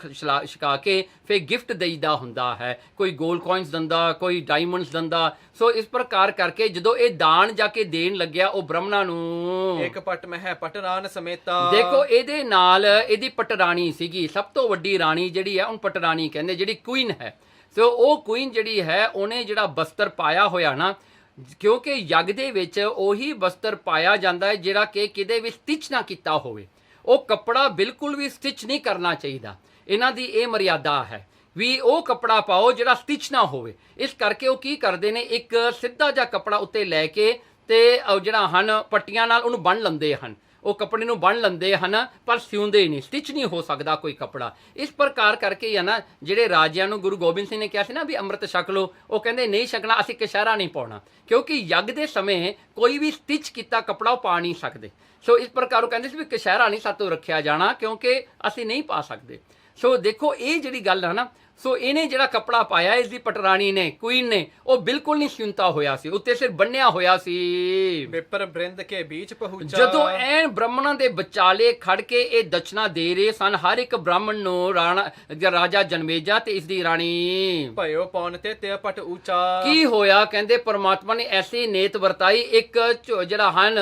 ਛਕਾ ਕੇ ਫਿਰ ਗਿਫਟ ਦੇਈਦਾ ਹੁੰਦਾ ਹੈ, ਕੋਈ ਗੋਲਡ ਕੋਇਨਸ ਦਿੰਦਾ, ਕੋਈ ਡਾਇਮੰਡਸ ਦਿੰਦਾ। ਸੋ ਇਸ ਪ੍ਰਕਾਰ ਕਰਕੇ ਜਦੋਂ ਇਹ ਦਾਨ ਜਾ ਕੇ ਦੇਣ ਲੱਗਿਆ ਉਹ ਬ੍ਰਾਹਮਣਾਂ ਨੂੰ, ਇੱਕ ਪਟ ਮਹਿ ਪਟਰਾਨ ਸਮੇਤਾ, ਦੇਖੋ ਇਹਦੇ ਨਾਲ ਇਹਦੀ ਪਟਰਾਣੀ ਸੀਗੀ, ਸਭ ਤੋਂ ਵੱਡੀ ਰਾਣੀ ਜਿਹੜੀ ਹੈ ਉਹਨੂੰ ਪਟਰਾਣੀ ਕਹਿੰਦੇ, ਜਿਹੜੀ ਕੁਈਨ ਹੈ। ਸੋ ਉਹ ਕੁਈਨ ਜਿਹੜੀ ਹੈ ਉਹਨੇ ਜਿਹੜਾ ਬਸਤਰ ਪਾਇਆ ਹੋਇਆ ਨਾ, ਕਿਉਂਕਿ ਯੱਗ ਦੇ ਵਿੱਚ ਉਹੀ ਬਸਤਰ ਪਾਇਆ ਜਾਂਦਾ ਹੈ ਜਿਹੜਾ ਕਿ ਕਿਤੇ ਵੀ ਸਟਿਚ ਨਾ ਕੀਤਾ ਹੋਵੇ, ਉਹ ਕੱਪੜਾ ਬਿਲਕੁਲ ਵੀ ਸਟਿਚ ਨਹੀਂ ਕਰਨਾ ਚਾਹੀਦਾ। ਇਹਨਾਂ ਦੀ ਇਹ ਮਰਿਆਦਾ ਹੈ ਵੀ ਉਹ ਕੱਪੜਾ ਪਾਓ ਜਿਹੜਾ ਸਟਿਚ ਨਾ ਹੋਵੇ। ਇਸ ਕਰਕੇ ਉਹ ਕੀ ਕਰਦੇ ਨੇ, ਇੱਕ ਸਿੱਧਾ ਜਿਹਾ ਕੱਪੜਾ ਉੱਤੇ ਲੈ ਕੇ ਤੇ ਜਿਹੜਾ ਹਨ ਪੱਟੀਆਂ ਨਾਲ ਉਹਨੂੰ ਬੰਨ੍ਹ ਲੈਂਦੇ ਹਨ, ਉਹ ਕੱਪੜੇ ਨੂੰ ਬੰਨ੍ਹ ਲੈਂਦੇ ਹਨ, ਪਰ ਸਿਉਂਦੇ ਹੀ ਨਹੀਂ, ਸਟਿਚ ਨਹੀਂ ਹੋ ਸਕਦਾ ਕੋਈ ਕੱਪੜਾ। ਇਸ ਪ੍ਰਕਾਰ ਕਰਕੇ ਹੀ ਹੈ ਨਾ, ਜਿਹੜੇ ਰਾਜਿਆਂ ਨੂੰ ਗੁਰੂ ਗੋਬਿੰਦ ਸਿੰਘ ਨੇ ਕਿਹਾ ਸੀ ਨਾ ਵੀ ਅੰਮ੍ਰਿਤ ਛਕ ਲਓ, ਉਹ ਕਹਿੰਦੇ ਨਹੀਂ ਛਕਣਾ, ਅਸੀਂ ਕਛਹਿਰਾ ਨਹੀਂ ਪਾਉਣਾ, ਕਿਉਂਕਿ ਯੱਗ ਦੇ ਸਮੇਂ ਕੋਈ ਵੀ ਸਟਿਚ ਕੀਤਾ ਕੱਪੜਾ ਉਹ ਪਾ ਨਹੀਂ ਸਕਦੇ। ਸੋ ਇਸ ਪ੍ਰਕਾਰ ਉਹ ਕਹਿੰਦੇ ਸੀ ਵੀ ਕਛਹਿਰਾ ਨਹੀਂ ਸਾਤੋਂ ਰੱਖਿਆ ਜਾਣਾ, ਕਿਉਂਕਿ ਅਸੀਂ ਨਹੀਂ ਪਾ ਸਕਦੇ। ਸੋ ਦੇਖੋ ਇਹ ਜਿਹੜੀ ਗੱਲ ਹੈ ਨਾ, ਸੋ ਇਹਨੇ ਜਿਹੜਾ ਕੱਪੜਾ ਪਾਇਆ ਇਸ ਦੀ ਪਟਰਾਣੀ ਨੇ, ਕੁਈਨ ਨੇ, ਉਹ ਬਿਲਕੁਲ ਨਹੀਂ ਸਿਉਂਤਾ ਹੋਇਆ ਸੀ, ਉੱਤੇ ਸਿਰ ਬੰਨਿਆ ਹੋਇਆ ਸੀ। ਵਿਪਰ ਬ੍ਰਿੰਦ ਕੇ ਵਿੱਚ ਪਹੁੰਚਾ, ਜਦੋਂ ਐਨ ਬ੍ਰਾਹਮਣਾਂ ਦੇ ਵਿਚਾਲੇ ਖੜ ਕੇ ਇਹ ਦਛਣਾ ਦੇ ਰਹੇ ਸਨ ਹਰ ਇੱਕ ਬ੍ਰਾਹਮਣ ਨੂੰ, ਰਾਜਾ ਜਨਮੇਜਾ ਤੇ ਇਸ ਦੀ ਰਾਣੀ, ਭਇਓ ਪੌਣ ਤੇ ਪਟ ਉੱਚਾ। ਕੀ ਹੋਇਆ, ਕਹਿੰਦੇ ਪਰਮਾਤਮਾ ਨੇ ਐਸੀ ਨੇਤ ਵਰਤਾਈ, ਇੱਕ ਜਿਹੜਾ ਹਨ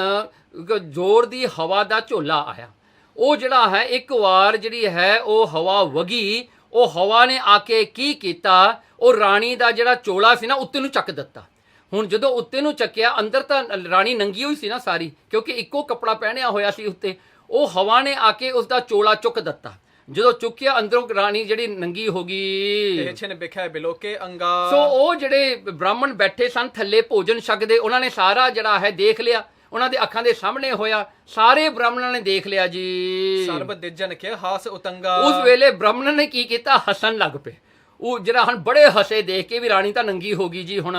ਜ਼ੋਰ ਦੀ ਹਵਾ ਦਾ ਝੋਲਾ ਆਇਆ, ਉਹ ਜਿਹੜਾ ਹੈ ਇੱਕ ਵਾਰ ਜਿਹੜੀ ਹੈ ਉਹ ਹਵਾ ਵਗੀ, ਉਹ ਹਵਾ ਨੇ ਆ ਕੇ ਕੀ ਕੀਤਾ, ਉਹ ਰਾਣੀ ਦਾ ਜਿਹੜਾ ਚੋਲਾ ਸੀ ਨਾ ਉੱਤੇ ਨੂੰ ਚੱਕ ਦਿੱਤਾ। ਹੁਣ ਜਦੋਂ ਉੱਤੇ ਨੂੰ ਚੱਕਿਆ, ਅੰਦਰ ਤਾਂ ਰਾਣੀ ਨੰਗੀ ਹੋਈ ਸੀ ਨਾ ਸਾਰੀ, ਕਿਉਂਕਿ ਇੱਕੋ ਕੱਪੜਾ ਪਹਿਨਿਆ ਹੋਇਆ ਸੀ ਉੱਤੇ, ਉਹ ਹਵਾ ਨੇ ਆ ਕੇ ਉਸ ਦਾ ਚੋਲਾ ਚੁੱਕ ਦਿੱਤਾ। ਜਦੋਂ ਚੁੱਕਿਆ ਅੰਦਰੋਂ ਰਾਣੀ ਜਿਹੜੀ ਨੰਗੀ ਹੋ ਗਈ। ਛਿਨ ਬਿਖੈ ਬਿਲੋਕੇ ਅੰਗਾ, ਸੋ ਉਹ ਜਿਹੜੇ ਬ੍ਰਾਹਮਣ ਬੈਠੇ ਸਨ ਥੱਲੇ ਭੋਜਨ ਛਕਦੇ, ਉਹਨਾਂ ਨੇ ਸਾਰਾ ਜਿਹੜਾ ਹੈ ਦੇਖ ਲਿਆ, ਉਹਨਾਂ ਦੇ ਅੱਖਾਂ ਦੇ ਸਾਹਮਣੇ ਹੋਇਆ, ਸਾਰੇ ਬ੍ਰਾਹਮਣਾਂ ਨੇ ਦੇਖ ਲਿਆ ਜੀ। ਸਰਬ ਦਿਜਨ ਕੇ ਹਾਸ ਉਤੰਗਾ, ਉਸ ਵੇਲੇ ਬ੍ਰਾਹਮਣ ਨੇ ਕੀ ਕੀਤਾ, ਹੱਸਣ ਲੱਗ ਪਏ। ਉਹ ਜਿਹੜਾ ਹਨ ਬੜੇ ਹਸੇ ਦੇਖ ਕੇ ਵੀ ਰਾਣੀ ਤਾਂ ਨੰਗੀ ਹੋ ਗਈ ਜੀ ਹੁਣ।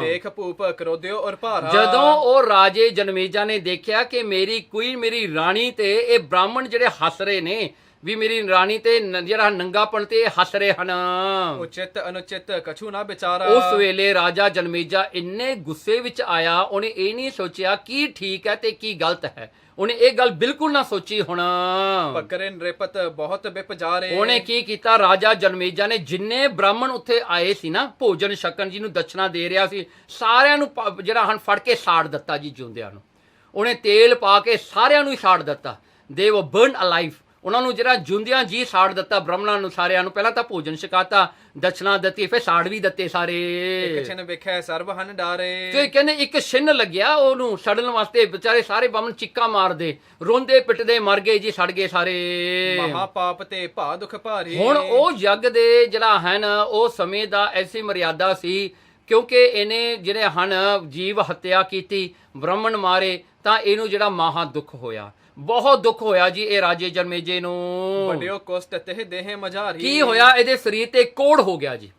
ਦੇਖ ਭੂਪ ਕ੍ਰੋਧਿਓ ਔਰ ਭਾਰਾ। ਜਦੋਂ ਉਹ ਰਾਜੇ ਜਨਮੇਜਾ ਨੇ ਦੇਖਿਆ ਕਿ ਮੇਰੀ ਕੁਈਨ ਮੇਰੀ ਰਾਣੀ ਤੇ ਇਹ ਬ੍ਰਾਹਮਣ ਜਿਹੜੇ ਹੱਸ ਰਹੇ ਨੇ ਵੀ ਮੇਰੀ ਰਾਣੀ ਤੇ ਜਿਹੜਾ ਨੰਗਾਪਣ ਤੇ ਇਹ ਹੱਸ ਰਹੇ ਹਨ, ਉਚਿਤ ਅਨੁਚਿਤ ਕਛੂ ਨਾ ਵਿਚਾਰਾ। ਉਸ ਵੇਲੇ ਰਾਜਾ ਜਨਮੇਜਾ ਇੰਨੇ ਗੁੱਸੇ ਵਿੱਚ ਆਇਆ, ਉਹਨੇ ਇਹ ਨਹੀਂ ਸੋਚਿਆ ਕੀ ਠੀਕ ਹੈ ਤੇ ਕੀ ਗਲਤ ਹੈ, ਉਹਨੇ ਇਹ ਗੱਲ ਬਿਲਕੁਲ ਨਾ ਸੋਚੀ ਹੁਣ। ਪਕਰੇ ਨ੍ਰਿਪਤ ਬਹੁਤ ਬਿਪ ਜਾਰੇ। ਉਹਨੇ ਕੀ ਕੀਤਾ, ਰਾਜਾ ਜਨਮੇਜਾ ਨੇ ਜਿੰਨੇ ਬ੍ਰਾਹਮਣ ਉੱਥੇ ਆਏ ਸੀ ਨਾ ਭੋਜਨ ਛਕਣ, ਜਿਹਨੂੰ ਦਛਣਾ ਦੇ ਰਿਹਾ ਸੀ, ਸਾਰਿਆਂ ਨੂੰ ਜਿਹੜਾ ਹਨ ਫੜ ਕੇ ਸਾੜ ਦਿੱਤਾ ਜੀ ਜਿਉਂਦਿਆਂ ਨੂੰ। ਉਹਨੇ ਤੇਲ ਪਾ ਕੇ ਸਾਰਿਆਂ ਨੂੰ ਹੀ ਸਾੜ ਦਿੱਤਾ। ਦੇ ਵਰ ਬਰਨ ਅਲਾਈਵ। ਉਹਨਾਂ ਨੂੰ ਜਿਹੜਾ ਜਿਉਂਦਿਆਂ ਜੀ ਸਾੜ ਦਿੱਤਾ ਬ੍ਰਾਹਮਣਾਂ ਨੂੰ ਸਾਰਿਆਂ ਨੂੰ। ਪਹਿਲਾਂ ਤਾਂ ਭੋਜਨ ਛਕਾਤਾ, ਦਛਣਾ ਦਿੱਤੀ, ਫਿਰ ਸਾੜ ਵੀ ਦਿੱਤੇ ਸਾਰੇ। ਇੱਕ ਛਿਨ ਵੇਖਿਆ ਸਰਬ ਹਨ ਡਾਰੇ। ਤੇ ਕਹਿੰਦੇ ਇੱਕ ਛਿਨ ਲੱਗਿਆ ਉਹਨੂੰ ਸੜਨ ਵਾਸਤੇ, ਵਿਚਾਰੇ ਸਾਰੇ ਬ੍ਰਾਹਮਣ ਚੀਕਾਂ ਮਾਰਦੇ, ਰੋਂਦੇ ਪਿੱਟਦੇ ਮਰ ਗਏ ਜੀ, ਸੜ ਗਏ ਸਾਰੇ। ਮਹਾ ਪਾਪ ਤੇ ਭਾ ਦੁਖ ਭਾਰੀ। ਹੁਣ ਉਹ ਜੱਗ ਦੇ ਜਿਹੜਾ ਹਨ ਉਹ ਸਮੇਂ ਦਾ ਐਸੀ ਮਰਿਆਦਾ ਸੀ, ਕਿਉਂਕਿ ਇਹਨੇ ਜਿਹੜੇ ਹਨ ਜੀਵ ਹੱਤਿਆ ਕੀਤੀ, ਬ੍ਰਾਹਮਣ ਮਾਰੇ, ਤਾਂ ਇਹਨੂੰ ਜਿਹੜਾ ਮਹਾ ਦੁੱਖ ਹੋਇਆ, ਬਹੁਤ ਦੁੱਖ ਹੋਇਆ ਜੀ ਇਹ ਰਾਜੇ ਜਨਮੇਜੇ ਨੂੰ। ਵੱਡਿਓ ਕੁਸਟ ਤੇ ਦੇਹ ਮਝਾਰੀ। ਕੀ ਹੋਇਆ, ਇਹਦੇ ਸਰੀਰ ਤੇ ਕੋੜ ਹੋ ਗਿਆ ਜੀ,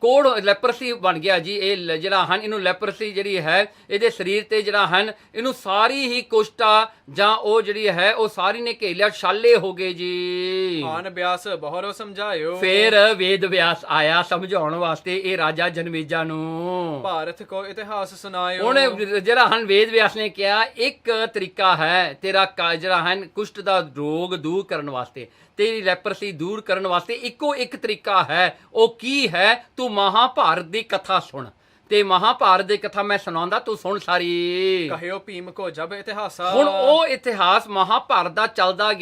ਕੋੜ ਲੈਪਰਸੀ ਬਣ ਗਿਆ ਜੀ। ਇਹ ਜਿਹੜਾ ਹਨ ਇਹਨੂੰ ਲੈਪਰਸੀ ਜਿਹੜੀ ਹੈ ਇਹਦੇ ਸਰੀਰ ਤੇ ਜਿਹੜਾ ਹਨ ਇਹਨੂੰ ਸਾਰੀ ਹੀ ਕੁਸ਼ਟਾ ਜਾਂ ਉਹ ਜਿਹੜੀ ਹੈ ਉਹ ਸਾਰੀ ਨੇ ਘੇਰ ਲਿਆ, ਛਾਲੇ ਹੋ ਗਏ ਜੀ। ਆਨ ਬਿਆਸ ਬਹੁਰੋ ਸਮਝਾਇਓ। ਫੇਰ ਵੇਦ ਵਿਆਸ ਆਇਆ ਸਮਝਾਉਣ ਵਾਸਤੇ ਇਹ ਰਾਜਾ ਜਨਮੇਜਾ ਨੂੰ। ਭਾਰਤ ਕੋ ਇਤਿਹਾਸ ਸੁਣਾਇਓ। ਉਹਨੇ ਜਿਹੜਾ ਹਨ ਵੇਦ ਵਿਆਸ ਨੇ ਕਿਹਾ ਇੱਕ ਤਰੀਕਾ ਹੈ ਤੇਰਾ ਜਿਹੜਾ ਹਨ ਕੁਸ਼ਟ ਦਾ ਰੋਗ ਦੂਰ ਕਰਨ ਵਾਸਤੇ, ਤੇਰੀ ਲੈਪਰਸੀ ਦੂਰ ਕਰਨ ਵਾਸਤੇ ਇੱਕੋ ਇੱਕ ਤਰੀਕਾ ਹੈ। ਉਹ ਕੀ ਹੈ, ਤੂੰ ਮਹਾਭਾਰਤ ਦੀ ਕਥਾ ਸੁਣ। ਤੇ ਮਹਾਭਾਰਤ ਦੀ ਕਥਾ ਮੈਂ ਸੁਣਾਉਂਦਾ, ਤੂੰ ਸੁਣ ਸਾਰੀ। ਕਹਿਓ ਭੀਮ ਕੋ ਜਬ ਇਤਿਹਾਸਾ। ਹੁਣ ਉਹ ਇਤਿਹਾਸ ਮਹਾਭਾਰਤ ਦਾ ਚੱਲਦਾ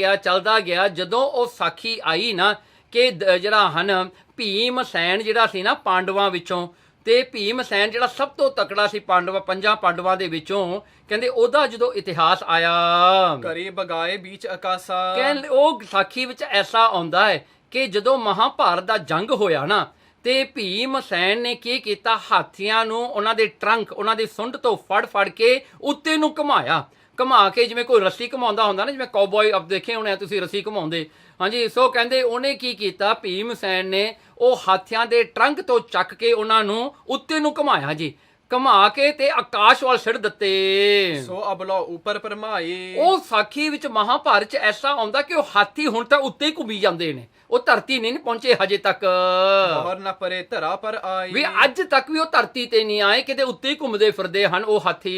ਗਿਆ। ਜਦੋਂ ਉਹ ਸਾਖੀ ਆਈ ਨਾ ਕਿ ਜਿਹੜਾ ਹਨ ਭੀਮ ਸੈਨ ਜਿਹੜਾ ਸੀ ਨਾ ਪਾਂਡਵਾਂ ਵਿੱਚੋਂ, ਤੇ ਭੀਮ ਸੈਨ ਜਿਹੜਾ ਸਭ ਤੋਂ ਤਕੜਾ ਸੀ ਪੰਜਾਂ ਪਾਂਡਵਾਂ ਦੇ ਵਿੱਚੋਂ, ਕਹਿੰਦੇ ਉਹਦਾ ਜਦੋਂ ਇਤਿਹਾਸ ਆਇਆ, ਕਰੀ ਬਗਾਏ ਵਿੱਚ ਆਕਾਸਾ। ਕਹਿੰਦੇ ਉਹ ਸਾਖੀ ਵਿੱਚ ਐਸਾ ਆਉਂਦਾ ਹੈ ਕਿ ਜਦੋਂ ਮਹਾਭਾਰਤ ਦਾ ਜੰਗ ਹੋਇਆ ਨਾ, ਤੇ ਭੀਮ ਸੈਨ ਨੇ ਕੀ ਕੀਤਾ, ਹਾਥੀਆਂ ਨੂੰ ਉਹਨਾਂ ਦੇ ਟਰੰਕ, ਉਹਨਾਂ ਦੀ ਸੁੰਡ ਤੋਂ ਫੜ ਕੇ ਉੱਤੇ ਨੂੰ ਘੁਮਾ ਕੇ ਜਿਵੇਂ ਕੋਈ ਰੱਸੀ ਘੁਮਾਉਂਦਾ ਹੁੰਦਾ ਨਾ, ਜਿਵੇਂ ਕਾਊਬॉय ਆਪ ਦੇਖੇ ਹੋਣੇ ਤੁਸੀਂ ਰੱਸੀ ਘੁਮਾਉਂਦੇ। ਹਾਂਜੀ, ਸੋ ਕਹਿੰਦੇ ਉਹਨੇ ਕੀ ਕੀਤਾ, ਭੀਮ ਸੈਨ ਨੇ ਉਹ ਹਾਥੀਆਂ ਦੇ ਟਰੰਕ ਤੋਂ ਚੱਕ ਕੇ ਉਹਨਾਂ ਨੂੰ ਉੱਤੇ ਨੂੰ ਘੁਮਾਇਆ ਜੀ, ਘੁਮਾ ਕੇ ਤੇ ਆਕਾਸ਼ ਵੱਲ ਸਿੱਟ ਦਿੱਤੇ। ਸੋ ਅਬਲੋ ਉੱਪਰ ਪਰਮਾਈ। ਉਹ ਸਾਖੀ ਵਿੱਚ ਮਹਾਭਾਰਤ 'ਚ ਐਸਾ ਆਉਂਦਾ ਕਿ ਉਹ ਹਾਥੀ ਹੁਣ ਤਾਂ ਉੱਤੇ ਹੀ ਘੁੰਮੀ ਜਾਂਦੇ ਨੇ, ਉਹ ਧਰਤੀ ਨਹੀਂ ਪਹੁੰਚੇ ਹਜੇ ਤੱਕ। ਬਾਹਰ ਨਾ ਪਰੇ ਧਰਾ ਪਰ ਆਈ। ਵੀ ਅੱਜ ਤੱਕ ਵੀ ਉਹ ਧਰਤੀ ਤੇ ਨਹੀਂ ਆਏ, ਕਿਤੇ ਉੱਤੇ ਹੀ ਘੁੰਮਦੇ ਫਿਰਦੇ ਹਨ ਉਹ ਹਾਥੀ।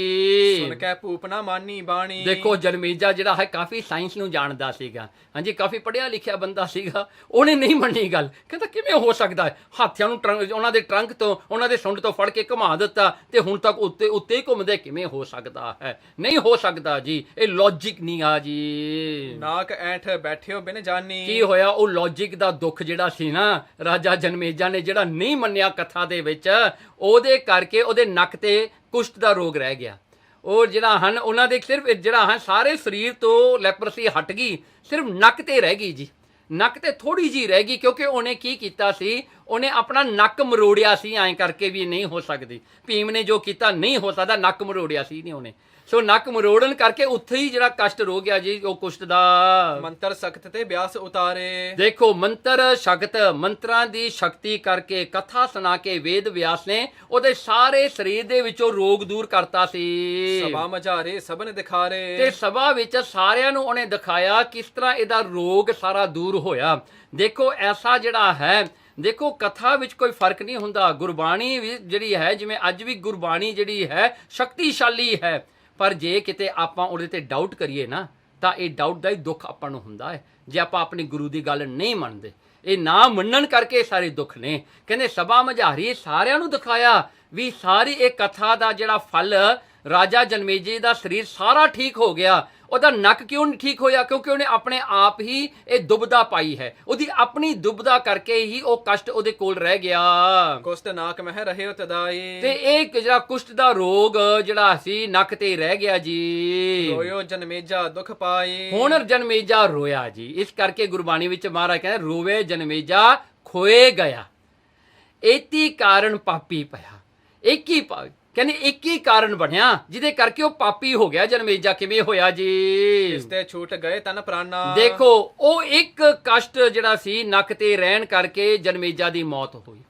ਸੁਣ ਕੇ ਭੂਪ ਨਾ ਮਾਨੀ ਬਾਣੀ। ਦੇਖੋ ਜਨਮੇਜਾ ਜਿਹੜਾ ਹੈ ਕਾਫੀ ਸਾਇੰਸ ਨੂੰ ਜਾਣਦਾ ਸੀਗਾ, ਹਾਂਜੀ ਕਾਫੀ ਪੜ੍ਹਿਆ ਲਿਖਿਆ ਬੰਦਾ ਸੀਗਾ, ਉਹਨੇ ਨਹੀਂ ਮੰਨੀ ਗੱਲ। ਕਹਿੰਦਾ ਕਿਵੇਂ ਹੋ ਸਕਦਾ ਹੈ, ਹਾਥੀਆਂ ਨੂੰ ਉਹਨਾਂ ਦੇ ਟਰੰਕ ਤੋਂ, ਉਹਨਾਂ ਦੇ ਸੁੰਡ ਤੋਂ ਫੜ ਕੇ ਘੁਮਾ ਦਿੱਤਾ ਤੇ ਹੁਣ ਤੱਕ ਉੱਤੇ ਹੀ ਘੁੰਮਦੇ, ਕਿਵੇਂ ਹੋ ਸਕਦਾ ਹੈ? ਨਹੀਂ ਹੋ ਸਕਦਾ ਜੀ, ਇਹ ਲੌਜਿਕ ਨਹੀਂ ਆ ਜੀ। ਨਾਕ ਐਂਠ ਬੈਠਿਓ ਬਿਨ ਜਾਨੀ। ਕੀ ਹੋਇਆ, ਉਹ ਲੌਜਿਕ ਦਾ ਦੁੱਖ ਜਿਹੜਾ ਸੀ ਨਾ ਰਾਜਾ ਜਨਮੇਜਾ ਨੇ ਜਿਹੜਾ ਨਹੀਂ ਮੰਨਿਆ ਕਥਾ ਦੇ ਵਿੱਚ, ਉਹਦੇ ਕਰਕੇ ਉਹਦੇ ਨੱਕ ਤੇ ਕੁਸ਼ਟ ਦਾ ਰੋਗ ਰਹਿ ਗਿਆ। ਉਹ ਜਿਹੜਾ ਹਨ ਉਹਨਾਂ ਦੇ ਸਿਰਫ ਜਿਹੜਾ ਹੈ ਸਾਰੇ ਸਰੀਰ ਤੋਂ ਲੈਪਰਸੀ ਹਟ ਗਈ, ਸਿਰਫ ਨੱਕ ਤੇ ਰਹਿ ਗਈ ਜੀ, ਨੱਕ ਤੇ ਥੋੜੀ ਜੀ ਰਹਿ ਗਈ, ਕਿਉਂਕਿ ਉਹਨੇ ਕੀ ਕੀਤਾ ਸੀ, ਉਹਨੇ ਆਪਣਾ ਨੱਕ ਮਰੋੜਿਆ ਸੀ ਐਂ ਕਰਕੇ ਵੀ ਨਹੀਂ ਹੋ ਸਕਦੀ। ਭੀਮ ਨੇ ਜੋ ਕੀਤਾ ਨਹੀਂ ਹੋ ਸਕਦਾ, ਨੱਕ ਮਰੋੜਿਆ ਸੀ ਨਹੀਂ ਉਹਨੇ, ਸੋ ਨੱਕ ਮਰੋੜਨ ਕਰਕੇ ਉੱਥੇ ਹੀ ਜਿਹੜਾ ਕਸ਼ਟ ਰੋ ਗਿਆ ਜੀ ਉਹ ਕੁਸ਼ਟ ਦਾ। ਮੰਤਰ ਸਖਤ ਤੇ ਬਿਆਸ ਉਤਾਰੇ। ਦੇਖੋ ਮੰਤਰ ਸ਼ਕਤ, ਮੰਤਰਾਂ ਦੀ ਸ਼ਕਤੀ ਕਰਕੇ ਕਥਾ ਸੁਣਾ ਕੇ ਵੇਦ ਵਿਆਸ ਨੇ ਉਹਦੇ ਸਾਰੇ ਸਰੀਰ ਦੇ ਵਿੱਚੋਂ ਰੋਗ ਦੂਰ ਕਰਤਾ ਸੀ। ਸਭਾ ਮਝਾਰੇ ਸਭਨ ਦਿਖਾਰੇ। ਤੇ ਸਭਾ ਵਿੱਚ ਸਾਰਿਆਂ ਨੂੰ ਉਹਨੇ ਦਿਖਾਇਆ ਕਿਸ ਤਰ੍ਹਾਂ ਇਹਦਾ ਰੋਗ ਸਾਰਾ ਦੂਰ ਹੋਇਆ। ਦੇਖੋ ਐਸਾ ਜਿਹੜਾ ਹੈ, ਦੇਖੋ ਕਥਾ ਵਿੱਚ ਕੋਈ ਫਰਕ ਨਹੀਂ ਹੁੰਦਾ। ਗੁਰਬਾਣੀ ਵੀ ਜਿਹੜੀ ਹੈ, ਜਿਵੇਂ ਅੱਜ ਵੀ ਗੁਰਬਾਣੀ ਜਿਹੜੀ ਹੈ ਸ਼ਕਤੀਸ਼ਾਲੀ ਹੈ, ਪਰ ਜੇ ਕਿਤੇ ਆਪਾਂ ਉਹਦੇ ਤੇ ਡਾਊਟ ਕਰੀਏ ਨਾ ਤਾਂ ਇਹ ਡਾਊਟ ਦਾ ਹੀ ਦੁੱਖ ਆਪਾਂ ਨੂੰ ਹੁੰਦਾ ਹੈ, ਜੇ ਆਪਾਂ ਆਪਣੀ ਗੁਰੂ ਦੀ ਗੱਲ ਨਹੀਂ ਮੰਨਦੇ। ਇਹ ਨਾ ਮੰਨਣ ਕਰਕੇ ਸਾਰੇ ਦੁੱਖ ਨੇ। ਕਹਿੰਦੇ ਸਭਾ ਮਝਾਰੀ ਸਾਰਿਆਂ ਨੂੰ ਦਿਖਾਇਆ ਵੀ ਸਾਰੀ ਇਹ ਕਥਾ ਦਾ ਜਿਹੜਾ ਫਲ, ਰਾਜਾ ਜਨਮੇਜੇ ਦਾ ਸਰੀਰ ਸਾਰਾ ਠੀਕ ਹੋ ਗਿਆ। ਉਹਦਾ ਨੱਕ ਕਿਉਂ ਨਹੀਂ ਠੀਕ ਹੋਇਆ? ਕਿਉਂਕਿ ਉਹਨੇ ਆਪਣੇ ਆਪ ਹੀ ਇਹ ਦੁਬਦਾ ਪਾਈ ਹੈ, ਉਹਦੀ ਆਪਣੀ ਦੁਬਦਾ ਕਰਕੇ ਹੀ ਉਹ ਕਸ਼ਟ ਉਹਦੇ ਕੋਲ ਰਹਿ ਗਿਆ। ਕੁਸ਼ਟ ਨਾਕ ਮਹਿ ਰਹੇ ਤਦਾਈ। ਤੇ ਇਹ ਜਿਹੜਾ ਕੁਸ਼ਟ ਦਾ ਰੋਗ ਜਿਹੜਾ ਸੀ ਨੱਕ ਤੇ ਰਹਿ ਗਿਆ ਜੀ। ਰੋਇਓ ਜਨਮੇਜਾ ਦੁੱਖ ਪਾਈ। ਹੁਣ ਜਨਮੇਜਾ ਰੋਇਆ ਜੀ। ਇਸ ਕਰਕੇ ਗੁਰਬਾਣੀ ਵਿੱਚ ਮਹਾਰਾਜ ਕਹਿੰਦੇ ਰੋਵੇ ਜਨਮੇਜਾ ਖੋਏ ਗਿਆ, ਏਤੀ ਕਾਰਨ ਪਾਪੀ ਪਿਆ। ਇੱਕ ਹੀ ਕਹਿੰਦੇ ਇੱਕ ਹੀ ਕਾਰਨ ਬਣਿਆ ਜਿਹਦੇ ਕਰਕੇ ਉਹ ਪਾਪੀ ਹੋ ਗਿਆ। ਜਨਮੇਜਾ ਕਿਵੇਂ ਹੋਇਆ ਜੀ? ਇਸ ਤੇ ਛੂਟ ਗਏ ਤਨ ਪ੍ਰਾਨਾ। ਦੇਖੋ ਉਹ ਇੱਕ ਕਸ਼ਟ ਜਿਹੜਾ ਸੀ ਨੱਕ ਤੇ ਰਹਿਣ ਕਰਕੇ ਜਨਮੇਜਾ ਦੀ ਮੌਤ ਹੋਈ।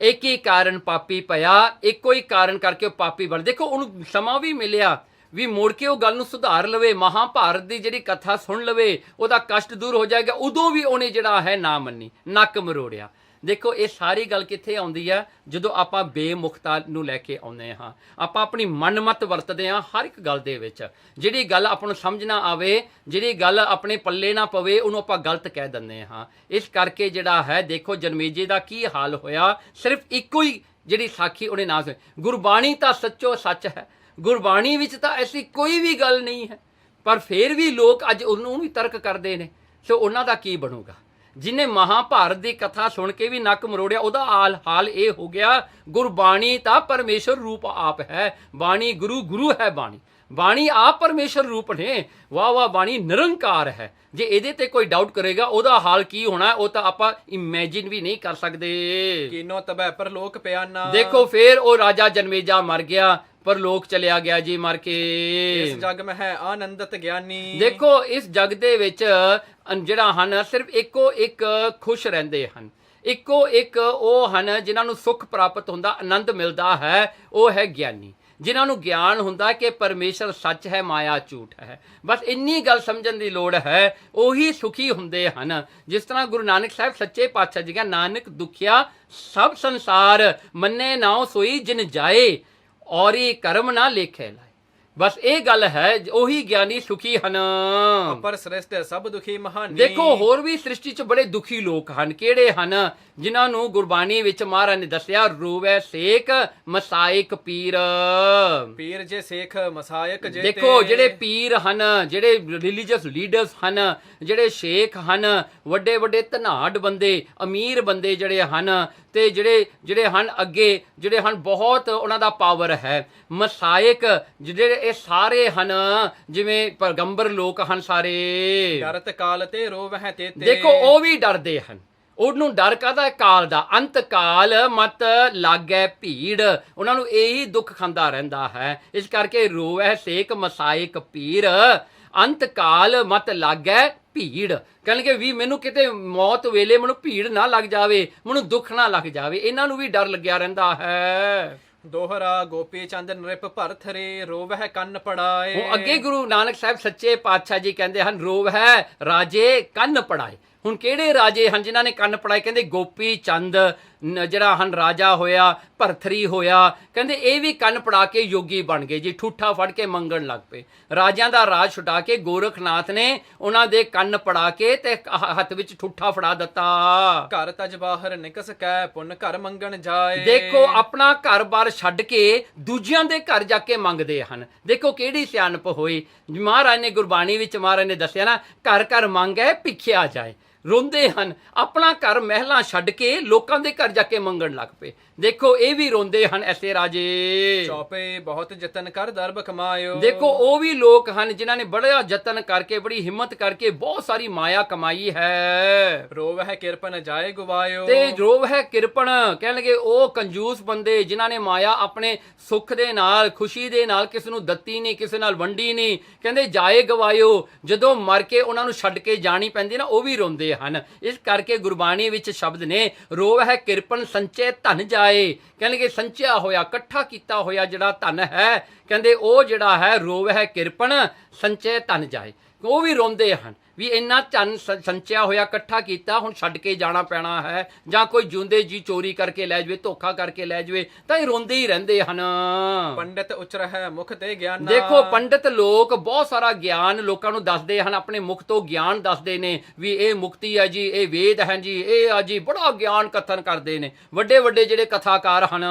ਇੱਕ ਹੀ ਕਾਰਨ ਪਾਪੀ ਪਿਆ, ਇੱਕੋ ਹੀ ਕਾਰਨ ਕਰਕੇ ਉਹ ਪਾਪੀ ਬਣ। ਦੇਖੋ ਉਹਨੂੰ ਸਮਾਂ ਵੀ ਮਿਲਿਆ ਵੀ ਮੁੜ ਕੇ ਉਹ ਗੱਲ ਨੂੰ ਸੁਧਾਰ ਲਵੇ, ਮਹਾਭਾਰਤ ਦੀ ਜਿਹੜੀ ਕਥਾ ਸੁਣ ਲਵੇ, ਉਹਦਾ ਕਸ਼ਟ ਦੂਰ ਹੋ ਜਾਏਗਾ। ਉਦੋਂ ਵੀ ਉਹਨੇ ਜਿਹੜਾ ਹੈ ਨਾ ਮੰਨੀ, ਨੱਕ ਮਰੋੜਿਆ। ਦੇਖੋ ਇਹ ਸਾਰੀ ਗੱਲ ਕਿੱਥੇ ਆਉਂਦੀ ਆ? ਜਦੋਂ ਆਪਾਂ ਬੇਮੁਖਤਾ ਨੂੰ ਲੈ ਕੇ ਆਉਂਦੇ ਹਾਂ, ਆਪਾਂ ਆਪਣੀ ਮਨਮਤ ਵਰਤਦੇ ਹਾਂ ਹਰ ਇੱਕ ਗੱਲ ਦੇ ਵਿੱਚ। ਜਿਹੜੀ ਗੱਲ ਆਪਾਂ ਨੂੰ ਸਮਝ ਨਾ ਆਵੇ, ਜਿਹੜੀ ਗੱਲ ਆਪਣੇ ਪੱਲੇ ਨਾ ਪਵੇ, ਉਹਨੂੰ ਆਪਾਂ ਗਲਤ ਕਹਿ ਦਿੰਦੇ ਹਾਂ। ਇਸ ਕਰਕੇ ਜਿਹੜਾ ਹੈ ਦੇਖੋ ਜਨਮੇਜੇ ਦਾ ਕੀ ਹਾਲ ਹੋਇਆ। ਸਿਰਫ ਇੱਕੋ ਹੀ ਜਿਹੜੀ ਸਾਖੀ ਉਹਨੇ ਨਾ ਸੁਣੀ। ਗੁਰਬਾਣੀ ਤਾਂ ਸੱਚੋ ਸੱਚ ਹੈ, ਗੁਰਬਾਣੀ ਵਿੱਚ ਤਾਂ ਐਸੀ ਕੋਈ ਵੀ ਗੱਲ ਨਹੀਂ ਹੈ, ਪਰ ਫਿਰ ਵੀ ਲੋਕ ਅੱਜ ਉਹਨੂੰ ਵੀ ਤਰਕ ਕਰਦੇ ਨੇ। ਸੋ ਉਹਨਾਂ ਦਾ ਕੀ ਬਣੂਗਾ? ਜਿਹਨੇ ਮਹਾਭਾਰਤ ਦੀ ਕਥਾ ਸੁਣ ਕੇ ਵੀ ਨੱਕ ਮਰੋੜਿਆ, ਉਹਦਾ ਹਾਲ ਇਹ ਹੋ ਗਿਆ। ਗੁਰਬਾਣੀ ਤਾਂ ਪਰਮੇਸ਼ਰ ਰੂਪ ਆਪ ਹੈ, ਬਾਣੀ ਗੁਰੂ ਹੈ। ਬਾਣੀ ਆਪ ਪਰਮੇਸ਼ਰ ਰੂਪ ਨੇ। ਵਾਹ ਵਾਹ, ਬਾਣੀ ਨਿਰੰਕਾਰ ਹੈ। ਜੇ ਇਹਦੇ ਤੇ ਕੋਈ ਡਾਊਟ ਕਰੇਗਾ ਉਹਦਾ ਹਾਲ ਕੀ ਹੋਣਾ, ਉਹ ਤਾਂ ਆਪਾਂ ਇਮੇਜਿਨ ਵੀ ਨਹੀਂ ਕਰ ਸਕਦੇ। ਕੀਨੋ ਤਬੈ ਪਰਲੋਕ ਪਿਆਨਾ। ਦੇਖੋ ਫਿਰ ਉਹ ਰਾਜਾ ਜਨਮੇਜਾ ਮਰ ਗਿਆ, ਪਰ ਲੋਕ ਚਲਿਆ ਗਿਆ ਜੀ ਮਰ ਕੇ। ਇਸ ਜਗ ਮੈਂ ਹੈ ਆਨੰਦਤ ਗਿਆਨੀ। ਦੇਖੋ ਇਸ ਜਗ ਦੇ ਵਿੱਚ ਜਿਹੜਾ ਹਨ ਸਿਰਫ ਇੱਕੋ ਇੱਕ ਖੁਸ਼ ਰਹਿੰਦੇ ਹਨ, ਇੱਕੋ ਇੱਕ ਉਹ ਹਨ ਜਿਨ੍ਹਾਂ ਨੂੰ ਸੁੱਖ ਪ੍ਰਾਪਤ ਹੁੰਦਾ, ਆਨੰਦ ਮਿਲਦਾ ਹੈ, ਉਹ ਹੈ ਗਿਆਨੀ। ਜਿਨ੍ਹਾਂ ਨੂੰ ਗਿਆਨ ਹੁੰਦਾ ਕਿ ਪਰਮੇਸ਼ਰ ਸੱਚ ਹੈ, ਮਾਇਆ ਝੂਠ ਹੈ। ਬਸ ਇੰਨੀ ਗੱਲ ਸਮਝਣ ਦੀ ਲੋੜ ਹੈ, ਉਹੀ ਸੁਖੀ ਹੁੰਦੇ ਹਨ। ਜਿਸ ਤਰ੍ਹਾਂ ਗੁਰੂ ਨਾਨਕ ਸਾਹਿਬ ਸੱਚੇ ਪਾਤਸ਼ਾਹ ਜੀ ਕਹਿੰਦੇ, ਨਾਨਕ ਦੁਖਿਆ ਸਭ ਸੰਸਾਰ, ਮੰਨੇ ਨਾਉ ਸੋਈ ਜਿਨ ਜਾਏ, ਔਰੀ ਕਰਮ ਨਾ ਲੇਖੇ ਲਾਏ। ਬਸ ਇਹ ਗੱਲ ਹੈ, ਉਹੀ ਗਿਆਨੀ ਸੁਖੀ ਹਨ। ਪਰ ਸ੍ਰਿਸ਼ਟ ਸਭ ਦੁਖੀ ਮਹਾਨੀ। ਦੇਖੋ ਹੋਰ ਵੀ ਸ੍ਰਿਸ਼ਟੀ 'ਚ ਬੜੇ ਦੁਖੀ ਲੋਕ ਹਨ। ਕਿਹੜੇ ਹਨ? ਜਿਨ੍ਹਾਂ ਨੂੰ ਗੁਰਬਾਣੀ ਵਿੱਚ ਮਹਾਰਾਜ ਨੇ ਦੱਸਿਆ, ਰੋਵੈ ਸੇਖ ਮਸਾਇਕ ਪੀਰ। ਪੀਰ ਜੇ ਸੇਖ ਮਸਾਇਕ ਜੇ। ਦੇਖੋ ਜਿਹੜੇ ਪੀਰ ਹਨ, ਜਿਹੜੇ ਰਿਲੀਜੀਅਸ ਲੀਡਰਸ ਹਨ, ਜਿਹੜੇ ਸ਼ੇਖ ਹਨ, ਵੱਡੇ ਵੱਡੇ ਧਨਾਢ ਬੰਦੇ, ਅਮੀਰ ਬੰਦੇ ਜਿਹੜੇ ਹਨ, ਤੇ ਜਿਹੜੇ ਹਨ ਅੱਗੇ ਜਿਹੜੇ ਹਨ ਬਹੁਤ ਉਹਨਾਂ ਦਾ ਪਾਵਰ ਹੈ। ਮਸਾਇਕ ਜਿਹੜੇ ਇਹ ਸਾਰੇ ਹਨ ਜਿਵੇਂ ਪੈਗੰਬਰ ਲੋਕ ਹਨ ਸਾਰੇ। ਡਰਤ ਕਾਲ ਤੇ ਰੋਵਹਿ ਤੇ। ਦੇਖੋ ਉਹ ਵੀ ਡਰਦੇ ਹਨ। ਉਹਨੂੰ ਡਰ ਕਾਹਦਾ? ਕਾਲ ਦਾ। ਅੰਤ ਕਾਲ ਮਤ ਲਾਗੈ ਭੀੜ। ਉਹਨਾਂ ਨੂੰ ਇਹੀ ਦੁੱਖ ਖਾਂਦਾ ਰਹਿੰਦਾ ਹੈ। ਇਸ ਕਰਕੇ ਰੋਵੈ ਸੇਕ ਮਸਾਇਕ ਪੀਰ, ਅੰਤ ਕਾਲ ਮਤ ਲਾਗੈ ਭੀੜ। ਕਹਿਣਗੇ ਵੀ ਮੈਨੂੰ ਕਿਤੇ ਮੌਤ ਵੇਲੇ ਮੈਨੂੰ ਭੀੜ ਨਾ ਲੱਗ ਜਾਵੇ, ਮੈਨੂੰ ਦੁੱਖ ਨਾ ਲੱਗ ਜਾਵੇ। ਇਹਨਾਂ ਨੂੰ ਵੀ ਡਰ ਲੱਗਿਆ ਰਹਿੰਦਾ ਹੈ। ਦੋਹਰਾ ਗੋਪੀ ਚੰਦ ਨ੍ਰਿਪ ਭਰਥਰੇ, ਰੋਵਹਿ ਕੰਨ ਪੜਾਏ। ਹੁਣ ਅੱਗੇ ਗੁਰੂ ਨਾਨਕ ਸਾਹਿਬ ਸੱਚੇ ਪਾਤਸ਼ਾਹ ਜੀ ਕਹਿੰਦੇ ਹਨ, ਰੋਵਹਿ ਰਾਜੇ ਕੰਨ ਪੜਾਏ। ਹੁਣ ਕਿਹੜੇ ਰਾਜੇ ਹਨ ਜਿਨ੍ਹਾਂ ਨੇ ਕੰਨ ਪੜਾਏ? ਕਹਿੰਦੇ ਗੋਪੀ ਚੰਦ ਜਿਹੜਾ ਹਨ ਰਾਜਾ ਹੋਇਆ, ਭਰਥਰੀ ਹੋਇਆ। ਕਹਿੰਦੇ ਇਹ ਵੀ ਕੰਨ ਪੜਾ ਕੇ ਯੋਗੀ ਬਣ ਗਏ ਜੀ, ਠੂਠਾ ਫੜ ਕੇ ਮੰਗਣ ਲੱਗ ਪਏ। ਰਾਜਿਆਂ ਦਾ ਰਾਜ ਛੁਡਾ ਕੇ ਗੋਰਖਨਾਥ ਨੇ ਉਹਨਾਂ ਦੇ ਕੰਨ ਪੜਾ ਕੇ ਤੇ ਹੱਥ ਵਿੱਚ ਠੂਠਾ ਫੜਾ ਦਿੱਤਾ। ਘਰ ਤਜ ਬਾਹਰ ਨਿਕਸ ਕੈ, ਪੁੰਨ ਘਰ ਮੰਗਣ ਜਾਏ। ਦੇਖੋ ਆਪਣਾ ਘਰ-ਬਾਰ ਛੱਡ ਕੇ ਦੂਜਿਆਂ ਦੇ ਘਰ ਜਾ ਕੇ ਮੰਗਦੇ ਹਨ। ਦੇਖੋ ਕਿਹੜੀ ਸਿਆਣਪ ਹੋਈ। ਮਹਾਰਾਜ ਨੇ ਗੁਰਬਾਣੀ ਵਿੱਚ ਮਹਾਰਾਜ ਨੇ ਦੱਸਿਆ ਨਾ, ਘਰ ਘਰ ਮੰਗੈ ਭਿਖਿਆ ਜਾਏ। ਰੋਂਦੇ ਹਨ, ਆਪਣਾ ਘਰ ਮਹਿਲਾਂ ਛੱਡ ਕੇ ਲੋਕਾਂ ਦੇ ਘਰ ਜਾ ਕੇ ਮੰਗਣ ਲੱਗ ਪਏ। ਦੇਖੋ ਇਹ ਵੀ ਰੋਂਦੇ ਹਨ ਐਸੇ ਰਾਜੇ। ਚੌਪੇ ਬਹੁਤ ਯਤਨ ਕਰ ਦਰਬ ਕਮਾਇਓ। ਦੇਖੋ ਉਹ ਵੀ ਲੋਕ ਹਨ ਜਿਨ੍ਹਾਂ ਨੇ ਬੜਾ ਯਤਨ ਕਰਕੇ, ਬੜੀ ਹਿੰਮਤ ਕਰਕੇ ਬਹੁਤ ਸਾਰੀ ਮਾਇਆ ਕਮਾਈ ਹੈ। ਰੋਵਹਿ ਕਿਰਪਨ ਜਾਏ ਗਵਾਇਓ। ਤੇ ਰੋਵਹਿ ਕਿਰਪਨ ਕਹਿਣਗੇ ਉਹ ਕੰਜੂਸ ਬੰਦੇ ਜਿਨ੍ਹਾਂ ਨੇ ਮਾਇਆ ਆਪਣੇ ਸੁੱਖ ਦੇ ਨਾਲ, ਖੁਸ਼ੀ ਦੇ ਨਾਲ ਕਿਸੇ ਨੂੰ ਦਿੱਤੀ ਨਹੀਂ, ਕਿਸੇ ਨਾਲ ਵੰਡੀ ਨਹੀਂ। ਕਹਿੰਦੇ ਜਾਏ ਗਵਾਇਓ, ਜਦੋਂ ਮਰ ਕੇ ਉਹਨਾਂ ਨੂੰ ਛੱਡ ਕੇ ਜਾਣੀ ਪੈਂਦੀ ਨਾ, ਉਹ ਵੀ ਰੋਂਦੇ ਹਨ। ਇਸ ਕਰਕੇ ਗੁਰਬਾਣੀ ਵਿੱਚ ਸ਼ਬਦ ਨੇ, ਰੋਵਹਿ ਕਿਰਪਨ ਸੰਚੇ ਧਨ ਜਾਏ। ਕਹਿੰਦੇ ਸੰਚਿਆ ਹੋਇਆ, ਇਕੱਠਾ ਕੀਤਾ ਹੋਇਆ ਜਿਹੜਾ ਧਨ ਹੈ, ਕਹਿੰਦੇ ਉਹ ਜਿਹੜਾ ਹੈ ਰੋਵਹਿ ਕਿਰਪਨ ਸੰਚੇ ਧਨ ਜਾਏ। ਉਹ ਵੀ ਰੋਂਦੇ ਹਨ ਵੀ ਇੰਨਾ ਧਨ ਸੰਚਿਆ ਹੋਇਆ, ਇਕੱਠਾ ਕੀਤਾ, ਹੁਣ ਛੱਡ ਕੇ ਜਾਣਾ ਪੈਣਾ ਹੈ, ਜਾਂ ਕੋਈ ਜਿਉਂਦੇ ਜੀ ਚੋਰੀ ਕਰਕੇ ਲੈ ਜਾਵੇ, ਧੋਖਾ ਕਰਕੇ ਲੈ ਜਾਵੇ, ਤਾਂ ਇਹ ਰੋਂਦੇ ਹੀ ਰਹਿੰਦੇ ਹਨ। ਪੰਡਿਤ ਉਚਰ ਹੈ ਮੁਖ ਤੇ ਗਿਆਨ। ਦੇਖੋ ਪੰਡਿਤ ਲੋਕ ਬਹੁਤ ਸਾਰਾ ਗਿਆਨ ਲੋਕਾਂ ਨੂੰ ਦੱਸਦੇ ਹਨ, ਆਪਣੇ ਮੁਖ ਤੋਂ ਗਿਆਨ ਦੱਸਦੇ ਨੇ ਵੀ ਇਹ ਮੁਕਤੀ ਹੈ ਜੀ, ਇਹ ਵੇਦ ਹੈ ਜੀ, ਇਹ ਆ ਜੀ, ਬੜਾ ਗਿਆਨ ਕਥਨ ਕਰਦੇ ਨੇ ਵੱਡੇ ਵੱਡੇ ਜਿਹੜੇ ਕਥਾਕਾਰ ਹਨ।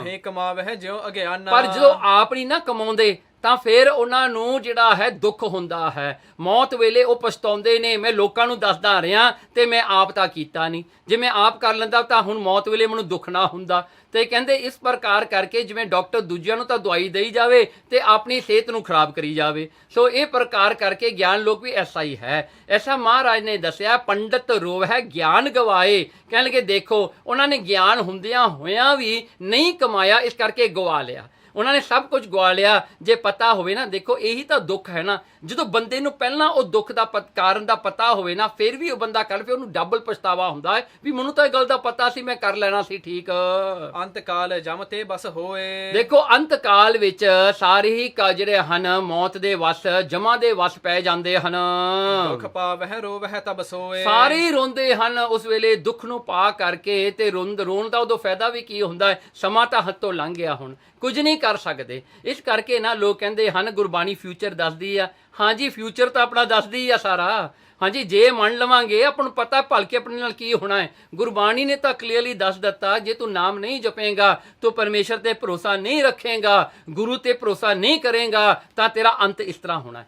ਨਹੀਂ ਕਮਾਵੇ ਜਿਉ ਅਗਿਆਨਾ। ਪਰ ਜਦੋਂ ਆਪ ਨਹੀਂ ਨਾ ਕਮਾਉਂਦੇ ਤਾਂ ਫਿਰ ਉਹਨਾਂ ਨੂੰ ਜਿਹੜਾ ਹੈ ਦੁੱਖ ਹੁੰਦਾ ਹੈ। ਮੌਤ ਵੇਲੇ ਉਹ ਪਛਤਾਉਂਦੇ ਨੇ, ਮੈਂ ਲੋਕਾਂ ਨੂੰ ਦੱਸਦਾ ਰਿਹਾ ਤੇ ਮੈਂ ਆਪ ਤਾਂ ਕੀਤਾ ਨਹੀਂ, ਜੇ ਮੈਂ ਆਪ ਕਰ ਲੈਂਦਾ ਤਾਂ ਹੁਣ ਮੌਤ ਵੇਲੇ ਮੈਨੂੰ ਦੁੱਖ ਨਾ ਹੁੰਦਾ। ਤੇ ਕਹਿੰਦੇ ਇਸ ਪ੍ਰਕਾਰ ਕਰਕੇ ਜਿਵੇਂ ਡਾਕਟਰ ਦੂਜਿਆਂ ਨੂੰ ਤਾਂ ਦਵਾਈ ਦੇਈ ਜਾਵੇ ਤੇ ਆਪਣੀ ਸਿਹਤ ਨੂੰ ਖਰਾਬ ਕਰੀ ਜਾਵੇ, ਸੋ ਇਹ ਪ੍ਰਕਾਰ ਕਰਕੇ ਗਿਆਨ ਲੋਕ ਵੀ ਐਸਾ ਹੀ ਹੈ। ਐਸਾ ਮਹਾਰਾਜ ਨੇ ਦੱਸਿਆ, ਪੰਡਤ ਰੋਵੈ ਗਿਆਨ ਗਵਾਏ। ਕਹਿਣ ਲੱਗੇ ਦੇਖੋ ਉਹਨਾਂ ਨੇ ਗਿਆਨ ਹੁੰਦਿਆਂ ਹੋਇਆਂ ਵੀ ਨਹੀਂ ਕਮਾਇਆ, ਇਸ ਕਰਕੇ ਗਵਾ ਲਿਆ। ਉਹਨਾਂ ਨੇ ਸਭ ਕੁਝ ਗਵਾ ਲਿਆ। ਜੇ ਪਤਾ ਹੋਵੇ ਨਾ, ਦੇਖੋ ਇਹੀ ਤਾਂ ਦੁੱਖ ਹੈ ਨਾ, ਜਦੋਂ ਬੰਦੇ ਨੂੰ ਪਹਿਲਾਂ ਉਹ ਦੁੱਖ ਦਾ ਕਾਰਨ ਦਾ ਪਤਾ ਹੋਵੇ ਨਾ, ਫਿਰ ਵੀ ਉਹ ਬੰਦਾ ਕਰ ਫਿਰ ਉਹਨੂੰ ਡਬਲ ਪਛਤਾਵਾ ਹੁੰਦਾ ਹੈ ਵੀ ਮੈਨੂੰ ਤਾਂ ਇਹ ਗੱਲ ਦਾ ਪਤਾ ਸੀ, ਮੈਂ ਕਰ ਲੈਣਾ ਸੀ ਠੀਕ। ਅੰਤ ਕਾਲ ਜਮ ਤੇ ਬਸ ਹੋਏ। ਦੇਖੋ ਅੰਤ ਕਾਲ ਵਿੱਚ ਸਾਰੇ ਹੀ ਜਿਹੜੇ ਹਨ ਮੌਤ ਦੇ ਵਸ, ਜਮਾਂ ਦੇ ਵਸ ਪੈ ਜਾਂਦੇ ਹਨ। ਦੁੱਖ ਪਾਵਹਿ ਰੋਵਹਿ ਤਬ ਸੋਏ। ਸਾਰੇ ਹੀ ਰੋਂਦੇ ਹਨ ਉਸ ਵੇਲੇ ਦੁੱਖ ਨੂੰ ਪਾ ਕਰਕੇ। ਤੇ ਰੋਣ ਦਾ ਉਦੋਂ ਫਾਇਦਾ ਵੀ ਕੀ ਹੁੰਦਾ ਹੈ, ਸਮਾਂ ਤਾਂ ਹੱਥੋਂ ਲੰਘ ਗਿਆ, ਹੁਣ ਕੁਝ ਨਹੀਂ ਕਰ ਸਕਦੇ। ਇਸ ਕਰਕੇ ਨਾ ਲੋਕ ਕਹਿੰਦੇ ਹਨ ਗੁਰਬਾਣੀ ਫਿਊਚਰ ਦੱਸਦੀ ਆ। ਹਾਂਜੀ ਫਿਊਚਰ ਤਾਂ ਆਪਣਾ ਦੱਸਦੀ ਆ ਸਾਰਾ। ਹਾਂਜੀ ਜੇ ਮੰਨ ਲਵਾਂਗੇ, ਆਪਾਂ ਨੂੰ ਪਤਾ ਭਲਕੇ ਆਪਣੇ ਨਾਲ ਕੀ ਹੋਣਾ ਹੈ। ਗੁਰਬਾਣੀ ਨੇ ਤਾਂ ਕਲੀਅਰਲੀ ਦੱਸ ਦਿੱਤਾ, ਜੇ ਤੂੰ ਨਾਮ ਨਹੀਂ ਜਪੇਗਾ, ਤੂੰ ਪਰਮੇਸ਼ਰ ਤੇ ਭਰੋਸਾ ਨਹੀਂ ਰੱਖੇਗਾ, ਗੁਰੂ ਤੇ ਭਰੋਸਾ ਨਹੀਂ ਕਰੇਗਾ, ਤਾਂ ਤੇਰਾ ਅੰਤ ਇਸ ਤਰ੍ਹਾਂ ਹੋਣਾ ਹੈ।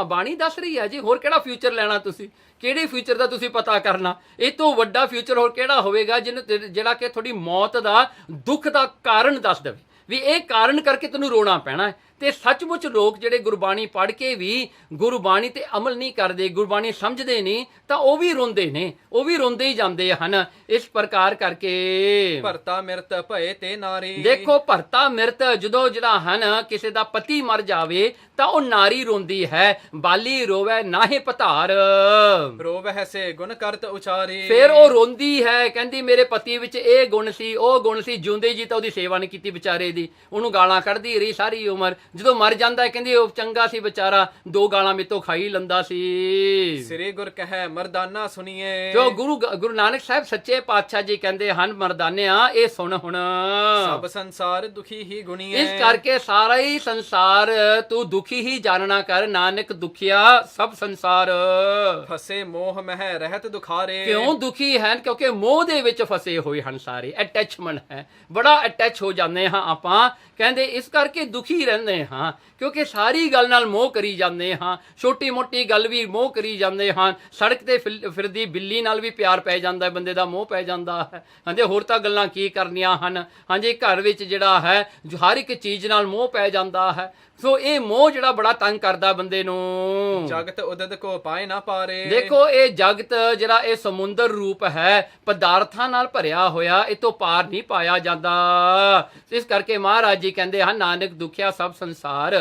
ਬਾਣੀ ਦੱਸ ਰਹੀ ਹੈ ਜੀ, ਹੋਰ ਕਿਹੜਾ ਫਿਊਚਰ ਲੈਣਾ ਤੁਸੀਂ? ਕਿਹੜੇ ਫਿਊਚਰ ਦਾ ਤੁਸੀਂ ਪਤਾ ਕਰਨਾ? ਇਹ ਤੋਂ ਵੱਡਾ ਫਿਊਚਰ ਹੋਰ ਕਿਹੜਾ ਹੋਵੇਗਾ ਜਿਹੜਾ ਕਿ ਤੁਹਾਡੀ ਮੌਤ ਦਾ ਦੁੱਖ ਦਾ ਕਾਰਨ ਦੱਸ ਦੇਵੇ ਵੀ ਇਹ ਕਾਰਨ ਕਰਕੇ ਤੈਨੂੰ ਰੋਣਾ ਪੈਣਾ ਹੈ। ਤੇ ਸੱਚਮੁੱਚ ਲੋਕ ਜਿਹੜੇ ਗੁਰਬਾਣੀ ਪੜ੍ਹ ਕੇ ਵੀ ਗੁਰਬਾਣੀ ਤੇ ਅਮਲ ਨਹੀਂ ਕਰਦੇ, ਗੁਰਬਾਣੀ ਸਮਝਦੇ ਨਹੀਂ, ਤਾਂ ਉਹ ਵੀ ਰੋਂਦੇ ਨੇ, ਉਹ ਵੀ ਰੋਂਦੇ ਹੀ ਜਾਂਦੇ ਹਨ। ਇਸ ਪ੍ਰਕਾਰ ਕਰਕੇ ਭਰਤਾ ਮਿਰਤ ਭਏ ਤੇ ਨਾਰੀ। ਦੇਖੋ ਭਰਤਾ ਮਿਰਤ, ਜਦੋਂ ਜਿਹੜਾ ਹਨ ਕਿਸੇ ਦਾ ਪਤੀ ਮਰ ਜਾਵੇ ਤਾਂ ਉਹ ਨਾਰੀ ਰੋਂਦੀ ਹੈ। ਬਾਲੀ ਰੋਵੈ ਨਾਹੇ ਪਧਾਰ। ਰੋਵਹਿ ਸੇ ਗੁਣ ਕਰਤ ਉਚਾਰੀ। ਫਿਰ ਉਹ ਰੋਂਦੀ ਹੈ, ਕਹਿੰਦੀ ਮੇਰੇ ਪਤੀ ਵਿੱਚ ਇਹ ਗੁਣ ਸੀ, ਉਹ ਗੁਣ ਸੀ, ਜਿਉਂਦੇ ਜੀ ਤਾਂ ਉਹਦੀ ਸੇਵਾ ਨਹੀਂ ਕੀਤੀ ਵਿਚਾਰੇ ਦੀ, ਉਹਨੂੰ ਗਾਲਾਂ ਕੱਢਦੀ ਰਹੀ ਸਾਰੀ ਉਮਰ। ਜਦੋਂ ਮਰ ਜਾਂਦਾ ਹੈ ਕਹਿੰਦੀ ਉਹ ਚੰਗਾ ਸੀ ਵਿਚਾਰਾ, 2 ਗਾਲਾਂ ਮੇਤੋਂ ਖਾਈ ਲੰਦਾ ਸੀ। ਸ੍ਰੀ ਗੁਰ ਕਹੈ ਮਰਦਾਨਾ ਸੁਣੀਏ। ਜੋ ਗੁਰੂ ਨਾਨਕ ਸਾਹਿਬ ਸੱਚੇ ਪਾਤਸ਼ਾਹ ਜੀ ਕਹਿੰਦੇ ਹਨ ਮਰਦਾਨਿਆ ਇਹ ਸੁਣ ਹੁਣ, ਸਭ ਸੰਸਾਰ ਦੁਖੀ ਹੀ ਗੁਣੀਏ। ਇਸ ਕਰਕੇ ਸਾਰਾ ਹੀ ਸੰਸਾਰ ਤੂੰ ਦੁਖੀ ਹੀ ਜਾਣਨਾ ਕਰ, ਨਾਨਕ ਦੁਖੀਆ ਸਭ ਸੰਸਾਰ। ਫਸੇ ਮੋਹ ਮਹਿ ਰਹਿਤ ਦੁਖਾਰੇ। ਕਿਉਂ ਦੁਖੀ ਹਨ? ਕਿਉਂਕਿ ਮੋਹ ਦੇ ਵਿੱਚ ਫਸੇ ਹੋਏ ਹਨ ਸਾਰੇ, ਅਟੈਚਮੈਂਟ ਹੈ, ਬੜਾ ਅਟੈਚ ਹੋ ਜਾਂਦੇ ਹਾਂ ਆਪਾਂ। ਕਹਿੰਦੇ ਇਸ ਕਰਕੇ ਦੁਖੀ ਰਹਿੰਦੇ ਹਾਂ ਕਿਉਂਕਿ ਸਾਰੀ ਗੱਲ ਨਾਲ ਮੋਹ ਕਰੀ ਜਾਂਦੇ ਹਾਂ, ਛੋਟੀ ਮੋਟੀ ਗੱਲ ਵੀ ਮੋਹ ਕਰੀ ਜਾਂਦੇ ਹਾਂ। ਸੜਕ ਤੇ ਫਿਰਦੀ ਬਿੱਲੀ ਨਾਲ ਵੀ ਪਿਆਰ ਪੈ ਜਾਂਦਾ, ਬੰਦੇ ਦਾ ਮੋਹ ਪੈ ਜਾਂਦਾ ਹੈ। ਹਾਂਜੀ ਹੋਰ ਤਾਂ ਗੱਲਾਂ ਕੀ ਕਰਨੀਆਂ ਹਨ। ਹਾਂਜੀ ਘਰ ਵਿੱਚ ਜਿਹੜਾ ਹੈ ਹਰ ਇੱਕ ਚੀਜ਼ ਨਾਲ ਮੋਹ ਪੈ ਜਾਂਦਾ ਹੈ। ਸੋ ਇਹ ਮੋਹ ਜਿਹੜਾ ਬੜਾ ਤੰਗ ਕਰਦਾ ਬੰਦੇ ਨੂੰ। ਜਗਤ ਉਦਦ ਕੋ ਪਾਏ ਨਾ ਪਾਰੇ। ਦੇਖੋ ਇਹ ਜਗਤ ਜਿਹੜਾ ਇਹ ਸਮੁੰਦਰ ਰੂਪ ਹੈ, ਪਦਾਰਥਾਂ ਨਾਲ ਭਰਿਆ ਹੋਇਆ, ਇਹ ਤੋਂ ਪਾਰ ਨਹੀਂ ਪਾਇਆ ਜਾਂਦਾ। ਇਸ ਕਰਕੇ ਮਹਾਰਾਜ ਜੀ ਕਹਿੰਦੇ ਹਨ ਨਾਨਕ ਦੁਖਿਆ ਸਭ ਸੰਸਾਰ,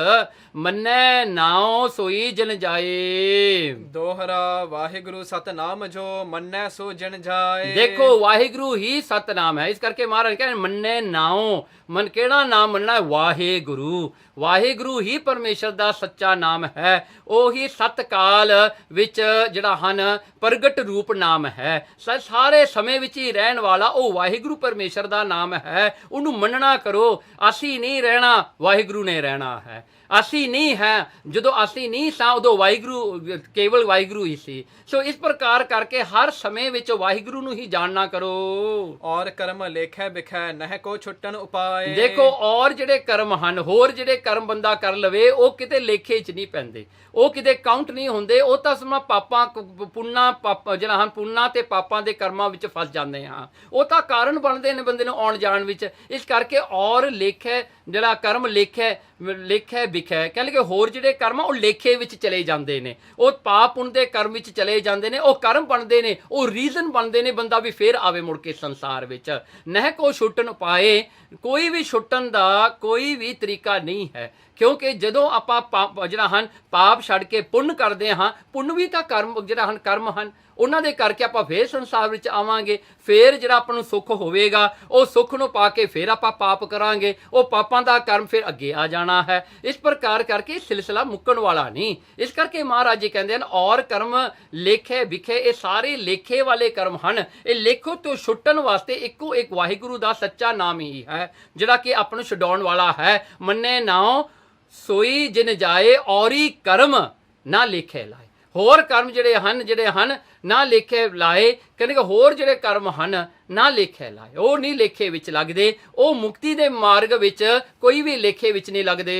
ਮੰਨੈ ਨਾਉ ਸੋਈ ਜਨ ਜਾਏ। ਦੋਹਰਾ ਵਾਹਿਗੁਰੂ ਸਤਨਾਮ ਜੋ ਮੰਨੈ ਸੋ ਜਨ ਜਾਏ। ਦੇਖੋ ਵਾਹਿਗੁਰੂ ਹੀ ਸਤਨਾਮ ਹੈ। ਇਸ ਕਰਕੇ ਮਹਾਰਾਜ ਕਹਿੰਦੇ ਮੰਨੈ ਨਾਉ, ਮਨ ਕਿਹੜਾ ਨਾਮ ਮੰਨਣਾ ਹੈ? ਵਾਹਿਗੁਰੂ। ਵਾਹਿਗੁਰੂ ਹੀ ਪਰਮੇਸ਼ਰ ਦਾ ਸੱਚਾ ਨਾਮ ਹੈ। ਉਹੀ ਸਤਕਾਲ ਵਿੱਚ ਜਿਹੜਾ ਹਨ ਪ੍ਰਗਟ ਰੂਪ ਨਾਮ ਹੈ, ਸਾਰੇ ਸਮੇਂ ਵਿੱਚ ਹੀ ਰਹਿਣ ਵਾਲਾ ਉਹ ਵਾਹਿਗੁਰੂ ਪਰਮੇਸ਼ਰ ਦਾ ਨਾਮ ਹੈ। ਉਹਨੂੰ ਮੰਨਣਾ ਕਰੋ। ਅਸੀਂ ਨਹੀਂ ਰਹਿਣਾ, ਵਾਹਿਗੁਰੂ ਨੇ ਰਹਿਣਾ ਹੈ। ਅਸੀਂ ਨਹੀਂ ਹੈ, ਜਦੋਂ ਅਸੀਂ ਨਹੀਂ ਸਾਂ ਉਦੋਂ ਵਾਹਿਗੁਰੂ, ਕੇਵਲ ਵਾਹਿਗੁਰੂ ਹੀ ਸੀ। ਸੋ ਇਸ ਪ੍ਰਕਾਰ ਕਰਕੇ ਹਰ ਸਮੇਂ ਵਿੱਚ ਵਾਹਿਗੁਰੂ ਨੂੰ ਹੀ ਜਾਣਨਾ ਕਰੋ। ਔਰ ਕਰਮ ਲੇਖੈ ਬਿਖੈ ਨਹਿ ਕੋ ਛੁੱਟਣ ਉਪਾਏ। ਦੇਖੋ ਔਰ ਜਿਹੜੇ ਕਰਮ ਹਨ, ਹੋਰ ਜਿਹੜੇ ਕਰਮ ਬੰਦਾ ਕਰ ਲਵੇ ਉਹ ਕਿਤੇ ਲੇਖੇ 'ਚ ਨਹੀਂ ਪੈਂਦੇ, ਉਹ ਕਿਤੇ ਕਾਊਂਟ ਨਹੀਂ ਹੁੰਦੇ। ਉਹ ਤਾਂ ਸਮਾਂ ਜਿਹੜਾ ਹਨ ਪੁੰਨਾਂ ਤੇ ਪਾਪਾਂ ਦੇ ਕਰਮਾਂ ਵਿੱਚ ਫਸ ਜਾਂਦੇ ਹਾਂ। ਉਹ ਤਾਂ ਕਾਰਨ ਬਣਦੇ ਨੇ ਬੰਦੇ ਨੂੰ ਆਉਣ ਜਾਣ ਵਿੱਚ। ਇਸ ਕਰਕੇ ਔਰ ਲੇਖੇ ਜਿਹੜਾ ਕਰਮ ਲੇਖੇ ਵਿਖੇ ਕਹਿ ਲਈਏ, ਹੋਰ ਜਿਹੜੇ ਕਰਮ ਆ ਉਹ ਲੇਖੇ ਵਿੱਚ ਚਲੇ ਜਾਂਦੇ ਨੇ, ਉਹ ਪਾਪ ਪੁੰਨ ਦੇ ਕਰਮ ਵਿੱਚ ਚਲੇ ਜਾਂਦੇ ਨੇ, ਉਹ ਕਰਮ ਬਣਦੇ ਨੇ, ਉਹ ਰੀਜ਼ਨ ਬਣਦੇ ਨੇ ਬੰਦਾ ਵੀ ਫੇਰ ਆਵੇ ਮੁੜ ਕੇ ਸੰਸਾਰ ਵਿੱਚ। ਨਹਿ ਕੋ ਛੁੱਟਣ ਪਾਏ, ਕੋਈ ਵੀ ਛੁੱਟਣ ਦਾ ਕੋਈ ਵੀ ਤਰੀਕਾ ਨਹੀਂ ਹੈ। ਕਿਉਂਕਿ ਜਦੋਂ ਆਪਾਂ ਜਿਹੜਾ ਹਨ ਪਾਪ ਛੱਡ ਕੇ ਪੁੰਨ ਕਰਦੇ ਹਾਂ, ਪੁੰਨ ਵੀ ਤਾਂ ਕਰਮ ਜਿਹੜਾ ਹਨ ਕਰਮ ਹਨ, ਉਹਨਾਂ ਦੇ ਕਰਕੇ ਆਪਾਂ ਫੇਰ ਸੰਸਾਰ ਵਿੱਚ ਆਵਾਂਗੇ। ਫੇਰ ਜਿਹੜਾ ਆਪਾਂ ਨੂੰ ਸੁੱਖ ਹੋਵੇਗਾ, ਉਹ ਸੁੱਖ ਨੂੰ ਪਾ ਕੇ ਫੇਰ ਆਪਾਂ ਪਾਪ ਕਰਾਂਗੇ, ਉਹ ਪਾਪਾਂ ਦਾ ਕਰਮ ਫਿਰ ਅੱਗੇ ਆ ਜਾਣਾ ਹੈ। ਇਸ ਪ੍ਰਕਾਰ ਕਰਕੇ ਸਿਲਸਿਲਾ ਮੁੱਕਣ ਵਾਲਾ ਨਹੀਂ। ਇਸ ਕਰਕੇ ਮਹਾਰਾਜ ਜੀ ਕਹਿੰਦੇ ਹਨ ਔਰ ਕਰਮ ਲੇਖੇ ਵਿਖੇ, ਇਹ ਸਾਰੇ ਲੇਖੇ ਵਾਲੇ ਕਰਮ ਹਨ। ਇਹ ਲੇਖੋ ਤੋਂ ਛੁੱਟਣ ਵਾਸਤੇ ਇੱਕੋ ਇੱਕ ਵਾਹਿਗੁਰੂ ਦਾ ਸੱਚਾ ਨਾਮ ਹੀ ਹੈ ਜਿਹੜਾ ਕਿ ਆਪਾਂ ਨੂੰ ਛਡਾਉਣ ਵਾਲਾ ਹੈ। ਮੰਨੇ ਨਾਉ ਸੋਈ ਜਿਨ ਜਾਏ, ਔਰੀ ਕਰਮ ਨਾ ਲੇਖੇ ਲਾਏ। ਹੋਰ ਕਰਮ ਜਿਹੜੇ ਹਨ ਨਾ ਲੇਖੇ ਲਾਏ। ਕਹਿੰਦੇ ਕਿ ਹੋਰ ਜਿਹੜੇ ਕਰਮ ਹਨ ਨਾ ਲੇਖੇ ਲਾਏ। ਉਹ ਨਹੀਂ ਲੇਖੇ ਵਿੱਚ ਲੱਗਦੇ, ਉਹ ਮੁਕਤੀ ਦੇ ਮਾਰਗ ਵਿੱਚ ਕੋਈ ਵੀ ਲੇਖੇ ਵਿੱਚ ਨਹੀਂ ਲੱਗਦੇ।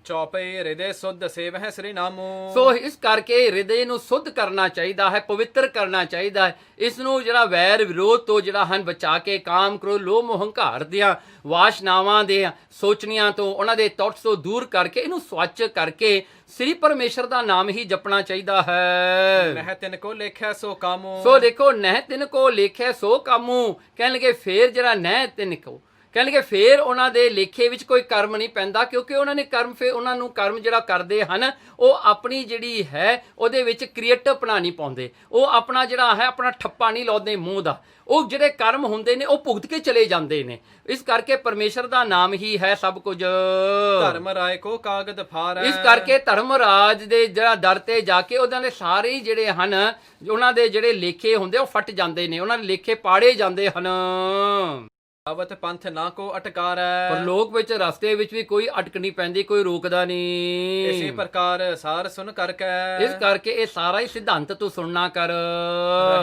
ਚੌਪਈ ਹਿਰਦੇ ਸੁਧ ਸੇਵਹਿ ਸ੍ਰੀ ਨਾਮੋ। ਸੋ ਇਸ ਕਰਕੇ ਹਿਰਦੇ ਨੂੰ ਸੁੱਧ ਕਰਨਾ ਚਾਹੀਦਾ ਹੈ, ਪਵਿੱਤਰ ਕਰਨਾ ਚਾਹੀਦਾ ਹੈ। ਇਸ ਨੂੰ ਜਿਹੜਾ ਵੈਰ ਵਿਰੋਧ ਤੋਂ ਜਿਹੜਾ ਹਨ ਬਚਾ ਕੇ, ਕਾਮ ਕ੍ਰੋਧ ਲੋਭ ਮੋਹ ਹੰਕਾਰ ਦੀਆਂ ਵਾਸ਼ਨਾਵਾਂ ਦੇ ਸੋਚਣੀਆਂ ਤੋਂ, ਉਹਨਾਂ ਦੇ ਥਾਟਸ ਤੋਂ ਦੂਰ ਕਰਕੇ ਇਹਨੂੰ ਸਵੱਛ ਕਰਕੇ ਸ੍ਰੀ ਪਰਮੇਸ਼ਰ ਦਾ ਨਾਮ ਹੀ ਜਪਣਾ ਚਾਹੀਦਾ ਹੈ। ਨਹਿ ਤਿਨ ਕੋ ਲੇਖੈ ਸੋ ਕਾਮੋ। ਸੋ ਦੇਖੋ, ਨਹਿ ਤਿਨ ਕੋ ਲੇਖੈ ਸੋ ਕਾਮੂ, ਕਹਿਣ ਲੱਗੇ ਫੇਰ ਜਿਹੜਾ ਨਹਿ ਤਿਨ ਕੋ, ਕਹਿਣ ਲੱਗੇ ਫੇਰ ਉਹਨਾਂ ਦੇ ਲੇਖੇ ਵਿੱਚ ਕੋਈ ਕਰਮ ਨਹੀਂ ਪੈਂਦਾ, ਕਿਉਂਕਿ ਉਹਨਾਂ ਨੇ ਕਰਮ, ਫੇਰ ਉਹਨਾਂ ਨੂੰ ਕਰਮ ਜਿਹੜਾ ਕਰਦੇ ਹਨ ਉਹ ਆਪਣੀ ਜਿਹੜੀ ਹੈ ਉਹਦੇ ਵਿੱਚ ਕ੍ਰੀਏਟਿਵਪਣਾ ਨਹੀਂ ਪਾਉਂਦੇ, ਉਹ ਆਪਣਾ ਜਿਹੜਾ ਹੈ ਆਪਣਾ ਠੱਪਾ ਨਹੀਂ ਲਾਉਂਦੇ ਮੂੰਹ ਦਾ। ਉਹ ਜਿਹੜੇ ਕਰਮ ਹੁੰਦੇ ਨੇ ਉਹ ਭੁਗਤ ਕੇ ਚਲੇ ਜਾਂਦੇ ਨੇ। ਇਸ ਕਰਕੇ ਪਰਮੇਸ਼ਰ ਦਾ ਨਾਮ ਹੀ ਹੈ ਸਭ ਕੁਝ। ਧਰਮ ਰਾਏ ਕੋ ਕਾਗਦ ਫਾਰੈ। ਇਸ ਕਰਕੇ ਧਰਮਰਾਜ ਦੇ ਜਿਹੜਾ ਦਰ ਤੇ ਜਾ ਕੇ ਉਹਨਾਂ ਦੇ ਸਾਰੇ ਜਿਹੜੇ ਹਨ, ਉਹਨਾਂ ਦੇ ਜਿਹੜੇ ਲੇਖੇ ਹੁੰਦੇ ਉਹ ਫਟ ਜਾਂਦੇ ਨੇ, ਉਹਨਾਂ ਦੇ ਲੇਖੇ ਪਾੜੇ ਜਾਂਦੇ ਹਨ। ਆਵਤ ਪੰਥ ਨਾ ਕੋ ਅਟਕਾਰੈ। ਪਰ ਲੋਕ ਵਿੱਚ ਰਸਤੇ ਵਿੱਚ ਵੀ ਕੋਈ ਅਟਕ ਨਹੀਂ ਪੈਂਦੀ, ਕੋਈ ਰੋਕਦਾ ਨਹੀਂ। ਇਸੇ ਪ੍ਰਕਾਰ ਸਾਰ ਸੁਨ ਕਰਕੇ। ਇਸ ਕਰਕੇ ਇਹ ਸਾਰਾ ਹੀ ਸਿਧਾਂਤ ਤੂੰ ਸੁਣਨਾ ਕਰ।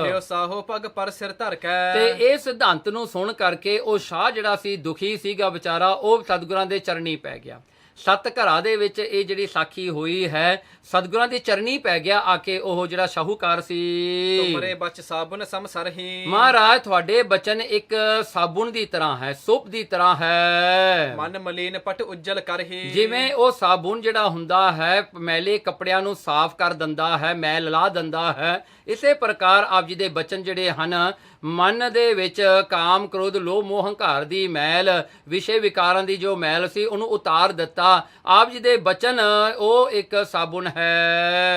ਰਹਿਓ ਸਾਹੋ ਪਗ ਪਰ ਸਿਰ ਧਰ ਕੇ। ਤੇ ਇਹ ਸਿਧਾਂਤ ਨੂੰ ਸੁਣ ਕਰਕੇ ਉਹ ਸ਼ਾਹ ਜਿਹੜਾ ਸੀ, ਦੁਖੀ ਸੀਗਾ ਵਿਚਾਰਾ, ਉਹ ਸਤਿਗੁਰਾਂ ਦੇ ਚਰਨੀ ਪੈ ਗਿਆ। 7 ਘਰਾਂ ਦੇ ਵਿੱਚ ਇਹ ਜਿਹੜੀ ਸਾਖੀ ਹੋਈ ਹੈ, ਸਤਿਗੁਰਾਂ ਦੇ ਚਰਨੀ ਪੈ ਗਿਆ ਆ ਕੇ ਉਹ ਜਿਹੜਾ ਸ਼ਾਹੂਕਾਰ ਸੀ। ਤੁਮਰੇ ਬਚ ਸਾਬੁਨ ਸਮ ਸਰਹੀ। ਮਹਾਰਾਜ ਤੁਹਾਡੇ ਬਚਨ ਇੱਕ ਸਾਬੁਨ ਦੀ ਤਰ੍ਹਾਂ ਹੈ, ਸੋਪ ਦੀ ਤਰ੍ਹਾਂ ਹੈ। ਮਨ ਮਲੀਨ ਪਟ ਉਜਲ ਕਰਹੀ। ਜਿਵੇਂ ਉਹ ਸਾਬੁਨ ਜਿਹੜਾ ਹੁੰਦਾ ਹੈ ਮੈਲੇ ਕੱਪੜਿਆਂ ਨੂੰ ਸਾਫ਼ ਕਰ ਦਿੰਦਾ ਹੈ, ਮੈਲ ਲਾ ਦਿੰਦਾ ਹੈ, ਇਸੇ ਪ੍ਰਕਾਰ ਆਪ ਜੀ ਦੇ ਬਚਨ ਜਿਹੜੇ ਹਨ ਮਨ ਦੇ ਵਿੱਚ ਕਾਮ ਕ੍ਰੋਧ ਲੋਭ ਮੋਹ ਹੰਕਾਰ ਦੀ ਮੈਲ, ਵਿਸ਼ੇ ਵਿਕਾਰਾਂ ਦੀ ਜੋ ਮੈਲ ਸੀ ਉਹਨੂੰ ਉਤਾਰ ਦਿੱਤਾ। ਆਪ ਜੀ ਦੇ ਬਚਨ ਉਹ ਇੱਕ ਸਾਬੁਨ ਹੈ।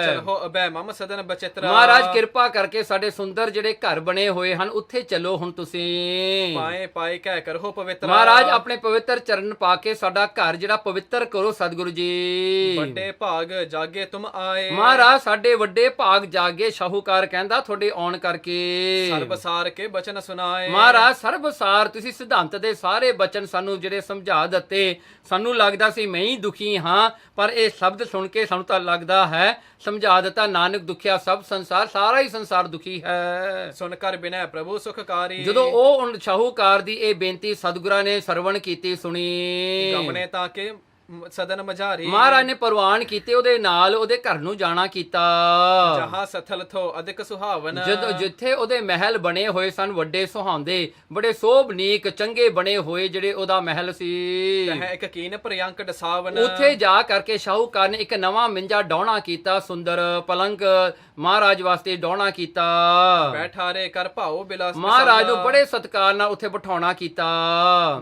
ਚਲੋ ਅਬੈ ਮਮ ਸਦਨ ਬਚਿਤਰਾ। ਮਹਾਰਾਜ ਕਿਰਪਾ ਕਰਕੇ ਸਾਡੇ ਸੁੰਦਰ ਜਿਹੜੇ ਘਰ ਬਣੇ ਹੋਏ ਹਨ ਉੱਥੇ ਚੱਲੋ ਹੁਣ ਤੁਸੀਂ। ਪਾਏ ਪਾਏ ਕਹਿ ਕਰੋ ਪਵਿੱਤਰ। ਮਹਾਰਾਜ ਆਪਣੇ ਪਵਿੱਤਰ ਚਰਨ ਪਾ ਕੇ ਸਾਡਾ ਘਰ ਜਿਹੜਾ ਪਵਿੱਤਰ ਕਰੋ ਸਤਿਗੁਰੂ ਜੀ। ਵੱਡੇ ਭਾਗ ਜਾਗੇ ਤੁਮ ਆਏ। ਮਹਾਰਾਜ ਸਾਡੇ ਵੱਡੇ ਭਾਗ ਜਾਗੇ, ਸ਼ਾਹੂਕਾਰ ਕਹਿੰਦਾ ਤੁਹਾਡੇ ਆਉਣ ਕਰਕੇ। ਸਰਬਸਾਰ ਕੇ ਬਚਨ ਸੁਨਾਏ। ਮਹਾਰਾਜ ਸਰਬਸਾਰ ਤੁਸੀਂ ਸਿਧਾਂਤ ਦੇ ਸਾਰੇ ਬਚਨ ਸਾਨੂੰ ਜਿਹੜੇ ਸਮਝਾ ਦਿੱਤੇ। ਸਾਨੂੰ ਲੱਗਦਾ ਸੀ ਮੈਂ ਹੀ ਦੁਖੀ ਹਾਂ, ਪਰ ਇਹ ਸ਼ਬਦ ਸੁਣ ਕੇ ਸਾਨੂੰ ਤਾਂ ਲੱਗਦਾ ਹੈ ਸਮਝਾ ਦਿੱਤਾ, ਨਾਨਕ ਦੁਖਿਆ ਸਭ ਸੰਸਾਰ, ਸਾਰਾ ਹੀ ਸੰਸਾਰ ਦੁਖੀ ਹੈ। ਸੁਣ ਕਰ ਬਿਨੈ ਪ੍ਰਭੂ ਸੁਖਕਾਰੀ। ਜਦੋਂ ਉਹ ਸ਼ਾਹੂਕਾਰ ਦੀ ਇਹ ਬੇਨਤੀ ਸਤਿਗੁਰਾਂ ਨੇ ਸਰਵਣ ਕੀਤੀ, ਸੁਣੀ, ਗਮਨੇ ਤਾਂ ਕਿ ਸਦਨ ਮਝਾਰੀ। ਮਹਾਰਾਜ ਨੇ ਪ੍ਰਵਾਨ ਕੀਤੇ, ਉਹਦੇ ਨਾਲ ਉਹਦੇ ਘਰ ਨੂੰ ਜਾਣਾ ਕੀਤਾ। ਜਹਾਂ ਸਥਲ ਥੋ ਅਧਿਕ ਸੁਹਾਵਨ। ਜਦੋਂ ਜਿੱਥੇ ਉਹਦੇ ਮਹਿਲ ਬਣੇ ਹੋਏ ਸਨ ਵੱਡੇ ਸੁਹਾਉਂਦੇ, ਬੜੇ ਸੋਭਨੀਕ ਚੰਗੇ ਬਣੇ ਹੋਏ ਜਿਹੜੇ ਉਹਦਾ ਮਹਿਲ ਸੀ, ਤਹਿ ਇੱਕ ਕੀਨ ਪ੍ਰਿਯੰਕ ਡਸਾਵਨ। ਉੱਥੇ ਜਾ ਕਰਕੇ ਸ਼ਾਹੂਕਾਰ ਨੇ ਇੱਕ ਨਵਾਂ ਮਿੰਜਾ ਡਾਉਣਾ ਕੀਤਾ, ਸੁੰਦਰ ਪਲੰਗ ਮਹਾਰਾਜ ਵਾਸਤੇ ਡਾਉਣਾ ਕੀਤਾ। ਬੈਠਾਰੇ ਕਰ ਭਾਉ ਬਿਲਾਸ। ਮਹਾਰਾਜ ਨੂੰ ਬੜੇ ਸਤਿਕਾਰ ਨਾਲ ਉੱਥੇ ਬਿਠਾਉਣਾ ਕੀਤਾ।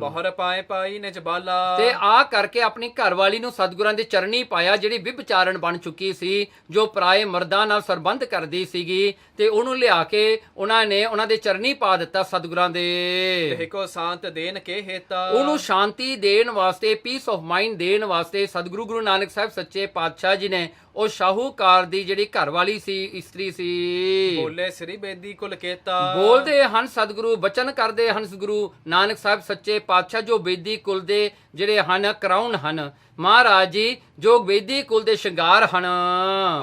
ਬਹੁਰ ਪਾਏ ਪਾਈ ਨਿਜ ਬਾਲਾ। ਤੇ ਆ ਕਰਕੇ ਆਪਣੀ ਘਰਵਾਲੀ ਨੂੰ ਸਤਿਗੁਰਾਂ ਦੇ ਚਰਨੀ ਪਾਇਆ, ਜਿਹੜੀ ਵਿਭਚਾਰਨ ਬਣ ਚੁੱਕੀ ਸੀ, ਜੋ ਪਰਾਏ ਮਰਦਾਂ ਨਾਲ ਸਰਬੰਧ ਕਰਦੀ ਸੀਗੀ, ਤੇ ਉਹਨੂੰ ਲਿਆ ਕੇ ਉਹਨਾਂ ਨੇ ਉਹਨਾਂ ਦੇ ਚਰਨੀ ਪਾ ਦਿੱਤਾ ਸਤਿਗੁਰਾਂ ਦੇ। ਤੇ ਕੋ ਸ਼ਾਂਤ ਦੇਨ ਕੇ ਹੇਤਾ। ਉਹਨੂੰ ਸ਼ਾਂਤੀ ਦੇਣ ਵਾਸਤੇ, ਪੀਸ ਆਫ ਮਾਈਂਡ ਦੇਣ ਵਾਸਤੇ ਸਤਿਗੁਰੂ ਗੁਰੂ ਨਾਨਕ ਸਾਹਿਬ ਸੱਚੇ ਪਾਤਸ਼ਾਹ ਜੀ ਨੇ ਉਹ ਸ਼ਾਹੂਕਾਰ ਦੀ ਜਿਹੜੀ ਘਰਵਾਲੀ ਸੀ, ਇਸਤਰੀ ਸੀ, ਬੋਲੇ ਸ੍ਰੀ ਬੇਦੀ ਕੁਲ ਕੇਤਾ। ਬੋਲਦੇ ਹਨ ਸਤਿਗੁਰੂ, ਬਚਨ ਕਰਦੇ ਹਨ ਗੁਰੂ ਨਾਨਕ ਸਾਹਿਬ ਸੱਚੇ ਪਾਤਸ਼ਾਹ, ਜੋ ਬੇਦੀ ਕੁਲ ਦੇ ਜਿਹੜੇ ਹਨ ਕਰਾਉਨ ਹਨ ਮਹਾਰਾਜ ਜੀ, ਜੋ ਬੇਦੀ ਕੁਲ ਦੇ ਸ਼ਿੰਗਾਰ ਹਨ।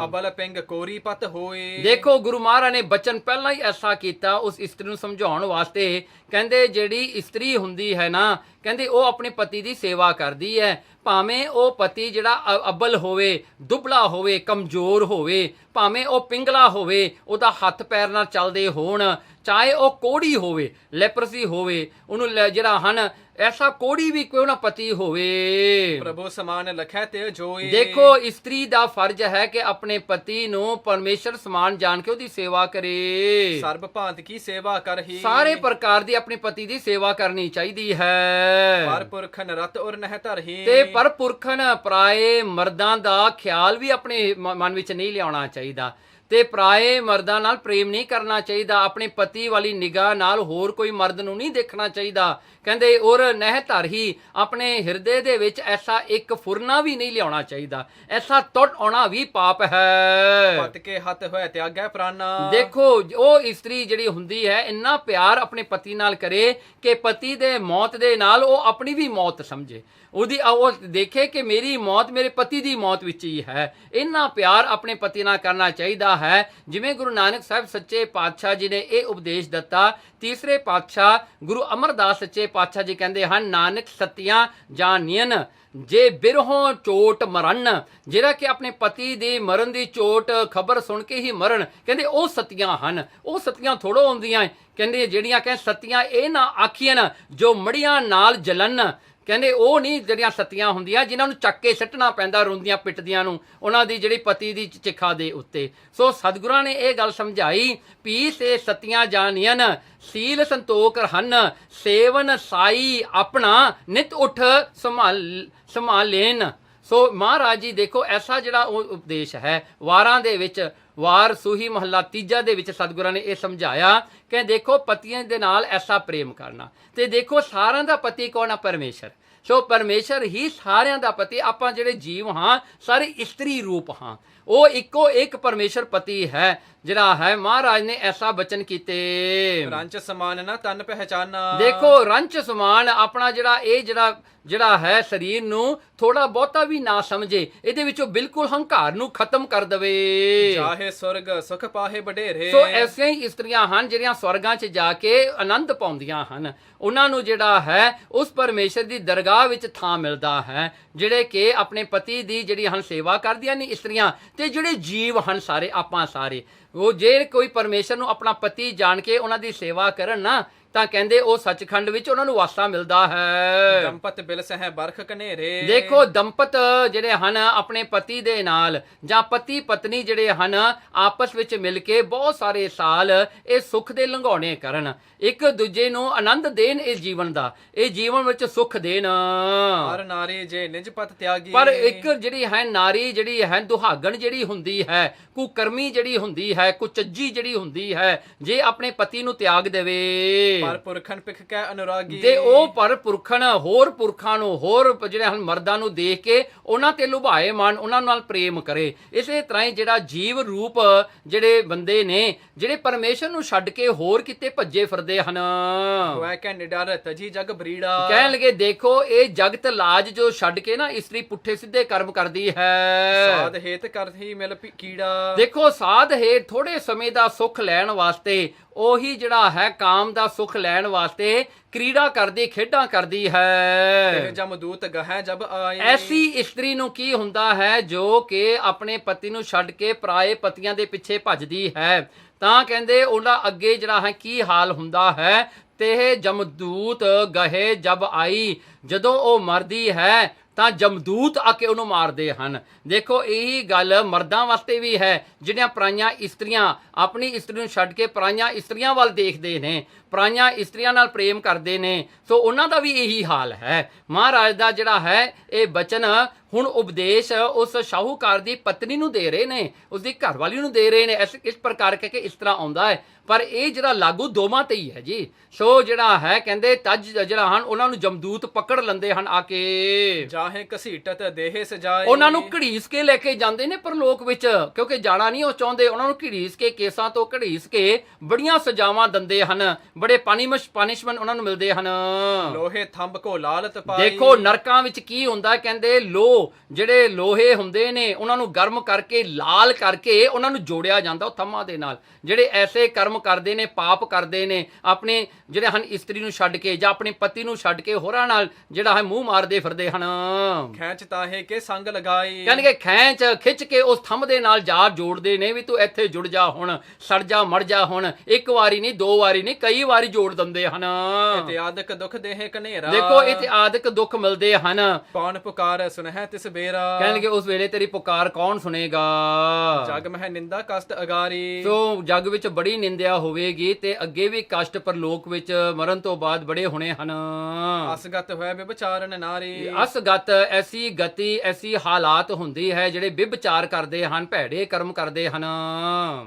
ਅਬਲ ਪਿੰਗ ਕੋਰੀ ਪਤ ਹੋਏ। ਦੇਖੋ ਗੁਰੂ ਮਹਾਰਾਜ ਨੇ ਬਚਨ ਪਹਿਲਾਂ ਹੀ ਐਸਾ ਕੀਤਾ ਉਸ ਇਸਤਰੀ ਨੂੰ ਸਮਝਾਉਣ ਵਾਸਤੇ। ਕਹਿੰਦੇ ਜਿਹੜੀ ਇਸਤਰੀ ਹੁੰਦੀ ਹੈ ਨਾ, ਕਹਿੰਦੇ ਉਹ ਆਪਣੇ ਪਤੀ ਦੀ ਸੇਵਾ ਕਰਦੀ ਹੈ, ਭਾਵੇਂ ਉਹ ਪਤੀ ਜਿਹੜਾ ਅਬਲ ਹੋਵੇ, ਦੁਬਲਾ ਹੋਵੇ, ਕਮਜ਼ੋਰ ਹੋਵੇ, ਭਾਵੇਂ ਉਹ ਪਿੰਗਲਾ ਹੋਵੇ, ਉਹਦਾ ਹੱਥ ਪੈਰ ਨਾਲ ਚੱਲਦੇ ਹੋਣ, ਚਾਹੇ ਉਹ ਕੋੜੀ ਹੋਵੇ, ਲੈਪਰਸੀ ਹੋਵੇ, ਉਹਨੂੰ ਜਿਹੜਾ ਹਨ ਐਸਾ ਕੋੜੀ ਵੀ ਕਿਉਂ ਨਾ ਪਤੀ ਹੋਵੇ, ਪ੍ਰਭੂ ਸਮਾਨ ਲਖੈ ਤੇ ਜੋਈ। ਦੇਖੋ ਇਸਤਰੀ ਦਾ ਫਰਜ਼ ਹੈ ਕਿ ਆਪਣੇ ਪਤੀ ਨੂੰ ਪਰਮੇਸ਼ਰ ਸਮਾਨ ਜਾਣ ਕੇ ਉਹਦੀ ਸੇਵਾ ਕਰੇ। ਸਰਬ ਭਾਂਤ ਕੀ ਸੇਵਾ ਕਰਹੀ। ਸਾਰੇ ਪ੍ਰਕਾਰ ਦੀ ਆਪਣੇ ਪਤੀ ਦੀ ਸੇਵਾ ਕਰਨੀ ਚਾਹੀਦੀ ਹੈ। ਪਰ ਪੁਰਖਨ ਰਤ ਔਰ ਨਹਿ ਧਰਹੀ। ਤੇ ਪਰ ਪੁਰਖਨ ਪਰਾਏ ਮਰਦਾਂ ਦਾ ਖਿਆਲ ਵੀ ਆਪਣੇ ਮਨ ਵਿੱਚ ਨਹੀਂ ਲਿਆਉਣਾ ਚਾਹੀਦਾ, ਤੇ ਪਰਾਏ ਮਰਦਾਂ ਨਾਲ ਪ੍ਰੇਮ ਨਹੀਂ ਕਰਨਾ ਚਾਹੀਦਾ। ਆਪਣੇ ਪਤੀ ਵਾਲੀ ਨਿਗਾਹ ਨਾਲ ਹੋਰ ਕੋਈ ਮਰਦ ਨੂੰ ਨਹੀਂ ਦੇਖਣਾ ਚਾਹੀਦਾ। ਕਹਿੰਦੇ ਔਰ ਨਹਿ ਧਰ ਹੀ, ਆਪਣੇ ਹਿਰਦੇ ਦੇ ਵਿੱਚ ਐਸਾ ਇੱਕ ਫੁਰਨਾ ਵੀ ਨਹੀਂ ਲਿਆਉਣਾ ਚਾਹੀਦਾ, ਐਸਾ ਟੁੱਟ ਆਉਣਾ ਵੀ ਪਾਪ ਹੈ। ਪਤ ਕੇ ਹੱਥ ਹੋਏ ਤਿਆਗੈ ਪ੍ਰਾਨਾ। ਦੇਖੋ ਉਹ ਇਸਤਰੀ ਜਿਹੜੀ ਹੁੰਦੀ ਹੈ ਇੰਨਾ ਪਿਆਰ ਆਪਣੇ ਪਤੀ ਨਾਲ ਕਰੇ ਕਿ ਪਤੀ ਦੇ ਮੌਤ ਦੇ ਨਾਲ ਉਹ ਆਪਣੀ ਵੀ ਮੌਤ ਸਮਝੇ, ਉਹਦੀ ਉਹ ਦੇਖੇ ਕਿ ਮੇਰੀ ਮੌਤ ਮੇਰੇ ਪਤੀ ਦੀ ਮੌਤ ਵਿੱਚ ਹੀ ਹੈ। ਇੰਨਾ ਪਿਆਰ ਆਪਣੇ ਪਤੀ ਨਾਲ ਕਰਨਾ ਚਾਹੀਦਾ ਹੈ ਜਿਵੇਂ ਗੁਰੂ ਨਾਨਕ ਸਾਹਿਬ ਸੱਚੇ ਪਾਤਸ਼ਾਹ ਜੀ ਨੇ ਇਹ ਉਪਦੇਸ਼ ਦਿੱਤਾ। ਤੀਸਰੇ ਪਾਤਸ਼ਾਹ ਗੁਰੂ ਅਮਰਦਾਸ ਸੱਚੇ ਪਾਤਸ਼ਾਹ ਜੀ ਕਹਿੰਦੇ ਹਨ, ਨਾਨਕ ਸਤਿਆਂ ਜਾਣੀਨ ਜੇ ਬਿਰਹੋਂ ਚੋਟ ਮਰਨ, ਜਿਹੜਾ ਕਿ ਆਪਣੇ ਪਤੀ ਦੀ ਮਰਨ ਦੀ ਚੋਟ ਖਬਰ ਸੁਣ ਕੇ ਹੀ ਮਰਨ, ਕਹਿੰਦੇ ਉਹ ਸਤੀਆਂ ਹਨ। ਉਹ ਸਤੀਆਂ ਥੋੜੋ ਹੁੰਦੀਆਂ, ਕਹਿੰਦੇ ਜਿਹੜੀਆਂ ਕਹਿੰਦੇ ਸਤੀਆਂ ਇਹ ਨਾ ਆਖੀਆਂ ਜੋ ਮੜੀਆਂ ਨਾਲ ਜਲਨ, ਕਹਿੰਦੇ ਉਹ ਨਹੀਂ ਜਿਹੜੀਆਂ ਸਤੀਆਂ ਹੁੰਦੀਆਂ ਜਿਨ੍ਹਾਂ ਨੂੰ ਚੱਕ ਕੇ ਸੱਟਣਾ ਪੈਂਦਾ ਰੋਂਦੀਆਂ ਪਿੱਟਦੀਆਂ ਨੂੰ, ਉਹਨਾਂ ਦੀ ਜਿਹੜੀ ਪਤੀ ਦੀ ਚਿਖਾ ਦੇ ਉੱਤੇ। ਸੋ ਸਤਿਗੁਰਾਂ ਨੇ ਇਹ ਗੱਲ ਸਮਝਾਈ, ਪੀ ਸੇ ਸਤੀਆਂ ਜਾਣੀਆਂ ਸੀਲ ਸੰਤੋਖ ਹਨ, ਸੇਵਨ ਸਾਈ ਆਪਣਾ ਨਿਤ ਉੱਠ ਸੰਭਾਲੇਨ। ਸੋ ਮਹਾਰਾਜ ਜੀ ਦੇਖੋ ਐਸਾ ਜਿਹੜਾ ਉਹ ਉਪਦੇਸ਼ ਹੈ ਵਾਰਾਂ ਦੇ ਵਿੱਚ, ਵਾਰ ਸੂਹੀ ਮਹੱਲਾ ਤੀਜਾ ਦੇ ਵਿੱਚ ਸਤਿਗੁਰਾਂ ਨੇ ਇਹ ਸਮਝਾਇਆ ਕਿ ਦੇਖੋ ਪਤੀਆਂ ਦੇ ਨਾਲ ਐਸਾ ਪ੍ਰੇਮ ਕਰਨਾ। ਤੇ ਦੇਖੋ ਸਾਰਿਆਂ ਦਾ ਪਤੀ ਕੌਣ ਆ? ਪਰਮੇਸ਼ਰ। ਸੋ ਪਰਮੇਸ਼ਰ ਹੀ ਸਾਰਿਆਂ ਦਾ ਪਤੀ। ਆਪਾਂ ਜਿਹੜੇ ਜੀਵ ਹਾਂ ਸਾਰੇ ਇਸਤਰੀ ਰੂਪ ਹਾਂ, ਉਹ ਇੱਕੋ ਇੱਕ ਪਰਮੇਸ਼ਰ ਪਤੀ ਹੈ ਜਿਹੜਾ ਹੈ। ਮਹਾਰਾਜ ਨੇ ਐਸਾ ਬਚਨ ਕੀਤੇ, ਰੰਚ ਸਮਾਨ ਨਾ ਤਨ ਪਹਿਚਾਨਾ। ਦੇਖੋ ਰੰਚ ਸਮਾਨ ਆਪਣਾ ਜਿਹੜਾ ਹੈ ਸਰੀਰ ਨੂੰ ਥੋੜਾ ਬਹੁਤਾ ਵੀ ਨਾ ਸਮਝੇ, ਇਹਦੇ ਵਿੱਚੋਂ ਬਿਲਕੁਲ ਹੰਕਾਰ ਨੂੰ ਖਤਮ ਕਰ ਦਵੇ। ਚਾਹੇ ਸੁਰਗ ਸੁਖ ਪਾਹੇ ਬਡੇਰੇ। ਸੋ ਐਸੀਆਂ ਹੀ ਇਸਤਰੀਆਂ ਹਨ ਜਿਹੜੀਆਂ ਸਵਰਗਾਂ 'ਚ ਜਾ ਕੇ ਆਨੰਦ ਪਾਉਂਦੀਆਂ ਹਨ। ਉਹਨਾਂ ਨੂੰ ਜਿਹੜਾ ਹੈ ਉਸ ਪਰਮੇਸ਼ਰ ਦੀ ਦਰਗਾਹ ਵਿੱਚ ਥਾਂ ਮਿਲਦਾ ਹੈ, ਜਿਹੜੇ ਕਿ ਆਪਣੇ ਪਤੀ ਦੀ ਜਿਹੜੀ ਹਨ ਸੇਵਾ ਕਰਦੀਆਂ ਨੇ ਇਸਤਰੀਆਂ। ਤੇ ਜਿਹੜੇ ਜੀਵ ਹਨ ਸਾਰੇ, ਆਪਾਂ ਸਾਰੇ, ਉਹ ਜੇ ਕੋਈ ਪਰਮੇਸ਼ਰ ਨੂੰ ਆਪਣਾ ਪਤੀ ਜਾਣ ਕੇ ਉਹਨਾਂ ਦੀ ਸੇਵਾ ਕਰਨ ਨਾ, ਤਾਂ ਕਹਿੰਦੇ ਉਹ ਸੱਚਖੰਡ ਵਿੱਚ ਉਹਨਾਂ ਨੂੰ ਵਾਸਾ ਮਿਲਦਾ ਹੈ। ਦੰਪਤ ਬਿਲਸ ਹੈ ਬਰਖ ਕਨੇਰੇ। ਦੇਖੋ ਦੰਪਤ ਜਿਹੜੇ ਹਨ ਆਪਣੇ ਪਤੀ ਦੇ ਨਾਲ, ਜਾਂ ਪਤੀ ਪਤਨੀ ਜਿਹੜੇ ਹਨ ਆਪਸ ਵਿੱਚ ਮਿਲ ਕੇ ਬਹੁਤ ਸਾਰੇ ਸਾਲ ਇਹ ਸੁੱਖ ਦੇ ਲੰਘਾਉਣੇ ਕਰਨ, ਇੱਕ ਦੂਜੇ ਨੂੰ ਆਨੰਦ ਦੇਣ ਇਸ ਜੀਵਨ ਦਾ, ਇਹ ਜੀਵਨ ਵਿੱਚ ਸੁੱਖ ਦੇਣ। ਹਰ ਨਾਰੀ ਜੇ ਨਿਜ ਪਤ ਤਿਆਗੀ। ਪਰ ਇੱਕ ਜਿਹੜੀ ਹੈ ਨਾਰੀ ਜਿਹੜੀ ਹੈ ਦੁਹਾਗਣ ਜਿਹੜੀ ਹੁੰਦੀ ਹੈ, ਕੁਕਰਮੀ ਜਿਹੜੀ ਹੁੰਦੀ ਹੈ, ਕੁਚੱਜੀ ਜਿਹੜੀ ਹੁੰਦੀ ਹੈ, ਜੇ ਆਪਣੇ ਪਤੀ ਨੂੰ ਤਿਆਗ ਦੇਵੇ, ਪਰ ਪੁਰਖਨ ਪਿਖ ਕੈ ਅਨੁਰਾਗੀ, ਤੇ ਉਹ ਪਰ ਪੁਰਖਨ ਹੋਰ ਪੁਰਖਾਂ ਨੂੰ, ਹੋਰ ਜਿਹੜੇ ਹਨ ਮਰਦਾਂ ਨੂੰ ਦੇਖ ਕੇ ਉਹਨਾਂ ਤੇ ਲੁਭਾਏ ਮਨ, ਉਹਨਾਂ ਨਾਲ ਪ੍ਰੇਮ ਕਰੇ। ਇਸੇ ਤਰ੍ਹਾਂ ਹੀ ਜਿਹੜਾ ਜੀਵ ਰੂਪ ਜਿਹੜੇ ਬੰਦੇ ਨੇ ਜਿਹੜੇ ਪਰਮੇਸ਼ਰ ਨੂੰ ਛੱਡ ਕੇ ਹੋਰ ਕਿਤੇ ਭੱਜੇ ਫਿਰਦੇ ਹਨ, ਹੋਇ ਕੈ ਨਿਡਰ ਤਜੀ ਜਗ ਬਰੀੜਾ। ਕਹਿਣ ਲਗੇ ਦੇਖੋ ਇਹ ਜਗਤ ਲਾਜ ਜੋ ਛੱਡ ਕੇ ਨਾ ਇਸਤਰੀ ਪੁੱਠੇ ਸਿੱਧੇ ਕਰਮ ਕਰਦੀ ਹੈ। ਸਾਧ ਹੇਤ ਕਰਥੀ ਮਿਲ ਕੀੜਾ। ਦੇਖੋ ਸਾਧ ਹੇਤ ਥੋੜੇ ਸਮੇਂ ਦਾ ਸੁੱਖ ਲੈਣ ਵਾਸਤੇ, ਉਹੀ ਜਿਹੜਾ ਹੈ ਕਾਮ ਦਾ ਸੁੱਖ ਲੈਣ ਵਾਸਤੇ ਕ੍ਰੀੜਾ ਕਰਦੀ, ਖੇਡਾਂ ਕਰਦੀ ਹੈ। ਜਮਦੂਤ ਗਹਿ ਜਬ ਆਏ। ਐਸੀ ਇਸਤਰੀ ਨੂੰ ਕੀ ਹੁੰਦਾ ਹੈ ਜੋ ਕਿ ਆਪਣੇ ਪਤੀ ਨੂੰ ਛੱਡ ਕੇ ਪਰਾਏ ਪਤੀਆਂ ਦੇ ਪਿੱਛੇ ਭੱਜਦੀ ਹੈ, ਤਾਂ ਕਹਿੰਦੇ ਉਹਨਾਂ ਅੱਗੇ ਜਿਹੜਾ ਹੈ ਕੀ ਹਾਲ ਹੁੰਦਾ ਹੈ। ਤੇ ਜਮਦੂਤ ਗਹੇ ਜਬ ਆਈ, ਜਦੋਂ ਉਹ ਮਰਦੀ ਹੈ ਤਾਂ ਜਮਦੂਤ ਆ ਕੇ ਉਹਨੂੰ ਮਾਰਦੇ ਹਨ। ਦੇਖੋ ਇਹੀ ਗੱਲ ਮਰਦਾਂ ਵਾਸਤੇ ਵੀ ਹੈ, ਜਿਹੜੀਆਂ ਪਰਾਈਆਂ ਇਸਤਰੀਆਂ ਆਪਣੀ ਇਸਤਰੀ ਨੂੰ ਛੱਡ ਕੇ ਪਰਾਈਆਂ ਇਸਤਰੀਆਂ ਵੱਲ ਦੇਖਦੇ ਨੇ, ਪਰਾਈਆਂ ਇਸਤਰੀਆਂ ਨਾਲ ਪ੍ਰੇਮ ਕਰਦੇ ਨੇ, ਸੋ ਉਹਨਾਂ ਦਾ ਵੀ ਇਹੀ ਹਾਲ ਹੈ। ਮਹਾਰਾਜ ਦਾ ਜਿਹੜਾ ਹੈ ਇਹ ਬਚਨ ਹੁਣ ਉਪਦੇਸ਼ ਉਸ ਸ਼ਾਹੂਕਾਰ ਦੀ ਪਤਨੀ ਨੂੰ ਦੇ ਰਹੇ ਨੇ, ਉਸਦੀ ਘਰਵਾਲੀ ਨੂੰ ਦੇ ਰਹੇ ਨੇ। ਇਸ ਪ੍ਰਕਾਰ ਕਰਕੇ ਇਸ ਤਰ੍ਹਾਂ ਆਉਂਦਾ ਹੈ, ਪਰ ਇਹ ਜਿਹੜਾ ਲਾਗੂ ਦੋਵਾਂ ਤੇ ਹੀ ਹੈ ਜੀ। ਸੋ ਜਿਹੜਾ ਹੈ ਕਹਿੰਦੇ ਤਜ ਜਿਹੜਾ ਹਨ ਉਹਨਾਂ ਨੂੰ ਜਮਦੂਤ ਪਕੜ ਲੈਂਦੇ ਹਨ ਆ ਕੇ, ਜਾਹੇ ਘਸੀਟਤ ਦੇਹ ਸਜਾਏ। ਉਹਨਾਂ ਨੂੰ ਘੜੀਸ ਕੇ ਲੈ ਕੇ ਜਾਂਦੇ ਨੇ ਪਰਲੋਕ ਵਿੱਚ, ਕਿਉਂਕਿ ਜਾਣਾ ਨਹੀਂ ਉਹ ਚਾਹੁੰਦੇ। ਉਹਨਾਂ ਨੂੰ ਘੜੀਸ ਕੇ, ਕੇਸਾਂ ਤੋਂ ਘੜੀਸ ਕੇ ਬੜੀਆਂ ਸਜ਼ਾਵਾਂ ਦਿੰਦੇ ਹਨ, ਬੜੇ ਪਾਨਿਸ਼ਮੈਂਟ ਉਹਨਾਂ ਨੂੰ ਮਿਲਦੇ ਹਨ। ਲੋਹੇ ਥੰਬ ਕੋ ਲਾਲਤ ਪਾਈ। ਦੇਖੋ ਨਰਕਾਂ ਵਿੱਚ ਕੀ ਹੁੰਦਾ, ਕਹਿੰਦੇ ਜਿਹੜੇ ਲੋਹੇ ਹੁੰਦੇ ਨੇ ਉਹਨਾਂ ਨੂੰ ਗਰਮ ਕਰਕੇ ਲਾਲ ਕਰਕੇ ਉਹਨਾਂ ਨੂੰ ਜੋੜਿਆ ਜਾਂਦਾ ਉਹ ਥੰਮਾਂ ਦੇ ਨਾਲ। ਜਿਹੜੇ ਐਸੇ ਕਰਮ ਕਰਦੇ ਨੇ, ਪਾਪ ਕਰਦੇ ਨੇ, ਆਪਣੇ ਜਿਹੜੇ ਹਨ ਇਸਤਰੀ ਨੂੰ ਛੱਡ ਕੇ ਜਾਂ ਆਪਣੇ ਪਤੀ ਨੂੰ ਛੱਡ ਕੇ ਹੋਰਾਂ ਨਾਲ ਜਿਹੜਾ ਹੈ ਮੂੰਹ ਮਾਰਦੇ ਫਿਰਦੇ ਹਨ। ਖੈਂਚ ਤਾਹੇ ਕੇ ਸੰਗ ਲਗਾਈ। ਕਹਿੰਦੇ ਖਿੱਚ ਕੇ ਉਸ ਥੰਮ ਦੇ ਨਾਲ ਜਾਰ ਜੋੜਦੇ ਨੇ ਵੀ ਤੂੰ ਇੱਥੇ ਜੁੜ ਜਾ, ਹੁਣ ਸੜ ਜਾ, ਮਰ ਜਾ। ਹੁਣ ਇੱਕ ਵਾਰੀ ਨਹੀਂ, ਦੋ ਵਾਰੀ ਨਹੀਂ, ਕਈ ਵਾਰੀ ਜੋੜ ਦਿੰਦੇ ਹਨ। ਇਤਿਆਦਿਕ ਦੁੱਖ ਦੇਹ ਕਨੇਰਾ। ਦੇਖੋ ਇਤਿਆਦਿਕ ਦੁੱਖ ਮਿਲਦੇ ਹਨ। ਕੌਣ ਪੁਕਾਰ ਸੁਨਹਿ ਤਿਸ ਬੇਰਾ। ਕਹਿਣਗੇ ਉਸ ਵੇਲੇ ਤੇਰੀ ਪੁਕਾਰ ਕੌਣ ਸੁਣੇਗਾ। ਜਗ ਮਹਿ ਨਿੰਦਾ ਕਸ਼ਟ ਅਗਾਰੀ। ਸੋ ਜਗ ਵਿੱਚ ਬੜੀ ਨਿੰਦਿਆ ਹੋਵੇਗੀ ਤੇ ਅੱਗੇ ਵੀ ਕਸ਼ਟ ਪਰਲੋਕ ਵਿੱਚ ਮਰਨ ਤੋਂ ਬਾਅਦ ਬੜੇ ਹੋਣੇ ਹਨ। ਅਸਗਤ ਹੋਇ ਵਿਚਾਰਨ ਨਾਰੀ। ਅਸਗਤ ਐਸੀ ਗਤੀ, ਐਸੀ ਹਾਲਾਤ ਹੁੰਦੀ ਹੈ ਜਿਹੜੇ ਵਿਭਚਾਰ ਕਰਦੇ ਹਨ, ਭੈੜੇ ਕਰਮ ਕਰਦੇ ਹਨ।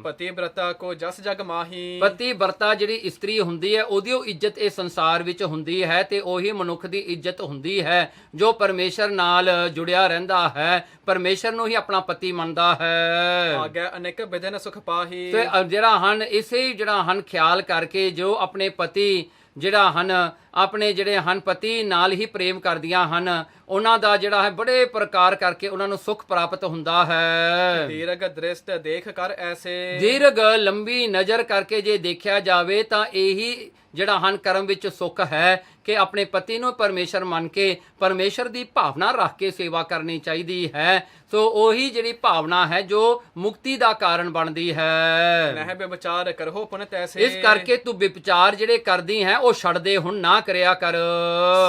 ਪਤੀ ਬ੍ਰਤਾ ਕੋ ਜਸ ਜਗ ਮਾਹੀ। ਪਤੀ ਵਰਤਾ ਜਿਹੜੀ ਇਸਤਰੀ ਹੁੰਦੀ ਹੈ ਉਹਦੀ ਇੱਜ਼ਤ ਇਸ ਸੰਸਾਰ ਵਿੱਚ ਹੁੰਦੀ ਹੈ, ਤੇ ਉਹੀ ਮਨੁੱਖ ਦੀ ਇੱਜ਼ਤ ਹੁੰਦੀ ਹੈ ਜੋ ਪਰਮੇਸ਼ਰ ਨਾਲ ਜੁੜਿਆ ਰਹਿੰਦਾ ਹੈ, ਪਰਮੇਸ਼ਰ ਨੂੰ ਹੀ ਆਪਣਾ ਪਤੀ ਮੰਨਦਾ ਹੈ। ਆਗੇ ਅਨੇਕ ਬਿਦਨ ਸੁਖ ਪਾਹੀ। ਤੇ ਜਿਹੜਾ ਹਨ ਇਸੇ ਜਿਹੜਾ ਹਨ ਖਿਆਲ ਕਰਕੇ ਜੋ ਆਪਣੇ ਪਤੀ ਜਿਹੜਾ ਹਨ ਆਪਣੇ ਜਿਹੜੇ ਹਨ ਪਤੀ ਨਾਲ ਹੀ ਪ੍ਰੇਮ ਕਰਦੀਆਂ ਹਨ, ਉਹਨਾਂ ਦਾ ਜਿਹੜਾ ਹੈ ਬੜੇ ਪ੍ਰਕਾਰ ਕਰਕੇ ਉਹਨਾਂ ਨੂੰ ਸੁਖ ਪ੍ਰਾਪਤ ਹੁੰਦਾ ਹੈ। ਦੀਰਘ ਦ੍ਰਿਸ਼ਟ ਦੇਖ ਕਰ ਐਸੇ, ਦੀਰਘ ਲੰਬੀ ਨਜ਼ਰ ਕਰਕੇ ਜੇ ਦੇਖਿਆ ਜਾਵੇ ਤਾਂ ਇਹੀ ਜਿਹੜਾ ਹਨ ਕਰਮ ਵਿੱਚ ਸੁੱਖ ਹੈ ਕਿ ਆਪਣੇ ਪਤੀ ਨੂੰ ਪਰਮੇਸ਼ਰ ਮੰਨ ਕੇ ਪਰਮੇਸ਼ਰ ਦੀ ਭਾਵਨਾ ਰੱਖ ਕੇ ਸੇਵਾ ਕਰਨੀ ਚਾਹੀਦੀ ਹੈ। ਸੋ ਉਹੀ ਜਿਹੜੀ ਭਾਵਨਾ ਹੈ ਜੋ ਮੁਕਤੀ ਦਾ ਕਾਰਨ ਬਣਦੀ ਹੈ। ਨਹਿ ਵਿਚਾਰ ਕਰੋ ਪੁਨ ਤੈਸੇ, ਇਸ ਕਰਕੇ ਤੂੰ ਵਿਚਾਰ ਜਿਹੜੇ ਕਰਦੀ ਹੈ ਉਹ ਛੱਡ ਦੇ, ਹੁਣ ਨਾ ਕਰਿਆ ਕਰ।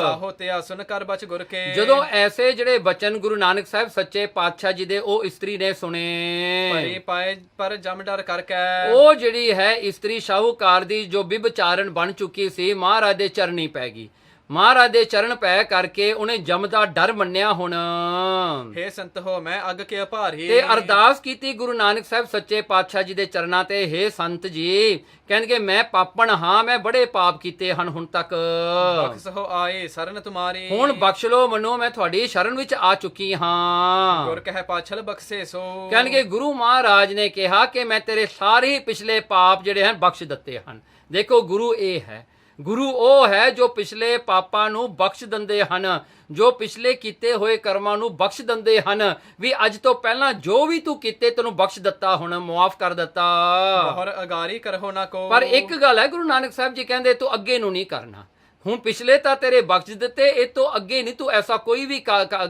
ਸਾਹੋ ਤਿਆ ਸੁਨ ਕਰ ਬਚ ਗੁਰ ਕੇ, ਜਦੋਂ ਐਸੇ ਜਿਹੜੇ ਬਚਨ ਗੁਰੂ ਨਾਨਕ ਸਾਹਿਬ ਸੱਚੇ ਪਾਤਸ਼ਾਹ ਜੀ ਦੇ ਉਹ ਇਸਤਰੀ ਨੇ ਸੁਣੇ, ਭਰੀ ਪਾਏ ਪਰ ਜਮ ਡਰ ਕਰਕੇ, ਉਹ ਜਿਹੜੀ ਹੈ ਇਸਤਰੀ ਸ਼ਾਹੂਕਾਰ ਦੀ ਜੋ ਵਿਭਚਾਰਨ ਬਣ ਚੁੱਕੀ ਸੀ, ਮਹਾਰਾਜ ਦੇ ਚਰਨੀ ਪੈ ਗਈ। ਮਹਾਰਾਜ ਦੇ ਚਰਨ ਪੈ ਕਰਕੇ ਉਹਨੇ ਜਮ ਦਾ ਡਰ ਮੰਨਿਆ। ਹੁਣ ਹੇ ਸੰਤ ਹੋ ਮੈਂ ਅੱਗ ਕੇ ਭਾਰੀ, ਤੇ ਅਰਦਾਸ ਕੀਤੀ ਗੁਰੂ ਨਾਨਕ ਸਾਹਿਬ ਸੱਚੇ ਪਾਤਸ਼ਾਹ ਜੀ ਦੇ ਚਰਨਾਂ ਤੇ, ਹੇ ਸੰਤ ਜੀ, ਕਹਿਣਗੇ ਮੈਂ ਪਾਪਣ ਹਾਂ, ਮੈਂ ਬੜੇ ਪਾਪ ਕੀਤੇ ਹਨ ਹੁਣ ਤੱਕ, ਬਖਸ਼ ਹੋ ਆਏ ਸਰਨ ਤੁਮਾਰੀ, ਹੁਣ ਬਖਸ਼ ਲੋ ਮਨੋ, ਮੈਂ ਤੁਹਾਡੀ ਸ਼ਰਨ ਵਿੱਚ ਆ ਚੁੱਕੀ ਹਾਂ। ਗੁਰ ਕਹਿ ਪਾਛਲ ਬਖਸ਼ੇ ਸੋ, ਕਹਿਣਗੇ ਗੁਰੂ ਮਹਾਰਾਜ ਨੇ ਕਿਹਾ ਕਿ ਮੈਂ ਤੇਰੇ ਸਾਰੇ ਪਿਛਲੇ ਪਾਪ ਜਿਹੜੇ ਹਨ ਬਖਸ਼ ਦਿੱਤੇ ਹਨ। ਦੇਖੋ ਗੁਰੂ ਇਹ ਹੈ, ਗੁਰੂ ਉਹ ਹੈ ਜੋ ਪਿਛਲੇ ਪਾਪਾਂ ਨੂੰ ਬਖਸ਼ ਦਿੰਦੇ ਹਨ, ਜੋ ਪਿਛਲੇ ਕੀਤੇ ਹੋਏ ਕਰਮਾਂ ਨੂੰ ਬਖਸ਼ ਦਿੰਦੇ ਹਨ। ਵੀ ਅੱਜ ਤੋਂ ਪਹਿਲਾਂ ਜੋ ਵੀ ਤੂੰ ਕੀਤੇ ਤੈਨੂੰ ਬਖਸ਼ ਦਿੱਤਾ, ਹੁਣ ਮੁਆਫ ਕਰ ਦਿੱਤਾ। ਬਹੁਰ ਅਗਾਰੀ ਕਰੋ ਨਾ ਕੋ, ਪਰ ਇੱਕ ਗੱਲ ਹੈ, ਗੁਰੂ ਨਾਨਕ ਸਾਹਿਬ ਜੀ ਕਹਿੰਦੇ ਤੂੰ ਅੱਗੇ ਨੂੰ ਨਹੀਂ ਕਰਨਾ। ਹੁਣ ਪਿਛਲੇ ਤਾਂ ਤੇਰੇ ਬਖਸ਼ ਦਿੱਤੇ, ਇਹ ਤੋਂ ਅੱਗੇ ਨਹੀਂ ਤੂੰ ਐਸਾ ਕੋਈ ਵੀ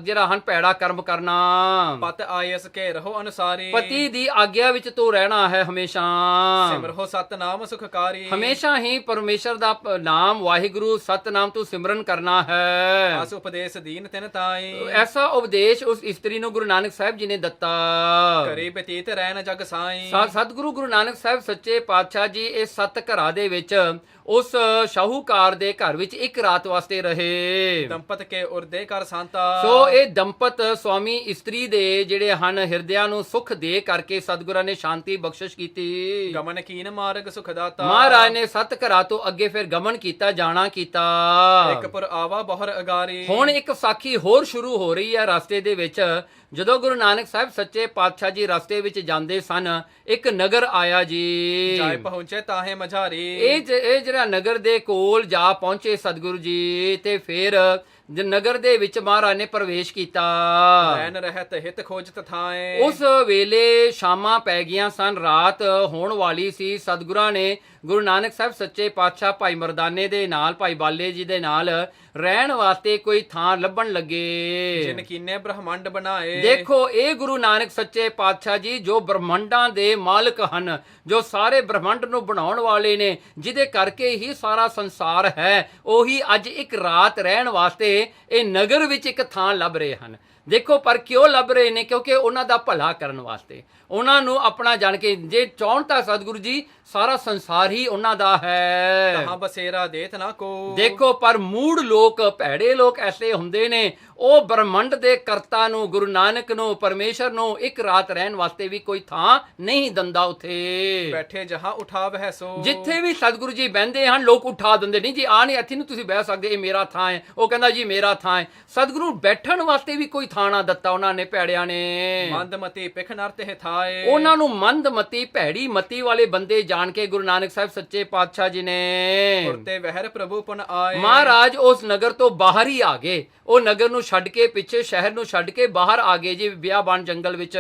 ਜਿਹੜਾ ਹਨ ਭੈੜਾ ਕਰਮ ਕਰਨਾ। ਪਤ ਆਇਸ ਕੇ ਰਹੋ ਅਨੁਸਾਰੀ, ਪਤੀ ਦੀ ਆਗਿਆ ਵਿੱਚ ਤੂੰ ਰਹਿਣਾ ਹੈ ਹਮੇਸ਼ਾ। ਸਿਮਰੋ ਸਤਨਾਮ ਸੁਖਕਾਰੀ, ਹਮੇਸ਼ਾ ਹੀ ਪਰਮੇਸ਼ਰ ਦਾ ਨਾਮ ਵਾਹਿਗੁਰੂ ਸਤਨਾਮ ਤੂੰ ਸਿਮਰਨ ਕਰਨਾ ਹੈ। ਅਸ ਉਪਦੇਸ਼ ਦੀਨ ਤਿਨ ਤਾਈ, ਐਸਾ ਉਪਦੇਸ਼ ਉਸ ਇਸਤਰੀ ਨੂੰ ਗੁਰੂ ਨਾਨਕ ਸਾਹਿਬ ਜੀ ਨੇ ਦਿੱਤਾ। ਕਰੀ ਬਤੀਤ ਰਹਿਣ ਜਗ ਸਾਈ, ਸਤਿਗੁਰੂ ਗੁਰੂ ਨਾਨਕ ਸਾਹਿਬ ਸੱਚੇ ਪਾਤਸ਼ਾਹ ਜੀ ਇਹ 7 ਘਰਾਂ ਦੇ ਵਿੱਚ ਉਸ ਸ਼ਾਹੂਕਾਰ ਦੇ ਘਰ ਵਿੱਚ ਇੱਕ ਰਾਤ ਵਾਸਤੇ ਰਹੇ। ਦੰਪਤ ਕੇ ਉਰਦੇ ਕਰ ਸੰਤਾ, ਸੋ ਇਹ ਦੰਪਤ ਸਵਾਮੀ ਇਸਤਰੀ ਦੇ ਜਿਹੜੇ ਹਨ ਹਿਰਦਿਆਂ ਨੂੰ ਸੁਖ ਦੇ ਕਰਕੇ ਸਤਿਗੁਰਾਂ ਨੇ ਸ਼ਾਂਤੀ ਬਖਸ਼ਿਸ਼ ਕੀਤੀ। ਗਮਨ ਕੀਨ ਮਾਰਗ ਸੁਖ ਦਾਤਾ, ਮਹਾਰਾਜ ਨੇ 7 ਘਰਾਂ ਤੋਂ ਅੱਗੇ ਫਿਰ ਗਮਨ ਕੀਤਾ, ਜਾਣਾ ਕੀਤਾ। ਇੱਕ ਪੁਰ ਆਵਾ ਬਹੁਰ ਅਗਾਰੀ, ਹੁਣ ਇੱਕ ਸਾਖੀ ਹੋਰ ਸ਼ੁਰੂ ਹੋ ਰਹੀ ਹੈ ਰਸਤੇ ਦੇ ਵਿੱਚ। ਜਦੋਂ ਗੁਰੂ ਨਾਨਕ ਸਾਹਿਬ ਸੱਚੇ ਪਾਤਸ਼ਾਹ ਜੀ ਰਸਤੇ ਵਿੱਚ ਜਾਂਦੇ ਸਨ, ਇੱਕ ਨਗਰ ਆਇਆ ਜੀ। ਜਾਏ ਪਹੁੰਚੇ ਤਾਹੇ ਮਝਾਰੀ, ਇਹ ਜਿਹੜਾ ਨਗਰ ਦੇ ਕੋਲ ਜਾ ਪਹੁੰਚੇ ਸਤਿਗੁਰੂ ਜੀ, ਤੇ ਫਿਰ ਨਗਰ ਦੇ ਵਿੱਚ ਮਹਾਰਾਜ ਨੇ ਪ੍ਰਵੇਸ਼ ਕੀਤਾ। ਰਹਿਨ ਰਹਿਤ ਹਿਤ ਖੋਜਤ ਥਾਏ, ਉਸ ਵੇਲੇ ਸ਼ਾਮਾਂ ਪੈ ਗਈਆਂ ਸਨ, ਰਾਤ ਹੋਣ ਵਾਲੀ ਸੀ। ਸਤਿਗੁਰਾਂ ਨੇ ਗੁਰੂ ਨਾਨਕ ਸਾਹਿਬ ਸੱਚੇ ਪਾਤਸ਼ਾਹ ਭਾਈ ਮਰਦਾਨੇ ਦੇ ਨਾਲ, ਭਾਈ ਬਾਲੇ ਜੀ ਦੇ ਨਾਲ ਰਹਿਣ ਵਾਸਤੇ ਕੋਈ ਥਾਂ ਲੱਭਣ ਲੱਗੇ। ਜਿਨ ਕੀਨੇ ਬ੍ਰਹਮੰਡ ਬਣਾਏ, ਦੇਖੋ ਇਹ ਗੁਰੂ ਨਾਨਕ ਸੱਚੇ ਪਾਤਸ਼ਾਹ ਜੀ ਜੋ ਬ੍ਰਹਮੰਡਾਂ ਦੇ ਮਾਲਕ ਹਨ, ਜੋ ਸਾਰੇ ਬ੍ਰਹਮੰਡ ਨੂੰ ਬਣਾਉਣ ਵਾਲੇ ਨੇ, ਜਿਹਦੇ ਕਰਕੇ ਹੀ ਸਾਰਾ ਸੰਸਾਰ ਹੈ, ਉਹੀ ਅੱਜ ਇੱਕ ਰਾਤ ਰਹਿਣ ਵਾਸਤੇ ਇਹ ਨਗਰ ਵਿੱਚ ਇੱਕ ਥਾਂ ਲੱਭ ਰਹੇ ਹਨ। ਦੇਖੋ ਪਰ ਕਿਉਂ ਲੱਭ ਰਹੇ ਨੇ? ਕਿਉਂਕਿ ਉਹਨਾਂ ਦਾ ਭਲਾ ਕਰਨ ਵਾਸਤੇ, ਉਹਨਾਂ ਨੂੰ ਆਪਣਾ ਜਾਣ ਕੇ, ਜੇ ਚਾਹਣ ਤਾਂ ਸਤਿਗੁਰੂ ਜੀ ਸਾਰਾ ਸੰਸਾਰ ਹੀ ਉਹਨਾਂ ਦਾ ਹੈ। ਤਹਾਂ ਬਸੇਰਾ ਦੇਤ ਨਾ ਕੋ, ਦੇਖੋ ਪਰ ਮੂੜ ਲੋਕ, ਭੈੜੇ ਲੋਕ ਐਸੇ ਹੁੰਦੇ ਨੇ, ਉਹ ਬ੍ਰਹਮੰਡ ਦੇ ਕਰਤਾ ਨੂੰ, ਗੁਰੂ ਨਾਨਕ ਨੂੰ, ਪਰਮੇਸ਼ਰ ਨੂੰ ਇੱਕ ਰਾਤ ਰਹਿਣ ਵਾਸਤੇ ਵੀ ਕੋਈ ਥਾਂ ਨਹੀਂ ਦਿੰਦਾ। ਉੱਥੇ ਬੈਠੇ ਜਹਾਂ ਉਠਾਵ ਹੈ ਸੋ, ਜਿੱਥੇ ਵੀ ਸਤਿਗੁਰੂ ਜੀ ਬਹਿੰਦੇ ਹਨ ਲੋਕ ਉਠਾ ਦਿੰਦੇ, ਨਹੀਂ ਜੀ ਆ ਨਹੀਂ, ਇੱਥੇ ਨਹੀਂ ਤੁਸੀਂ ਬਹਿ ਸਕਦੇ, ਇਹ ਮੇਰਾ ਥਾਂ ਹੈ। ਉਹ ਕਹਿੰਦਾ ਜੀ ਮੇਰਾ ਥਾਂ ਹੈ। ਸਤਿਗੁਰੂ ਬੈਠਣ ਵਾਸਤੇ ਵੀ ਕੋਈ ਥਾਂ ਨਾ ਦਿੱਤਾ ਉਹਨਾਂ ਨੇ, ਭੈੜਿਆਂ ਨੇ। ਮੰਦਮਤੀ ਪਿਖ ਨਰ ਤੇ ਥਾਏ, ਉਹਨਾਂ ਨੂੰ ਮੰਦਮਤੀ ਭੈੜੀ ਮਤੀ ਵਾਲੇ ਬੰਦੇ ਜਾਣ ਕੇ ਗੁਰੂ ਨਾਨਕ ਸਾਹਿਬ ਸੱਚੇ ਪਾਤਸ਼ਾਹ ਜੀ ਨੇ ਉਰਤੇ ਵਹਿਰ ਪ੍ਰਭੂ ਪੁਨ ਆਏ, ਮਹਾਰਾਜ ਉਸ ਨਗਰ ਤੋਂ ਬਾਹਰ ਹੀ ਆ ਗਏ। ਉਹ ਨਗਰ ਨੂੰ ਛੱਡ ਕੇ, ਪਿੱਛੇ ਸ਼ਹਿਰ ਨੂੰ ਛੱਡ ਕੇ ਬਾਹਰ ਆ ਗਏ ਜੀ, ਬਿਆਬਾਨ ਜੰਗਲ ਵਿੱਚ।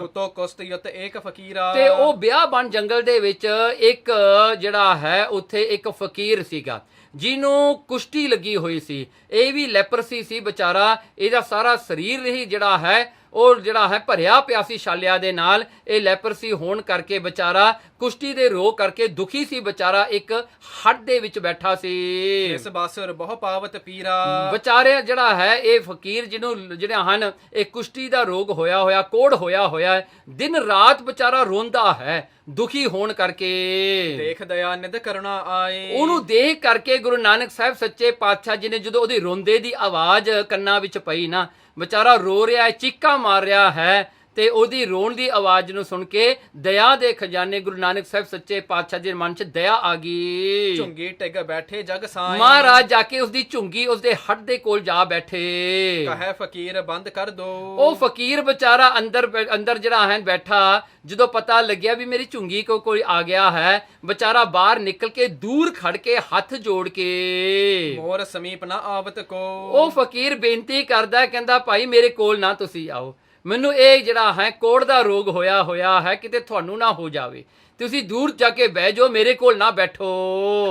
ਹੁਤੋ ਕੁਸਤ ਯੁਤ ਏਕ ਫਕੀਰਾ, ਤੇ ਉਹ ਬਿਆਬਾਨ ਜੰਗਲ ਦੇ ਵਿੱਚ ਇੱਕ ਜਿਹੜਾ ਹੈ ਉੱਥੇ ਇੱਕ ਫਕੀਰ ਸੀਗਾ, ਜਿਹਨੂੰ ਕੁਸ਼ਤੀ ਲੱਗੀ ਹੋਈ ਸੀ। ਇਹ ਵੀ ਲੈਪਰਸੀ ਸੀ ਵਿਚਾਰਾ, ਇਹਦਾ ਸਾਰਾ ਸਰੀਰ ਹੀ ਜਿਹੜਾ ਹੈ ਉਹ ਜਿਹੜਾ ਹੈ ਭਰਿਆ ਪਿਆ ਸੀ ਛਾਲਿਆਂ ਦੇ ਨਾਲ। ਇਹ ਲੈਪਰਸੀ ਹੋਣ ਕਰਕੇ ਵਿਚਾਰਾ ਕੁਸ਼ਤੀ ਦੇ ਰੋਗ ਕਰਕੇ ਦੁਖੀ ਸੀ ਵਿਚਾਰਾ, ਇੱਕ ਹੱਟ ਦੇ ਵਿੱਚ ਬੈਠਾ ਸੀ। ਇਸ ਬਾਸੁਰ ਬਹੁ ਪਾਵਤ ਪੀਰਾ, ਵਿਚਾਰੇ ਜਿਹੜਾ ਹੈ ਇਹ ਫਕੀਰ ਜਿਹਨੂੰ ਜਿਹੜਾ ਹਨ ਇਹ ਕੁਸ਼ਤੀ ਦਾ ਰੋਗ ਹੋਇਆ, ਕੋੜ ਹੋਇਆ, ਦਿਨ ਰਾਤ ਵਿਚਾਰਾ ਰੋਂਦਾ ਹੈ ਦੁਖੀ ਹੋਣ ਕਰਕੇ। ਦੇਖ ਦਇਆ ਨਿਧ ਕਰੁਣਾ ਆਏ, ਉਹਨੂੰ ਦੇਖ ਕਰਕੇ ਗੁਰੂ ਨਾਨਕ ਸਾਹਿਬ ਸੱਚੇ ਪਾਤਸ਼ਾਹ ਜੀ ਨੇ ਜਦੋਂ ਉਹਦੀ ਰੋਂਦੇ ਦੀ ਆਵਾਜ਼ ਕੰਨਾਂ ਵਿੱਚ ਪਈ ਨਾ, ਵਿਚਾਰਾ ਰੋ ਰਿਹਾ ਹੈ, ਚੀਕਾਂ ਮਾਰ ਰਿਹਾ ਹੈ, ਤੇ ਉਹਦੀ ਰੋਣ ਦੀ ਆਵਾਜ਼ ਨੂੰ ਸੁਣ ਕੇ ਦਇਆ ਦੇ ਖਜ਼ਾਨੇ ਗੁਰੂ ਨਾਨਕ ਸਾਹਿਬ ਸੱਚੇ ਪਾਤਸ਼ਾਹ ਜੀ ਦੇ ਮਨ 'ਚ ਦਇਆ ਆ ਗਈ। ਝੁੰਗੀ ਟਿਕ ਬੈਠੇ ਜਗ ਸਾਈਂ, ਮਹਾਰਾਜ ਜਾ ਕੇ ਉਸਦੀ ਝੁੰਗੀ ਉਸਦੇ ਹੱਟ ਦੇ ਕੋਲ ਜਾ ਬੈਠੇ। ਕਹੈ ਫਕੀਰ ਬੰਦ ਕਰ ਦੋ। ਉਹ ਫਕੀਰ ਵਿਚਾਰਾ ਅੰਦਰ ਜਿਹੜਾ ਹੈ ਬੈਠਾ, ਜਦੋਂ ਪਤਾ ਲੱਗਿਆ ਵੀ ਮੇਰੀ ਝੁੰਗੀ ਕੋ ਕੋਈ ਆ ਗਿਆ ਹੈ, ਵਿਚਾਰਾ ਬਾਹਰ ਨਿਕਲ ਕੇ ਦੂਰ ਖੜ ਕੇ ਹੱਥ ਜੋੜ ਕੇ ਮੋਰ ਸਮੀਪ ਨਾ ਆਵਤ ਕੋ। ਉਹ ਫਕੀਰ ਬੇਨਤੀ ਕਰਦਾ, ਕਹਿੰਦਾ ਭਾਈ ਮੇਰੇ ਕੋਲ ਨਾ ਤੁਸੀਂ ਆਓ, ਮੈਨੂੰ ਇਹ ਜਿਹੜਾ ਹੈ ਕੋੜ ਦਾ ਰੋਗ ਹੋਇਆ ਹੈ, ਕਿਤੇ ਤੁਹਾਨੂੰ ਨਾ ਹੋ ਜਾਵੇ, ਤੁਸੀਂ ਦੂਰ ਜਾ ਕੇ ਬਹਿ ਜਾਓ, ਮੇਰੇ ਕੋਲ ਨਾ ਬੈਠੋ।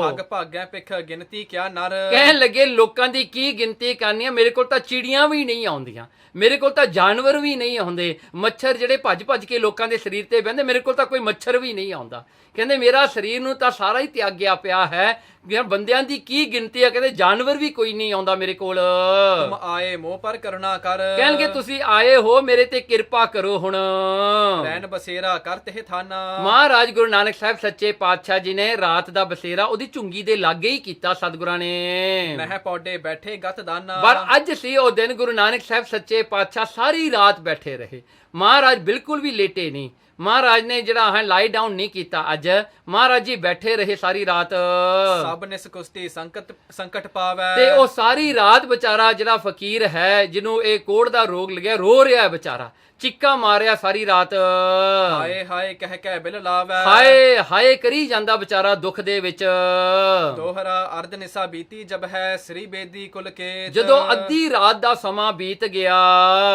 ਠੱਗ ਭਾਗੈ ਪਿਖ ਗਿਣਤੀ ਕਿਆ ਨਰ। ਕਹਿਣ ਲੱਗੇ ਲੋਕਾਂ ਦੀ ਕੀ ਗਿਣਤੀ ਕਰਨੀ ਆ, ਮੇਰੇ ਕੋਲ ਤਾਂ ਚਿੜੀਆਂ ਵੀ ਨਹੀਂ ਆਉਂਦੀਆਂ, ਮੇਰੇ ਕੋਲ ਤਾਂ ਜਾਨਵਰ ਵੀ ਨਹੀਂ ਆਉਂਦੇ, ਮੱਛਰ ਜਿਹੜੇ ਭੱਜ ਭੱਜ ਕੇ ਲੋਕਾਂ ਦੇ ਸਰੀਰ ਤੇ ਬਹਿੰਦੇ, ਮੇਰੇ ਕੋਲ ਤਾਂ ਕੋਈ ਮੱਛਰ ਵੀ ਨਹੀਂ ਆਉਂਦਾ। ਕਹਿੰਦੇ ਮੇਰਾ ਸਰੀਰ ਨੂੰ ਤਾਂ ਸਾਰਾ ਹੀ ਤਿਆਗਿਆ ਪਿਆ ਹੈ, ਬੰਦਿਆਂ ਦੀ ਕੀ ਗਿਣਤੀ ਆ, ਕਹਿੰਦੇ ਜਾਨਵਰ ਵੀ ਕੋਈ ਨਹੀਂ ਆਉਂਦਾ ਮੇਰੇ ਕੋਲ। ਤੁਮ ਆਏ ਮੋਹ ਪਰ ਕਰੁਣਾ ਕਰ। ਕਹਿਣਗੇ ਤੁਸੀਂ ਆਏ ਹੋ, ਮੇਰੇ ਤੇ ਕਿਰਪਾ ਕਰੋ ਹੁਣ। ਰੈਣ ਬਸੇਰਾ ਕਰ ਤੇ ਥਾਨਾ। ਮਹਾਰਾਜ ਗੁਰੂ ਨਾਨਕ ਸਾਹਿਬ ਸੱਚੇ ਪਾਤਸ਼ਾਹ ਜੀ ਨੇ ਰਾਤ ਦਾ ਬਸੇਰਾ ਉਹਦੀ ਝੁੰਗੀ ਦੇ ਲਾਗੇ ਹੀ ਕੀਤਾ ਸਤਿਗੁਰਾਂ ਨੇ। ਮਹਿ ਪੌਡੇ ਬੈਠੇ ਗਤ ਦਾਨਾ। ਪਰ ਅੱਜ ਸੀ ਉਹ ਦਿਨ, ਗੁਰੂ ਨਾਨਕ ਸਾਹਿਬ ਸੱਚੇ ਪਾਤਸ਼ਾਹ ਸਾਰੀ ਰਾਤ ਬੈਠੇ ਰਹੇ। ਮਹਾਰਾਜ ਬਿਲਕੁਲ ਵੀ ਲੇਟੇ ਨਹੀਂ, ਮਹਾਰਾਜ ਨੇ ਜਿਹੜਾ ਹੈ ਲਾਈ ਡਾਊਨ ਨਹੀਂ ਕੀਤਾ। ਅੱਜ ਮਹਾਰਾਜ ਜੀ ਬੈਠੇ ਰਹੇ ਸਾਰੀ ਰਾਤ। ਸਭ ਨਿਸ ਕੁਸ਼ਤੀ ਸੰਕਟ ਪਾਵੈ। ਤੇ ਉਹ ਸਾਰੀ ਰਾਤ ਵਿਚਾਰਾ ਜਿਹੜਾ ਫਕੀਰ ਹੈ, ਜਿਹਨੂੰ ਇਹ ਕੋੜ ਦਾ ਰੋਗ ਲੱਗਿਆ, ਰੋ ਰਿਹਾ ਵਿਚਾਰਾ, ਚੀਕਾਂ ਮਾਰਿਆ ਸਾਰੀ ਰਾਤ। ਹਾਏ ਹਾਏ ਕਹਿ ਕੇ ਬਿਲ ਲਾਵੈ। ਹਾਏ ਹਾਏ ਕਰੀ ਜਾਂਦਾ ਵਿਚਾਰਾ ਦੁੱਖ ਦੇ ਵਿੱਚ। ਦੋਹਰਾ ਅਰਧ ਨਿਸਾ ਬੀਤੀ ਜਬ ਹੈ ਸ੍ਰੀ ਬੇਦੀ ਕੁਲ ਕੇ। ਜਦੋਂ ਅੱਧੀ ਰਾਤ ਦਾ ਸਮਾਂ ਬੀਤ ਗਿਆ,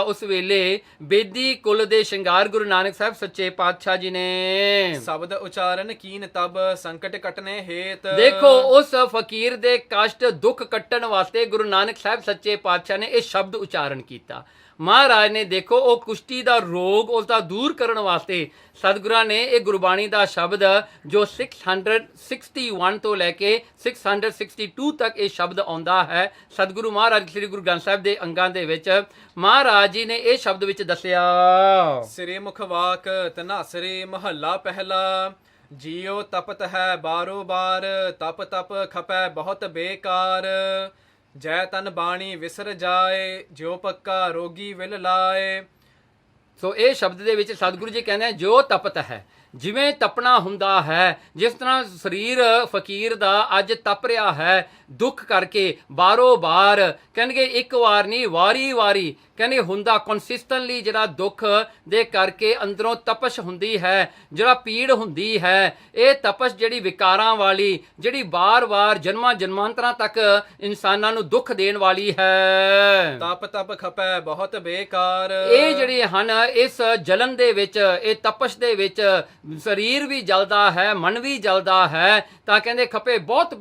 ਉਸ ਵੇਲੇ ਬੇਦੀ ਕੁਲ ਦੇ ਸ਼ਿੰਗਾਰ ਗੁਰੂ ਨਾਨਕ ਸਾਹਿਬ ਸੱਚੇ ਪਾਤਸ਼ਾਹ ਜੀ ਨੇ ਸ਼ਬਦ ਉਚਾਰਨ ਕੀਨ ਤਬ ਸੰਕਟ ਕਟਨੇ ਹੇਤ। ਦੇਖੋ ਉਸ ਫਕੀਰ ਦੇ ਕਸ਼ਟ ਦੁੱਖ ਕੱਟਣ ਵਾਸਤੇ ਗੁਰੂ ਨਾਨਕ ਸਾਹਿਬ ਸੱਚੇ ਪਾਤਸ਼ਾਹ ਨੇ ਇਹ ਸ਼ਬਦ ਉਚਾਰਨ ਕੀਤਾ। ਮਹਾਰਾਜ ਨੇ ਦੇਖੋ ਉਹ ਕੁਸ਼ਤੀ ਦਾ ਰੋਗ ਉਸ ਦਾ ਦੂਰ ਕਰਨ ਵਾਸਤੇ ਸਤਿਗੁਰਾਂ ਨੇ ਇਹ ਗੁਰਬਾਣੀ ਦਾ ਸ਼ਬਦ ਜੋ 661 ਤੋਂ ਲੈ ਕੇ 662 ਤੱਕ ਇਹ ਸ਼ਬਦ ਆਉਂਦਾ ਹੈ, ਸਤਿਗੁਰੂ ਮਹਾਰਾਜ ਸ੍ਰੀ ਗੁਰੂ ਗ੍ਰੰਥ ਸਾਹਿਬ ਦੇ ਅੰਗਾਂ ਦੇ ਵਿੱਚ ਮਹਾਰਾਜ ਜੀ ਨੇ ਇਹ ਸ਼ਬਦ ਵਿੱਚ ਦੱਸਿਆ। ਸ੍ਰੀ ਮੁਖ ਵਾਕ ਤਨਾਸਰੇ ਮਹੱਲਾ ਪਹਿਲਾ। ਜੀਉ ਤਪਤ ਹੈ ਬਾਰੋ ਬਾਰ, ਤਪ ਤਪ ਖਪੈ ਬਹੁਤ ਬੇਕਾਰ। ਜੈ ਤਨ ਬਾਣੀ ਵਿਸਰ ਜਾਏ, ਜਿਉ ਪੱਕਾ ਰੋਗੀ ਵਿਲ ਲਾਏ। ਸੋ ਇਹ ਸ਼ਬਦ ਦੇ ਵਿੱਚ ਸਤਿਗੁਰੂ ਜੀ ਕਹਿੰਦੇ ਜੋ ਤਪਤ ਹੈ, ਜਿਵੇਂ ਤਪਣਾ ਹੁੰਦਾ ਹੈ, ਜਿਸ ਤਰ੍ਹਾਂ ਸਰੀਰ ਫਕੀਰ ਦਾ ਅੱਜ ਤਪ ਰਿਹਾ ਹੈ ਦੁੱਖ ਕਰਕੇ ਬਾਰੋ ਬਾਰ, ਕਹਿੰਦੇ ਇੱਕ ਵਾਰ ਨਹੀਂ ਵਾਰੀ ਵਾਰੀ, ਕਹਿੰਦੇ ਹੁੰਦਾ ਕੰਸਿਸਟੈਂਟਲੀ ਜਿਹੜਾ ਦੁੱਖ ਦੇ ਕਰਕੇ ਅੰਦਰੋਂ ਤਪਸ਼ ਹੁੰਦੀ ਹੈ, ਜਿਹੜਾ ਪੀੜ ਹੁੰਦੀ ਹੈ, ਇਹ ਤਪਸ਼ ਜਿਹੜੀ ਵਿਕਾਰਾਂ ਵਾਲੀ, ਜਿਹੜੀ ਬਾਰ-ਬਾਰ ਜਨਮਾਂ ਜਨਮਾਂਤਰਾਂ ਤੱਕ ਇਨਸਾਨਾਂ ਨੂੰ ਦੁੱਖ ਦੇਣ ਵਾਲੀ ਹੈ। ਤਪ ਤਪ ਖਪੈ ਬਹੁਤ ਬੇਕਾਰ। ਇਹ ਜਿਹੜੇ ਹਨ ਇਸ ਜਲਨ ਦੇ ਵਿੱਚ, ਇਹ ਤਪਸ਼ ਦੇ ਵਿੱਚ ਸਰੀਰ ਵੀ ਜਲਦਾ ਹੈ, ਮਨ ਵੀ ਜਲਦਾ ਹੈ, ਤਾਂ ਕਹਿੰਦੇ ਖਪੇ ਬਹੁਤ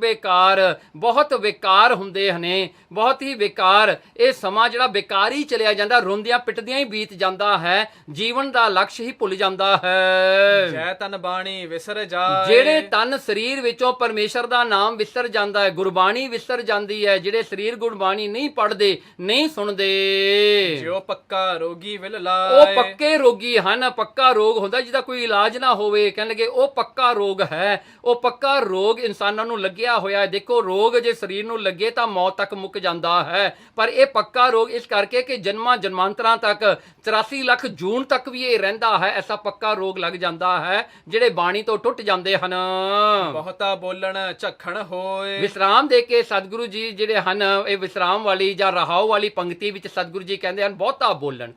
ਬੇਕਾਰ ਹੁੰਦੇ ਨੇ, ਬਹੁਤ ਹੀ ਬੇਕਾਰ। ਇਹ ਸਮਾਂ ਜਿਹੜਾ ਬੇਕਾਰ ਹੀ ਚਲਿਆ ਜਾਂਦਾ, ਰੋਂਦਿਆਂ ਪਿੱਟਦਿਆਂ ਹੀ ਬੀਤ ਜਾਂਦਾ ਹੈ, ਜੀਵਨ ਦਾ ਲਕਸ਼ ਹੀ ਭੁੱਲ ਜਾਂਦਾ ਹੈ। ਜੈ ਤਨ ਬਾਣੀ ਵਿਸਰ ਜਾਏ। ਜਿਹੜੇ ਤਨ ਸਰੀਰ ਵਿੱਚੋਂ ਪਰਮੇਸ਼ਰ ਦਾ ਨਾਮ ਵਿਸਰ ਜਾਂਦਾ ਹੈ, ਗੁਰਬਾਣੀ ਵਿਸਰ ਜਾਂਦੀ ਹੈ, ਜਿਹੜੇ ਸਰੀਰ ਗੁਰਬਾਣੀ ਨਹੀਂ ਪੜ੍ਹਦੇ, ਨਹੀਂ ਸੁਣਦੇ, ਜਿਉ ਪੱਕਾ ਰੋਗੀ ਵਿਲ ਲਾਏ। ਉਹ ਪੱਕੇ ਰੋਗੀ ਹਨ। ਪੱਕਾ ਰੋਗ ਹੁੰਦਾ ਜਿਹਦਾ ਕੋਈ ਇਲਾਜ ਨਾ ਹੋਵੇ, ਕਹਿਣ ਲੱਗੇ ਉਹ ਪੱਕਾ ਰੋਗ ਹੈ। ਉਹ ਪੱਕਾ ਰੋਗ ਇਨਸਾਨਾਂ ਨੂੰ ਲੱਗਿਆ ਹੋਇਆ ਹੈ। ਦੇਖੋ ਰੋਗ ਜੇ ਸਰੀਰ ਨੂੰ ਲੱਗੇ ਤਾਂ ਮੌਤ ਤੱਕ ਮੁੱਕ ਜਾਂਦਾ ਹੈ, ਪਰ ਇਹ ਪੱਕਾ ਰੋਗ ਇਸ ਕਰਕੇ ਕਿ ਜਨਮਾਂ ਜਨਮਾਂਤਰਾਂ ਤੱਕ 84 ਲੱਖ ਜੂਨ ਤੱਕ ਵੀ ਇਹ ਰਹਿੰਦਾ ਹੈ। ਐਸਾ ਪੱਕਾ ਰੋਗ ਲੱਗ ਜਾਂਦਾ ਹੈ ਜਿਹੜੇ ਬਾਣੀ ਤੋਂ ਟੁੱਟ ਜਾਂਦੇ ਹਨ। ਬਹੁਤਾ ਬੋਲਣ ਝੱਖਣ ਹੋਏ। ਵਿਸਰਾਮ ਦੇ ਕੇ ਸਤਿਗੁਰੂ ਜੀ ਜਿਹੜੇ ਹਨ, ਇਹ ਵਿਸਰਾਮ ਵਾਲੀ ਜਾਂ ਰਹਾਉ ਵਾਲੀ ਪੰਕਤੀ ਵਿੱਚ ਸਤਿਗੁਰੂ ਜੀ ਕਹਿੰਦੇ ਹਨ ਬਹੁਤਾ ਬੋਲਣ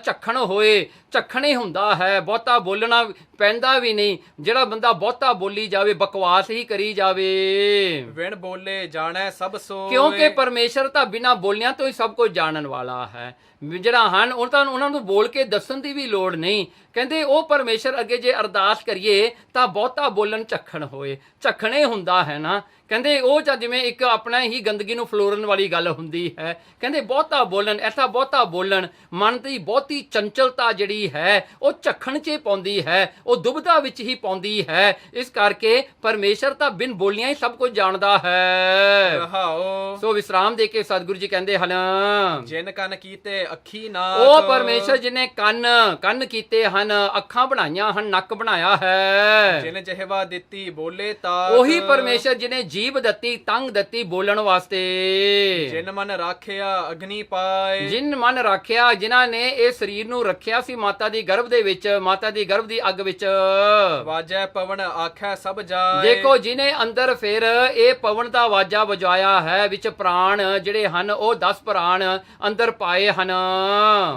ਝੱਖਣ ਹੋਏ। ਝੱਖਣ ਹੀ ਹੁੰਦਾ ਹੈ, ਬਹੁਤਾ ਬੋਲਣਾ ਪੈਂਦਾ ਵੀ ਨਹੀਂ। ਜਿਹੜਾ ਬੰਦਾ ਬਹੁਤਾ ਬੋਲੀ ਜਾਵੇ, ਬਕਵਾਸ ਹੀ ਕਰੀ ਜਾਵੇ, ਵਿਣ ਬੋਲੇ ਜਾਣੈ ਸਭ ਸੋਏ। ਕਿਉਂਕਿ ਪਰਮੇਸ਼ਰ ਤਾਂ ਬਿਨਾਂ ਬੋਲਿਆਂ ਤੋਂ ਹੀ ਸਭ ਕੁਝ ਜਾਣਨ ਵਾਲਾ ਹੈ। ਜਿਹੜਾ ਹਨ ਉਹਨਾਂ ਨੂੰ ਬੋਲ ਕੇ ਦੱਸਣ ਦੀ ਵੀ ਲੋੜ ਨਹੀਂ। ਕਹਿੰਦੇ ਉਹ ਪਰਮੇਸ਼ਰ ਅੱਗੇ ਜੇ ਅਰਦਾਸ ਕਰੀਏ ਤਾਂ ਬਹੁਤਾ ਬੋਲਣ ਝੱਖਣ ਹੋਏ। ਝੱਖਣੇ ਹੁੰਦਾ ਹੈ ਨਾ, ਕਹਿੰਦੇ ਉਹ ਜਾਂ ਜਿਵੇਂ ਇੱਕ ਆਪਣਾ ਹੀ ਗੰਦਗੀ ਨੂੰ ਫਲੋਰਨ ਵਾਲੀ ਗੱਲ ਹੁੰਦੀ ਹੈ। ਕਹਿੰਦੇ ਬਹੁਤਾ ਬੋਲਣ, ਐਸਾ ਬਹੁਤਾ ਬੋਲਣ ਮਨ ਦੀ ਬਹੁਤੀ ਚੰਚਲਤਾ ਜਿਹੜੀ ਹੈ ਉਹ ਝੱਖਣ 'ਚ ਪਾਉਂਦੀ ਹੈ, ਉਹ ਦੁਬਿਧਾ ਵਿੱਚ ਹੀ ਪਾਉਂਦੀ ਹੈ। ਇਸ ਕਰਕੇ ਪਰਮੇਸ਼ਰ ਤਾਂ ਬਿਨ ਬੋਲੀਆਂ ਹੀ ਸਭ ਕੁਝ ਜਾਣਦਾ ਹੈ। ਰਹਾਓ ਸੋ ਵਿਸਰਾਮ ਦੇ ਕੇ ਸਤਿਗੁਰੂ ਜੀ ਕਹਿੰਦੇ ਹਨ, ਜਿਨ ਕੰਨ ਕੀਤੇ ਅੱਖੀ ਨਾਕ। ਉਹ ਪਰਮੇਸ਼ਰ ਜਿਹਨੇ ਕੰਨ ਕੀਤੇ ਹਨ, ਅੱਖਾਂ ਬਣਾਈਆਂ ਹਨ, ਨੱਕ ਬਣਾਇਆ ਹੈ। ਜਿਨ ਜਿਹਵਾ ਦਿੱਤੀ ਬੋਲੇ ਤਾ। ਉਹੀ ਪਰਮੇਸ਼ਰ ਜਿਹਨੇ ਜੀਭ ਦਿੱਤੀ, ਤੰਗ ਦਿੱਤੀ ਬੋਲਣ ਵਾਸਤੇ। ਜਿਨ ਮਨ ਰਾਖਿਆ ਅਗਨੀ ਪਾਏ, ਜਿਨ ਮਨ ਰੱਖਿਆ, ਜਿਨ੍ਹਾਂ ਨੇ ਇਹ ਸਰੀਰ ਨੂੰ ਰੱਖਿਆ ਸੀ ਮਾਤਾ ਦੀ ਗਰਭ ਦੇ ਵਿੱਚ, ਮਾਤਾ ਦੀ ਗਰਭ ਦੀ ਅੱਗ ਵਿੱਚ। ਵਾਜੈ ਪਵਨ ਆਖੈ ਸਭ ਜਾਏ, ਦੇਖੋ ਜਿਹਨੇ ਅੰਦਰ ਫਿਰ ਇਹ ਪਵਨ ਦਾ ਵਾਜਾ ਵਜਾਇਆ ਹੈ, ਵਿੱਚ ਪ੍ਰਾਣ ਜਿਹੜੇ ਹਨ ਉਹ 10 ਪ੍ਰਾਣ ਅੰਦਰ ਪਾਏ ਹਨ।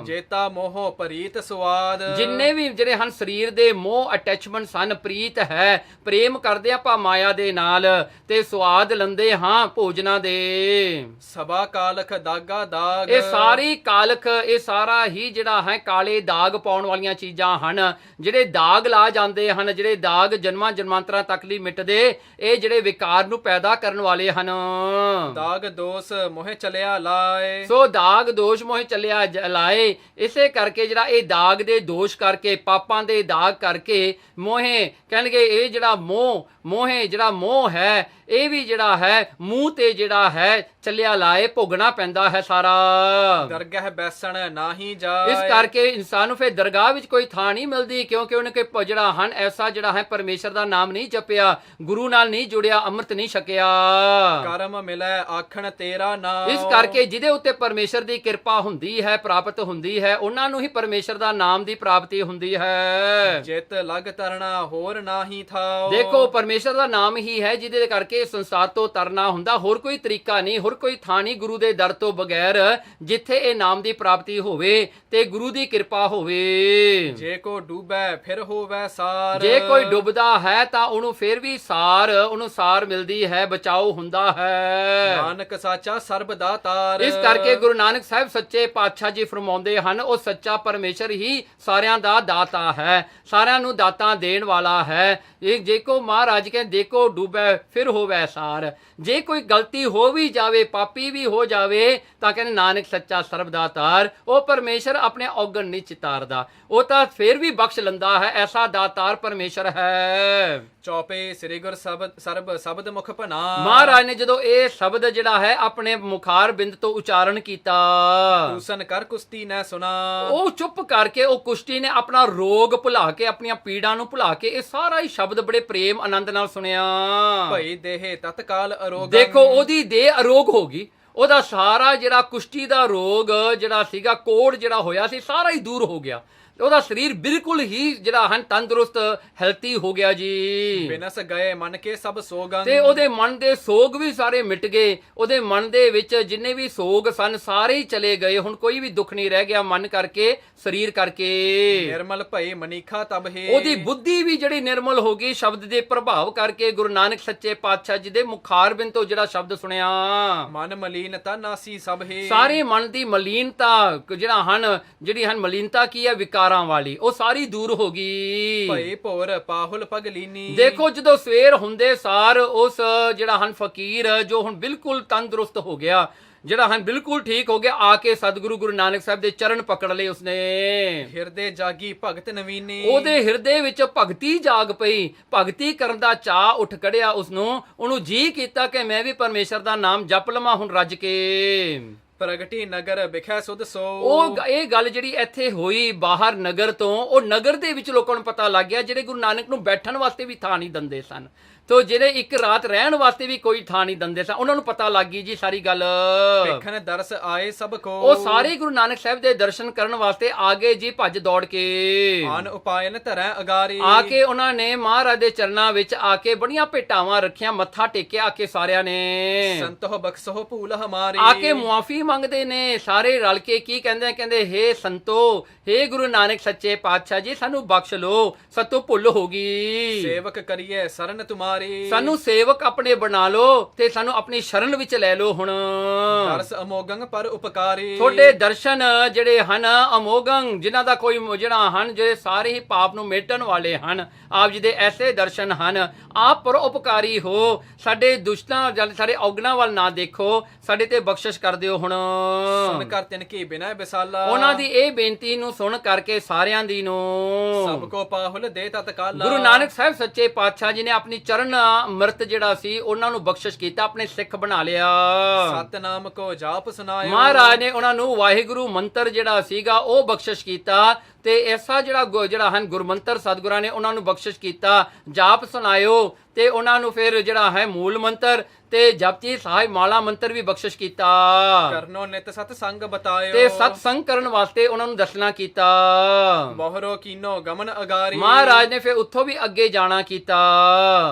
ਜੇਤਾ ਮੋਹ ਪ੍ਰੀਤ ਸਵਾਦ, ਜਿੰਨੇ ਵੀ ਜਿਹੜੇ ਹਨ ਸਰੀਰ ਦੇ ਮੋਹ ਅਟੈਚਮੈਂਟ ਹਨ, ਪ੍ਰੀਤ ਹੈ, ਪ੍ਰੇਮ ਕਰਦੇ ਆਪਾਂ ਮਾਇਆ ਦੇ ਨਾਲ ਤੇ ਸਵਾਦ ਲੰਦੇ ਹਾਂ ਭੋਜਨਾਂ ਦੇ। ਸਭਾ ਕਾਲਖ ਦਾਗਾ ਦਾਗ, ਇਹ ਸਾਰੀ ਕਾਲਖ, ਇਹ ਸਾਰਾ ਹੀ ਜਿਹੜਾ ਹੈ ਕਾਲੇ ਦਾਗ ਪਾਉਣ ਵਾਲੀਆਂ ਚੀਜ਼ਾਂ ਹਨ, ਜਿਹੜੇ ਦਾਗ ਲਾ ਜਾਂਦੇ ਹਨ, ਜਿਹੜੇ ਦਾਗ ਜਨਮਾਂ ਜਨਮਾਂਤਰਾਂ ਤੱਕ ਲਈ ਮਿਟਦੇ, ਇਹ ਜਿਹੜੇ ਵਿਕਾਰ ਨੂੰ ਪੈਦਾ ਕਰਨ ਵਾਲੇ ਹਨ। ਦਾਗ ਦੋਸ ਮੋਹਿ ਚਲਿਆ ਲਾਏ, ਸੋ ਦਾਗ ਦੋਸ਼ ਮੋਹ ਚੱਲਿਆ ਲਾਏ, ਇਸੇ ਕਰਕੇ ਜਿਹੜਾ ਇਹ ਦਾਗ ਦੇ ਦੋਸ਼ ਕਰਕੇ, ਪਾਪਾਂ ਦੇ ਦਾਗ ਕਰਕੇ ਮੋਹੇ ਕਹਿਣਗੇ ਇਹ ਜਿਹੜਾ ਮੋਹੇ ਜਿਹੜਾ ਮੋਹ ਹੈ, ਇਹ ਵੀ ਜਿਹੜਾ ਹੈ ਮੂੰਹ ਤੇ ਜਿਹੜਾ ਹੈ ਚੱਲਿਆ ਲਾਏ, ਭੋਗਣਾ ਪੈਂਦਾ ਹੈ ਸਾਰਾ। ਦਰਗਾਹ ਬੈਸਣ ਨਾਹੀ ਜਾਏ, ਇਸ ਕਰਕੇ ਇਨਸਾਨ ਨੂੰ ਫਿਰ ਦਰਗਾਹ ਵਿੱਚ ਕੋਈ ਥਾਂ ਨਹੀਂ ਮਿਲਦੀ, ਕਿਉਂਕਿ ਉਹਨੇ ਕੋਈ ਜਿਹੜਾ ਹਨ ਐਸਾ ਜਿਹੜਾ ਹੈ ਪਰਮੇਸ਼ਰ ਦਾ ਨਾਮ ਨਹੀਂ ਜਪਿਆ, ਗੁਰੂ ਨਾਲ ਨਹੀਂ ਜੁੜਿਆ, ਅੰਮ੍ਰਿਤ ਨਹੀਂ ਛਕਿਆ। ਕਰਮ ਮਿਲੈ ਆਖਣ ਤੇਰਾ ਨਾਮ, ਇਸ ਕਰਕੇ ਜਿਹਦੇ ਉੱਤੇ ਪਰਮੇਸ਼ਰ ਦੀ ਕਿਰਪਾ ਹੁੰਦੀ ਹੈ, ਪ੍ਰਾਪਤ ਹੁੰਦੀ ਹੈ, ਉਹਨਾਂ ਨੂੰ ਹੀ ਪਰਮੇਸ਼ਰ ਦਾ ਨਾਮ ਦੀ ਪ੍ਰਾਪਤੀ ਹੁੰਦੀ ਹੈ। ਜਿਤ ਲਗ ਤਰਣਾ ਹੋਰ ਨਾਹੀ ਥਾਓ, ਦੇਖੋ ਪਰਮੇਸ਼ਰ ਦਾ ਨਾਮ ਹੀ ਹੈ ਜਿਹਦੇ ਕਰਕੇ ਸੰਸਾਰ ਤੋਂ ਤਰਨਾ ਹੁੰਦਾ, ਹੋਰ ਕੋਈ ਤਰੀਕਾ ਨਹੀਂ, ਹੋਰ ਕੋਈ ਥਾਂ ਨਹੀਂ ਗੁਰੂ ਦੇ ਦਰ ਤੋਂ ਬਗੈਰ ਜਿੱਥੇ ਇਹ ਨਾਮ ਦੀ ਪ੍ਰਾਪਤੀ ਹੋਵੇ ਤੇ ਗੁਰੂ ਦੀ ਕਿਰਪਾ ਹੋਵੇ। ਜੇ ਕੋ ਡੂਬੈ ਫਿਰ ਹੋਵੇ ਸਾਰ, ਜੇ ਕੋਈ ਡੁੱਬਦਾ ਹੈ ਤਾਂ ਉਹਨੂੰ ਫਿਰ ਵੀ ਉਹਨੂੰ ਸਾਰ ਮਿਲਦੀ ਹੈ, ਬਚਾਓ ਹੁੰਦਾ ਹੈ। ਨਾਨਕ ਸਾਚਾ ਸਰਬ ਦਾਤਾਰ, ਇਸ ਕਰਕੇ ਗੁਰੂ ਨਾਨਕ ਸਾਹਿਬ ਸੱਚੇ ਪਾਤਸ਼ਾਹ ਜੀ ਫਰਮਾਉਂਦੇ ਹਨ, ਉਹ ਸੱਚਾ ਪਰਮੇਸ਼ਰ ਹੀ ਸਾਰਿਆਂ ਦਾ ਦਾਤਾ ਹੈ, ਸਾਰਿਆਂ ਨੂੰ ਦਾਤਾਂ ਦੇਣ ਵਾਲਾ ਹੈ। ਇਹ ਜੇ ਕੋ ਮਹਾਰਾਜ ਕਹਿੰਦੇ ਦੇਖੋ ਡੁੱਬੈ ਫਿਰ ਹੋਵੇ ਸਾਰ, ਜੇ ਕੋਈ ਗਲਤੀ ਹੋ ਵੀ ਜਾਵੇ, ਪਾਪੀ ਵੀ ਹੋ ਜਾਵੇ, ਤਾਂ ਕਹਿੰਦੇ ਨਾਨਕ ਸੱਚਾ ਸਰਬ ਦਾਤਾਰ, ਉਹ ਪਰਮੇਸ਼ਰ ਆਪਣੇ ਔਗਣ ਨਹੀਂ ਚਿਤਾਰਦਾ, ਉਹ ਤਾਂ ਫਿਰ ਵੀ ਬਖਸ਼ ਲੈਂਦਾ ਹੈ, ਐਸਾ ਦਾਤਾਰ ਪਰਮੇਸ਼ਰ ਹੈ। ਚੌਪੇ ਸ੍ਰੀ ਗੁਰ ਸਰਬ ਸ਼ਬਦ ਮੁਖ ਭਨਾ, ਮਹਾਰਾਜ ਨੇ ਜਦੋਂ ਇਹ ਸ਼ਬਦ ਜਿਹੜਾ ਹੈ ਆਪਣੇ ਮੁਖਾਰ ਬਿੰਦ ਤੋਂ ਉਚਾਰਨ ਕੀਤਾ, ਤੂਸਨ ਕਰ ਕੁਸ਼ਤੀ ਨੈ ਸੁਨਾ, ਉਹ ਚੁੱਪ ਕਰਕੇ ਉਹ ਕੁਸ਼ਤੀ ਨੇ ਆਪਣਾ ਰੋਗ ਭੁਲਾ ਕੇ, ਆਪਣੀਆਂ ਪੀੜਾਂ ਨੂੰ ਭੁਲਾ ਕੇ ਇਹ ਸਾਰਾ ਹੀ ਸ਼ਬਦ ਬੜੇ ਪ੍ਰੇਮ ਆਨੰਦ ਨਾਲ ਸੁਣਿਆ। ਭਈ ਦੇਹ ਤਤਕਾਲ ਅਰੋਗ, ਦੇਖੋ ਉਹਦੀ ਦੇਹ ਅਰੋਗ ਹੋ ਗਈ, ਉਹਦਾ ਸਾਰਾ ਜਿਹੜਾ ਕੁਸ਼ਤੀ ਦਾ ਰੋਗ ਜਿਹੜਾ ਸੀਗਾ, ਕੋੜ ਜਿਹੜਾ ਹੋਇਆ ਸੀ, ਸਾਰਾ ਹੀ ਦੂਰ ਹੋ ਗਿਆ, ਉਹਦਾ ਸਰੀਰ ਬਿਲਕੁਲ ਹੀ ਜਿਹੜਾ ਹਨ ਤੰਦਰੁਸਤ ਹੈਲਥੀ ਹੋ ਗਿਆ ਜੀ। ਬਿਨਸ ਗਏ ਮਨ ਕੇ ਸਭ ਸੋਗੰ, ਤੇ ਉਹਦੇ ਮਨ ਦੇ ਸੋਗ ਵੀ ਸਾਰੇ ਮਿਟ ਗਏ, ਉਹਦੇ ਮਨ ਦੇ ਵਿੱਚ ਜਿੰਨੇ ਵੀ ਸੋਗ ਸਨ ਸਾਰੇ ਹੀ ਚਲੇ ਗਏ, ਹੁਣ ਕੋਈ ਵੀ ਦੁੱਖ ਨਹੀਂ ਰਹਿ ਗਿਆ ਮਨ ਕਰਕੇ, ਸਰੀਰ ਕਰਕੇ। ਨਿਰਮਲ ਭਈ ਮਨੀਖਾ ਤਬ ਹੈ, ਉਹਦੀ ਬੁੱਧੀ ਵੀ ਜਿਹੜੀ ਨਿਰਮਲ ਹੋ ਗਈ ਸ਼ਬਦ ਦੇ ਪ੍ਰਭਾਵ ਕਰਕੇ, ਗੁਰੂ ਨਾਨਕ ਸੱਚੇ ਪਾਤਸ਼ਾਹ ਜੀ ਦੇ ਮੁਖਾਰਬਿੰਦ ਤੋਂ ਜਿਹੜਾ ਸ਼ਬਦ ਸੁਣਿਆ। ਮਨ ਮਲੀਨਤਾ ਨਾਸੀ ਸਭ ਹੈ, ਸਾਰੇ ਮਨ ਦੀ ਮਲੀਨਤਾ ਜਿਹੜਾ ਹਨ, ਜਿਹੜੀ ਹਨ ਮਲੀਨਤਾ ਕੀ ਹੈ ਵਿਕਾਰਾਂ ਵਾਲੀ, ਉਹ ਸਾਰੀ ਦੂਰ ਹੋ ਗਈ। ਭਈ ਭੋਰ ਪਾਹੁਲ ਪਗਲੀਨੀ, ਦੇਖੋ ਜਦੋਂ ਸਵੇਰ ਹੁੰਦੇ ਸਾਰ ਉਸ ਜਿਹੜਾ ਹਨ ਫਕੀਰ ਜੋ ਹੁਣ ਬਿਲਕੁਲ ਤੰਦਰੁਸਤ ਹੋ ਗਿਆ, ਜਿਹੜਾ ਹਨ ਬਿਲਕੁਲ ਠੀਕ ਹੋ ਗਿਆ, ਆ ਕੇ ਸਤਿਗੁਰੂ ਗੁਰੂ ਨਾਨਕ ਸਾਹਿਬ ਦੇ ਚਰਨ ਪਕੜ ਲਏ ਉਸਨੇ। ਹਿਰਦੇ ਜਾਗੀ ਭਗਤ ਨਵੀਨੀ, ਉਹਦੇ ਹਿਰਦੇ ਵਿੱਚ ਭਗਤੀ ਜਾਗ ਪਈ, ਭਗਤੀ ਕਰਨ ਦਾ ਚਾਅ ਉੱਠ ਕੜਿਆ ਉਸਨੂੰ, ਉਹਨੂੰ ਜੀ ਕੀਤਾ ਕਿ ਮੈਂ ਵੀ ਪਰਮੇਸ਼ਰ ਦਾ ਨਾਮ ਜਪ ਲਵਾਂ ਹੁਣ ਰੱਜ ਕੇ। ਪ੍ਰਗਟੀ ਨਗਰ ਵਿਖੇ ਸੁਧ ਸੋ, ਉਹ ਇਹ ਗੱਲ ਜਿਹੜੀ ਇੱਥੇ ਹੋਈ ਬਾਹਰ ਨਗਰ ਤੋਂ, ਉਹ ਨਗਰ ਦੇ ਵਿੱਚ ਲੋਕਾਂ ਨੂੰ ਪਤਾ ਲੱਗ ਗਿਆ, ਜਿਹੜੇ ਗੁਰੂ ਨਾਨਕ ਨੂੰ ਬੈਠਣ ਵਾਸਤੇ ਵੀ ਥਾਂ ਨਹੀਂ ਦਿੰਦੇ ਸਨ, ਤੋ ਜਿਹੜੇ ਇੱਕ ਰਾਤ ਰਹਿਣ ਵਾਸਤੇ ਵੀ ਕੋਈ ਥਾਂ ਨਹੀਂ ਦਿੰਦੇ ਸਨ, ਉਹਨਾਂ ਨੂੰ ਪਤਾ ਲੱਗ ਗਈ ਜੀ ਸਾਰੀ ਗੱਲ। ਵੇਖਣ ਦਰਸ ਆਏ ਸਭ ਕੋ, ਉਹ ਸਾਰੇ ਗੁਰੂ ਨਾਨਕ ਸਾਹਿਬ ਦੇ ਦਰਸ਼ਨ ਕਰਨ ਵਾਸਤੇ ਆ ਗਏ ਜੀ ਭੱਜ ਦੌੜ ਕੇ। ਆਨ ਉਪਾਇਨ ਧਰੈ ਅਗਾਰੀ, ਆ ਕੇ ਉਹਨਾਂ ਨੇ ਮਹਾਰਾਜ ਦੇ ਚਰਨਾਂ ਵਿੱਚ ਆ ਕੇ ਬੜੀਆਂ ਭੇਟਾਵਾਂ ਰੱਖੀਆਂ, ਮੱਥਾ ਟੇਕਿਆ ਆ ਕੇ ਸਾਰਿਆਂ ਨੇ। ਸੰਤੋ ਬਖਸ਼ੋ ਭੂਲ ਹਮਾਰੀ, ਆ ਕੇ ਮੁਆਫੀ ਮੰਗਦੇ ਨੇ ਸਾਰੇ ਰਲ ਕੇ, ਕੀ ਕਹਿੰਦੇ ਹੇ ਸੰਤੋ, ਹੇ ਗੁਰੂ ਨਾਨਕ ਸੱਚੇ ਪਾਤਸ਼ਾਹ ਜੀ ਸਾਨੂੰ ਬਖਸ਼ ਲੋ, ਸਤੋਂ ਭੁੱਲ ਹੋ ਗਈ, ਸੇਵਕ ਕਰੀਏ ਸਰਨ ਤੁਮਾਰੀ, ਸਾਨੂੰ ਸੇਵਕ ਆਪਣੇ ਬਣਾ ਲੋ ਤੇ ਸਾਨੂੰ ਆਪਣੀ ਸ਼ਰਨ ਵਿੱਚ ਲੈ ਲੋ। ਹੁਣ ਦਰਸ ਅਮੋਗੰ ਪਰ ਉਪਕਾਰੀ, ਤੁਹਾਡੇ ਦਰਸ਼ਨ ਜਿਹੜੇ ਹਨ ਅਮੋਗੰ, ਜਿਨ੍ਹਾਂ ਦਾ ਕੋਈ ਜਿਹੜਾ ਹਨ, ਜਿਹੜੇ ਸਾਰੇ ਹੀ ਪਾਪ ਨੂੰ ਮੇਟਣ ਵਾਲੇ ਹਨ, ਆਪ ਜੀ ਦੇ ਐਸੇ ਦਰਸ਼ਨ ਹਨ। ਆਪ ਪਰ ਉਪਕਾਰੀ ਹੋ, ਸਾਡੇ ਦੁਸ਼ਟਾਂ ਸਾਡੇ ਔਗਣਾਂ ਵੱਲ ਨਾ ਦੇਖੋ, ਸਾਡੇ ਤੇ ਬਖਸ਼ਿਸ਼ ਕਰ ਦਿਓ। ਹੁਣ ਸੁਣ ਕਰ ਤਿਨ ਕੀ ਬਿਨਾ ਬਿਸਾਲਾ, ਉਹਨਾਂ ਦੀ ਇਹ ਬੇਨਤੀ ਨੂੰ ਸੁਣ ਕਰਕੇ ਸਾਰਿਆਂ ਦੀ ਨੂੰ ਸਭ ਕੋ ਪਾਹੁਲ ਦੇ ਤਤਕਾਲਾ, ਗੁਰੂ ਨਾਨਕ ਸਾਹਿਬ ਸੱਚੇ ਪਾਤਸ਼ਾਹ ਜੀ ਨੇ ਆਪਣੀ ਚਰਨ ਅੰਮ੍ਰਿਤ ਜਿਹੜਾ ਸੀ ਉਹਨਾਂ ਨੂੰ ਬਖਸ਼ਿਸ਼ ਕੀਤਾ, ਆਪਣੇ ਸਿੱਖ ਬਣਾ ਲਿਆ। ਸਤਨਾਮ ਕੋ ਜਾਪ ਸੁਨਾਇਓ, ਮਹਾਰਾਜ ਨੇ ਉਹਨਾਂ ਨੂੰ ਵਾਹਿਗੁਰੂ ਮੰਤਰ ਜਿਹੜਾ ਸੀਗਾ ਉਹ ਬਖਸ਼ਿਸ਼ ਕੀਤਾ, ਤੇ ਐਸਾ ਜਿਹੜਾ ਹਨ ਗੁਰਮੰਤਰ ਸਤਿਗੁਰਾਂ ਨੇ ਉਹਨਾਂ ਨੂੰ ਬਖਸ਼ਿਸ਼ ਕੀਤਾ, ਜਾਪ ਸੁਣਾਇਓ ਤੇ ਉਹਨਾਂ ਨੂੰ ਫਿਰ ਜਿਹੜਾ ਹੈ ਮੂਲ ਮੰਤਰ ਤੇ ਜਪਜੀ ਸਾਹਿਬ ਮਾਲਾ ਮੰਤਰ ਵੀ ਬਖਸ਼ਿਸ਼ ਕੀਤਾ ਕਰਨੋ ਨਿਤ ਸਤ ਸੰਗ ਬਤਾਇਓ ਤੇ ਸਤ ਸੰਗ ਕਰਨ ਵਾਸਤੇ ਉਹਨਾਂ ਨੂੰ ਦੱਸਣਾ ਕੀਤਾ। ਬਹੁਰੋ ਕੀਨੋ ਗਮਨ ਅਗਾਰੀ ਮਹਾਰਾਜ ਨੇ ਫਿਰ ਉੱਥੋਂ ਵੀ ਅੱਗੇ ਜਾਣਾ ਕੀਤਾ।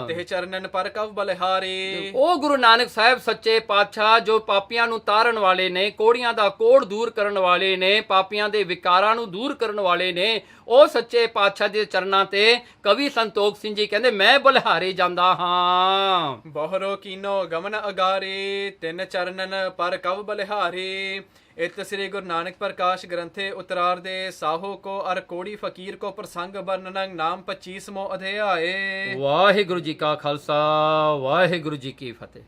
ਤੇ ਚਰਨਨ ਪਰ ਕਵ ਬਲਿਹਾਰੀ ਉਹ ਗੁਰੂ ਨਾਨਕ ਸਾਹਿਬ ਸੱਚੇ ਪਾਤਸ਼ਾਹ ਜੋ ਪਾਪੀਆਂ ਨੂੰ ਤਾਰਨ ਵਾਲੇ ਨੇ, ਕੋੜੀਆਂ ਦਾ ਕੋੜ ਦੂਰ ਕਰਨ ਵਾਲੇ ਨੇ, ਪਾਪੀਆਂ ਦੇ ਵਿਕਾਰਾਂ ਨੂੰ ਦੂਰ ਕਰਨ ਵਾਲੇ ਨੇ, ਉਹ ਸੱਚੇ ਪਾਤਸ਼ਾਹ ਦੇ ਚਰਨਾਂ ਤੇ ਕਵੀ ਸੰਤੋਖ ਸਿੰਘ ਜੀ ਕਹਿੰਦੇ ਮੈਂ ਬਲਿਹਾਰੇ ਜਾਂਦਾ ਹਾਂ। ਬਹੁਰੋ ਕੀਨੋ ਗਮਨ ਅਗਾਰੀ ਤਿੰਨ ਚਰਨਨ ਪਰ ਕਵ ਬਲਿਹਾਰੀ। ਇਤ ਸ੍ਰੀ ਗੁਰੂ ਨਾਨਕ ਪ੍ਰਕਾਸ਼ ਗ੍ਰੰਥੇ ਉਤਰਾਰਦੇ ਸਾਹੋ ਕੋ ਅਰ ਕੋੜੀ ਫਕੀਰ ਕੋ ਪ੍ਰਸੰਗ ਵਰਣਨ ਨਾਮ 25ਵਾਂ ਅਧਿਆਏ। ਵਾਹਿਗੁਰੂ ਜੀ ਕਾ ਖਾਲਸਾ ਵਾਹਿਗੁਰੂ ਜੀ ਕੀ ਫਤਿਹ।